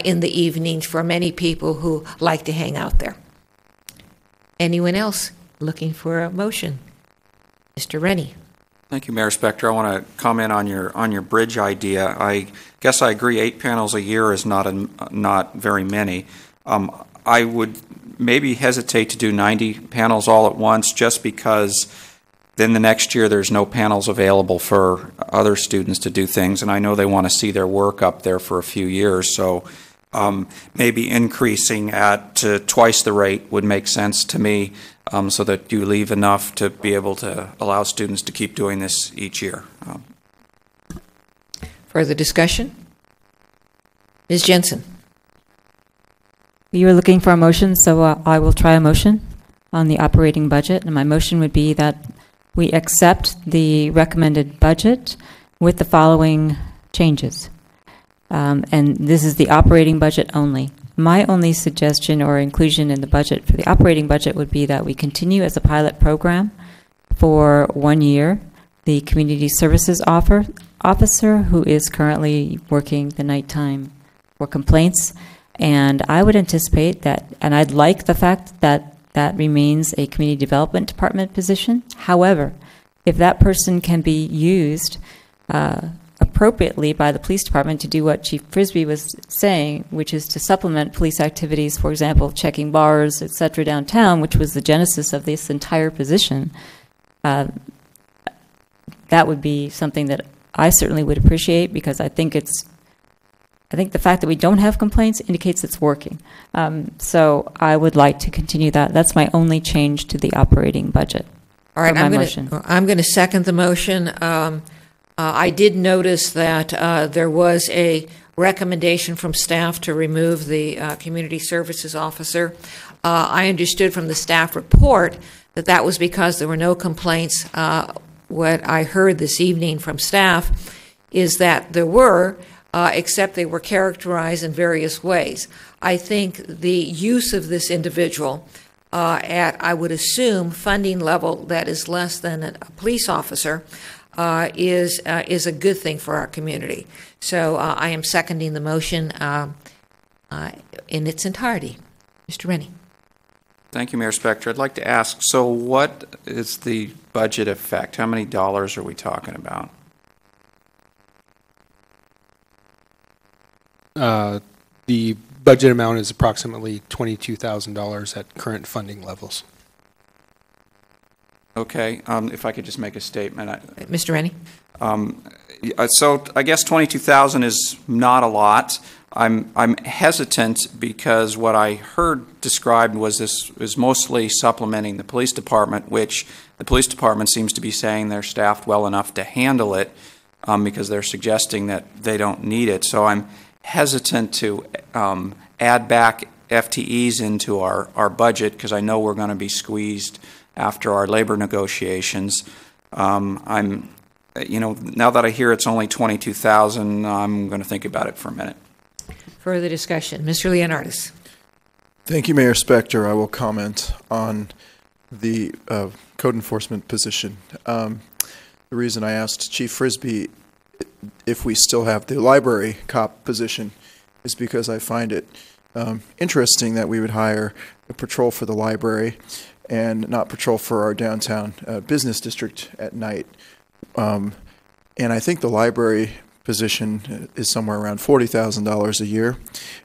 in the evenings for many people who like to hang out there. Anyone else looking for a motion? Mr. Rennie. Thank you, Mayor Spector. I want to comment on your bridge idea. I guess I agree 8 panels a year is not very many. I would maybe hesitate to do 90 panels all at once just because then the next year there's no panels available for other students to do things, and I know they want to see their work up there for a few years, so maybe increasing at twice the rate would make sense to me, so that you leave enough to be able to allow students to keep doing this each year. Further discussion? Ms. Jensen. You were looking for a motion, so I will try a motion on the operating budget. And my motion would be that we accept the recommended budget with the following changes. And this is the operating budget only. My only suggestion or inclusion in the budget for the operating budget would be that we continue as a pilot program for 1 year. The community services officer who is currently working the nighttime for complaints. And I would anticipate that, and I'd like the fact that that remains a community development department position. However, if that person can be used appropriately by the police department to do what Chief Frisbee was saying, which is to supplement police activities, for example, checking bars, et cetera, downtown, which was the genesis of this entire position, that would be something that I certainly would appreciate, because I think the fact that we don't have complaints indicates it's working. So I would like to continue that. That's my only change to the operating budget. All right, I'm going to second the motion. I did notice that there was a recommendation from staff to remove the community services officer. I understood from the staff report that that was because there were no complaints. What I heard this evening from staff is that there were, except they were characterized in various ways. I think the use of this individual at, I would assume, funding level that is less than a police officer is a good thing for our community. So I am seconding the motion in its entirety. Mr. Rennie. Thank you, Mayor Spector. I'd like to ask, so what is the budget effect? How many dollars are we talking about? The budget amount is approximately $22,000 at current funding levels. Okay, if I could just make a statement. Mr. Rennie? So I guess 22,000 is not a lot. I'm hesitant because what I heard described was this is mostly supplementing the police department, which the police department seems to be saying they're staffed well enough to handle it, because they're suggesting that they don't need it. So I'm hesitant to add back FTEs into our budget, because I know we're going to be squeezed after our labor negotiations. Now that I hear it's only 22,000, I'm going to think about it for a minute. Further discussion. Mr. Leonardis. Thank you, Mayor Spector. I will comment on the code enforcement position. The reason I asked Chief Frisbee if we still have the library cop position is because I find it interesting that we would hire a patrol for the library and not patrol for our downtown business district at night. And I think the library position is somewhere around $40,000 a year,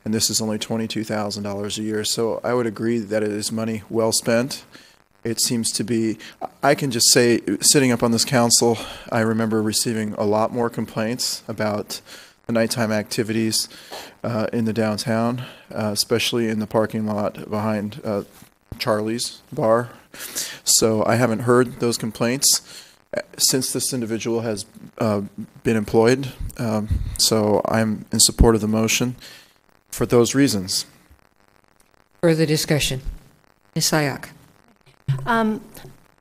and this is only $22,000 a year. So I would agree that it is money well spent. It seems to be, I can just say, sitting up on this council, I remember receiving a lot more complaints about the nighttime activities in the downtown, especially in the parking lot behind Charlie's bar. So I haven't heard those complaints since this individual has been employed. So I'm in support of the motion for those reasons. Further discussion. Ms. Sayak.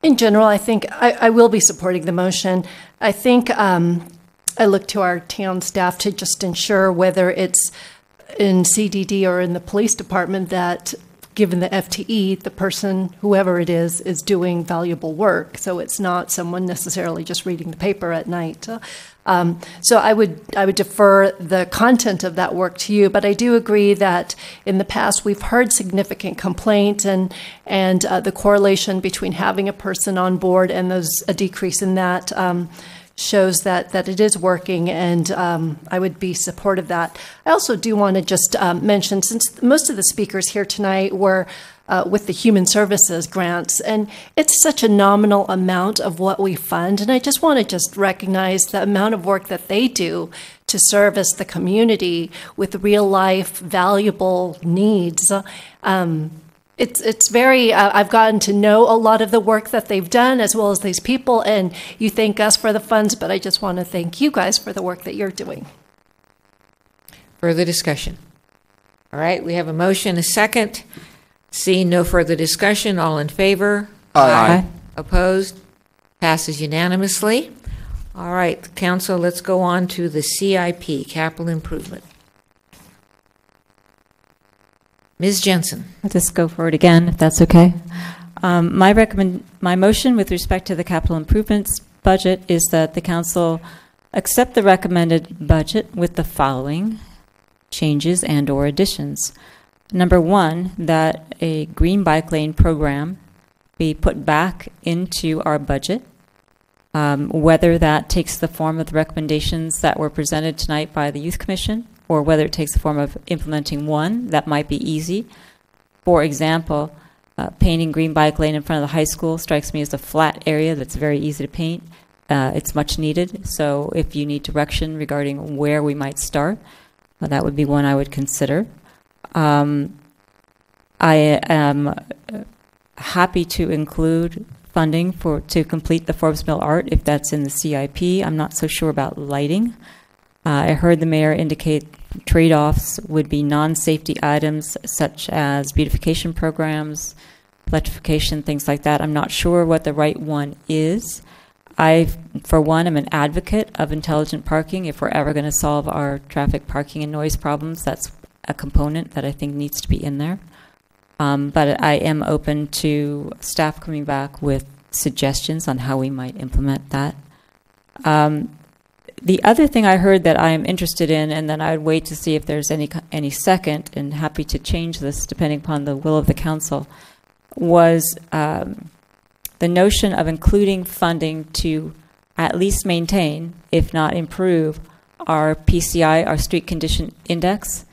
In general, I think I will be supporting the motion. I think I look to our town staff to just ensure whether it's in CDD or in the police department that given the FTE, the person, whoever it is doing valuable work. So it's not someone necessarily just reading the paper at night. So I would defer the content of that work to you, but I do agree that in the past we've heard significant complaints and the correlation between having a person on board and a decrease in that shows that it is working, and I would be supportive of that. I also do want to just mention, since most of the speakers here tonight were with the Human Services grants, and it's such a nominal amount of what we fund, and I just want to just recognize the amount of work that they do to service the community with real-life, valuable needs. It's very, I've gotten to know a lot of the work that they've done as well as these people, and you thank us for the funds, but I just want to thank you guys for the work that you're doing. Further discussion? All right, we have a motion, a second. Seeing no further discussion, all in favor? Aye. Opposed? Passes unanimously. All right, council, let's go on to the CIP, capital improvement. Ms. Jensen. I'll just go for it again, if that's okay. My motion with respect to the capital improvements budget is that the council accept the recommended budget with the following changes and/or additions. Number one, that a green bike lane program be put back into our budget, whether that takes the form of the recommendations that were presented tonight by the Youth Commission, or whether it takes the form of implementing one. That might be easy. For example, painting green bike lane in front of the high school strikes me as a flat area that's very easy to paint. It's much needed. So if you need direction regarding where we might start, that would be one I would consider. I am happy to include funding to complete the Forbes Mill Art if that's in the CIP. I'm not so sure about lighting. I heard the mayor indicate trade-offs would be non-safety items such as beautification programs, electrification, things like that. I'm not sure what the right one is. I, for one, am an advocate of intelligent parking. If we're ever going to solve our traffic parking and noise problems, that's a component that I think needs to be in there. But I am open to staff coming back with suggestions on how we might implement that. The other thing I heard that I am interested in, and then I would wait to see if there's any second, and happy to change this depending upon the will of the council, was the notion of including funding to at least maintain, if not improve, our PCI, our street condition index.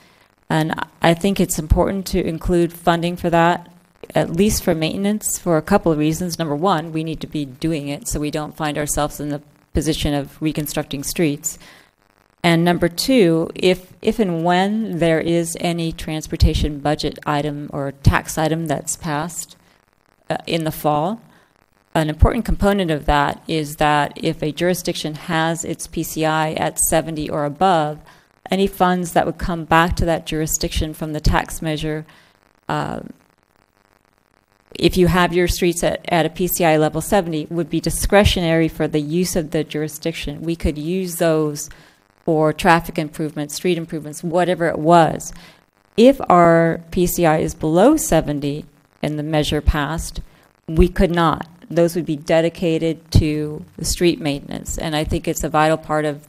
And I think it's important to include funding for that, at least for maintenance, for a couple of reasons. Number one, we need to be doing it so we don't find ourselves in the position of reconstructing streets. And number two, if and when there is any transportation budget item or tax item that's passed in the fall, an important component of that is that if a jurisdiction has its PCI at 70 or above, any funds that would come back to that jurisdiction from the tax measure, if you have your streets at a PCI level 70, would be discretionary for the use of the jurisdiction. We could use those for traffic improvements, street improvements, whatever it was. If our PCI is below 70 in the measure passed, we could not. Those would be dedicated to the street maintenance. And I think it's a vital part of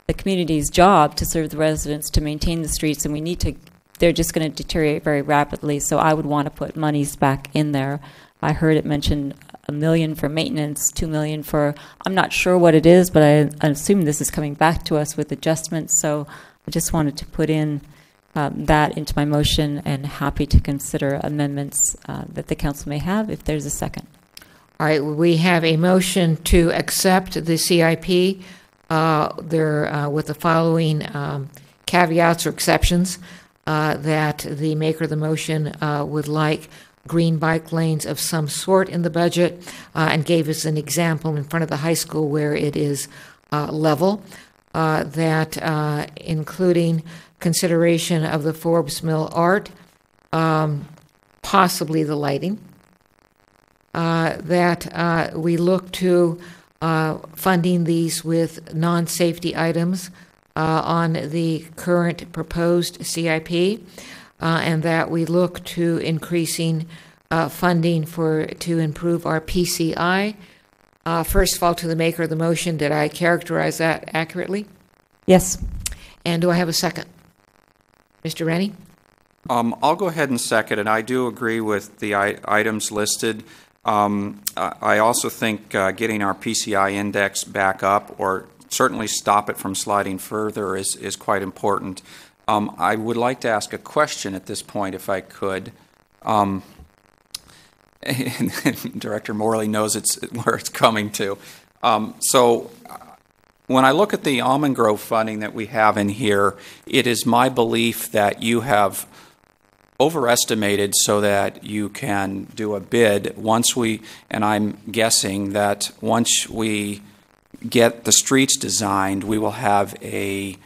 the community's job to serve the residents, to maintain the streets, and we need to, they're just going to deteriorate very rapidly, so I would want to put monies back in there. I heard it mentioned $1 million for maintenance, $2 million for, I'm not sure what it is, but I assume this is coming back to us with adjustments, so I just wanted to put in that into my motion, and happy to consider amendments that the council may have if there's a second. All right, we have a motion to accept the CIP with the following caveats or exceptions, that the maker of the motion would like green bike lanes of some sort in the budget, and gave us an example in front of the high school where it is level, that including consideration of the Forbes Mill Art, possibly the lighting, that we look to funding these with non-safety items on the current proposed CIP, and that we look to increasing funding to improve our PCI. First of all, to the maker of the motion, did I characterize that accurately? Yes. And do I have a second? Mr. Rennie? I'll go ahead and second, and I do agree with the items listed. I also think getting our PCI index back up, or certainly stop it from sliding further, is quite important. I would like to ask a question at this point, if I could. And Director Morley knows where it's coming to. So when I look at the Almond Grove funding that we have in here, it is my belief that you have overestimated so that you can do a bid once we, and I'm guessing that once we get the streets designed, we will have a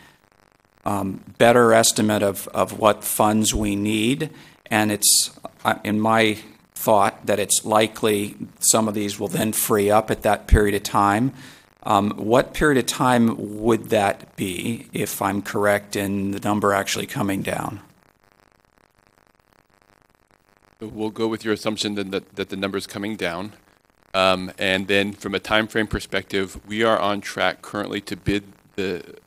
better estimate of what funds we need, and it's in my thought that it's likely some of these will then free up at that period of time. What period of time would that be, if I'm correct in the number actually coming down? We'll go with your assumption that the number is coming down. And then from a time frame perspective, we are on track currently to bid the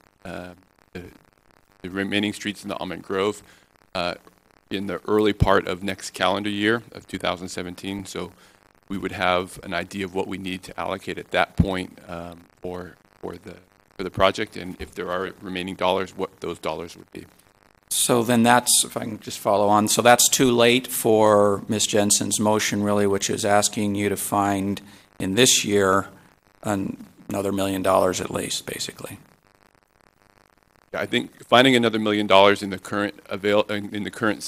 remaining streets in the Almond Grove in the early part of next calendar year of 2017. So we would have an idea of what we need to allocate at that point for the project, and if there are remaining dollars, what those dollars would be. So then that's, if I can just follow on, so that's too late for Ms. Jensen's motion, really, which is asking you to find in this year another $1 million at least, basically. Yeah, I think finding another $1 million in the current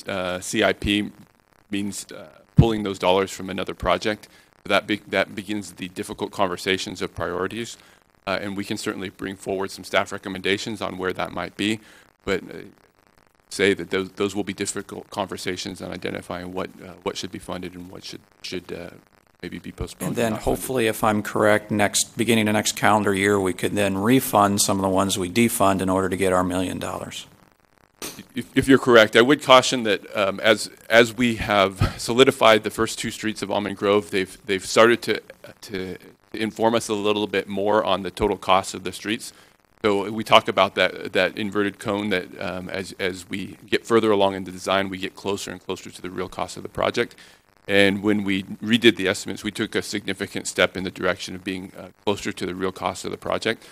CIP means pulling those dollars from another project. That begins the difficult conversations of priorities, and we can certainly bring forward some staff recommendations on where that might be, but say that those will be difficult conversations on identifying what should be funded and what should maybe be postponed. And then hopefully, if I'm correct, beginning of next calendar year, we could then refund some of the ones we defund in order to get our $1 million. If you're correct, I would caution that as we have solidified the first two streets of Almond Grove, they've started to inform us a little bit more on the total cost of the streets. So we talk about that inverted cone that as we get further along in the design, we get closer and closer to the real cost of the project. And when we redid the estimates, we took a significant step in the direction of being closer to the real cost of the project.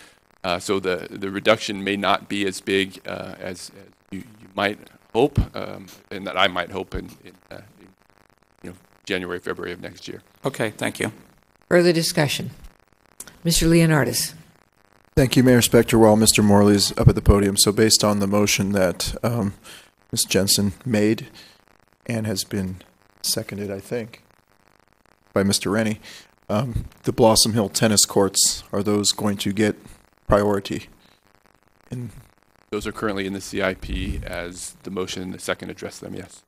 So the reduction may not be as big as you might hope, and that I might hope in January, February of next year. Okay, thank you. Further discussion. Mr. Leonardis. Thank you, Mayor Spector. While Mr. Morley's up at the podium, so based on the motion that Ms. Jensen made and has been seconded, I think, by Mr. Rennie, the Blossom Hill tennis courts, are those going to get priority? And those are currently in the CIP as the motion and the second address them, yes.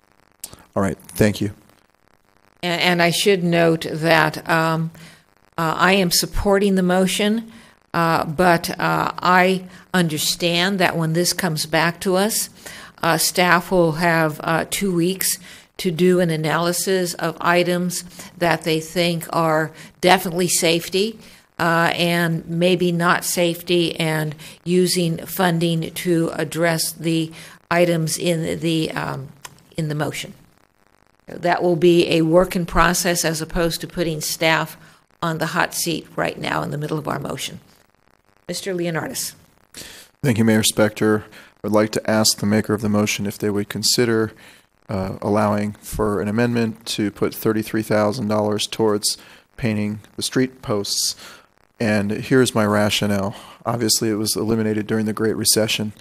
All right, thank you. And I should note that I am supporting the motion, but I understand that when this comes back to us, staff will have 2 weeks to do an analysis of items that they think are definitely safety and maybe not safety, and using funding to address the items in the motion. That will be a work in process as opposed to putting staff on the hot seat right now in the middle of our motion. Mr. Leonardis. Thank you, Mayor Spector. I'd like to ask the maker of the motion if they would consider allowing for an amendment to put $33,000 towards painting the street posts. And here's my rationale. Obviously, it was eliminated during the Great Recession.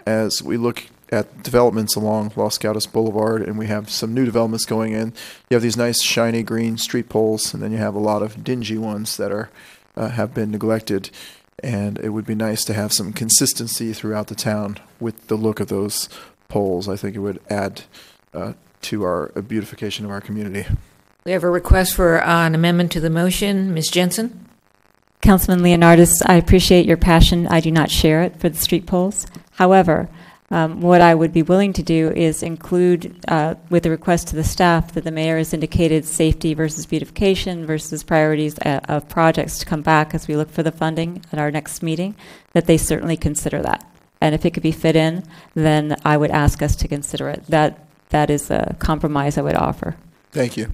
As we look at developments along Los Gatos Boulevard, and we have some new developments going in, you have these nice shiny green street poles, and then you have a lot of dingy ones that are have been neglected. And it would be nice to have some consistency throughout the town with the look of those poles. I think it would add to our beautification of our community. We have a request for an amendment to the motion. Ms. Jensen? Councilman Leonardis, I appreciate your passion. I do not share it for the street poles. However, what I would be willing to do is include with the request to the staff that the mayor has indicated safety versus beautification versus priorities of projects to come back as we look for the funding at our next meeting, that they certainly consider that. And if it could be fit in, then I would ask us to consider it. That is a compromise I would offer. Thank you.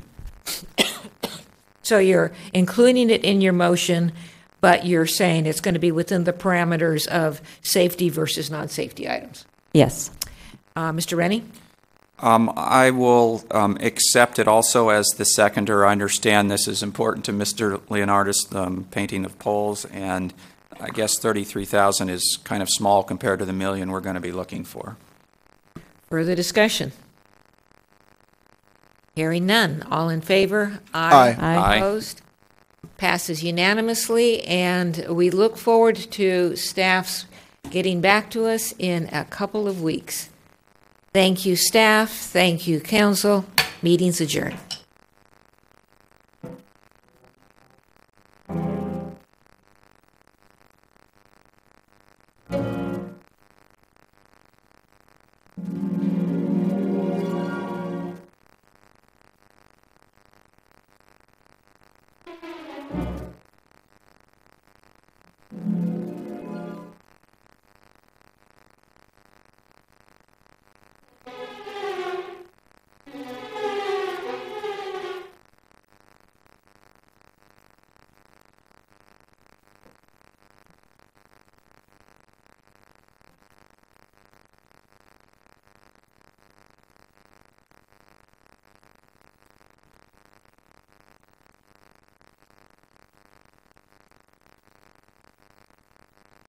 So you're including it in your motion, but you're saying it's going to be within the parameters of safety versus non-safety items? Yes. Mr. Rennie? I will accept it also as the seconder. I understand this is important to Mr. Leonardis, painting of poles, and I guess 33,000 is kind of small compared to the million we're going to be looking for. Further discussion? Hearing none. All in favor? Aye. Aye. Opposed? Passes unanimously, and we look forward to staff's getting back to us in a couple of weeks. Thank you, staff. Thank you, council. Meeting's adjourned.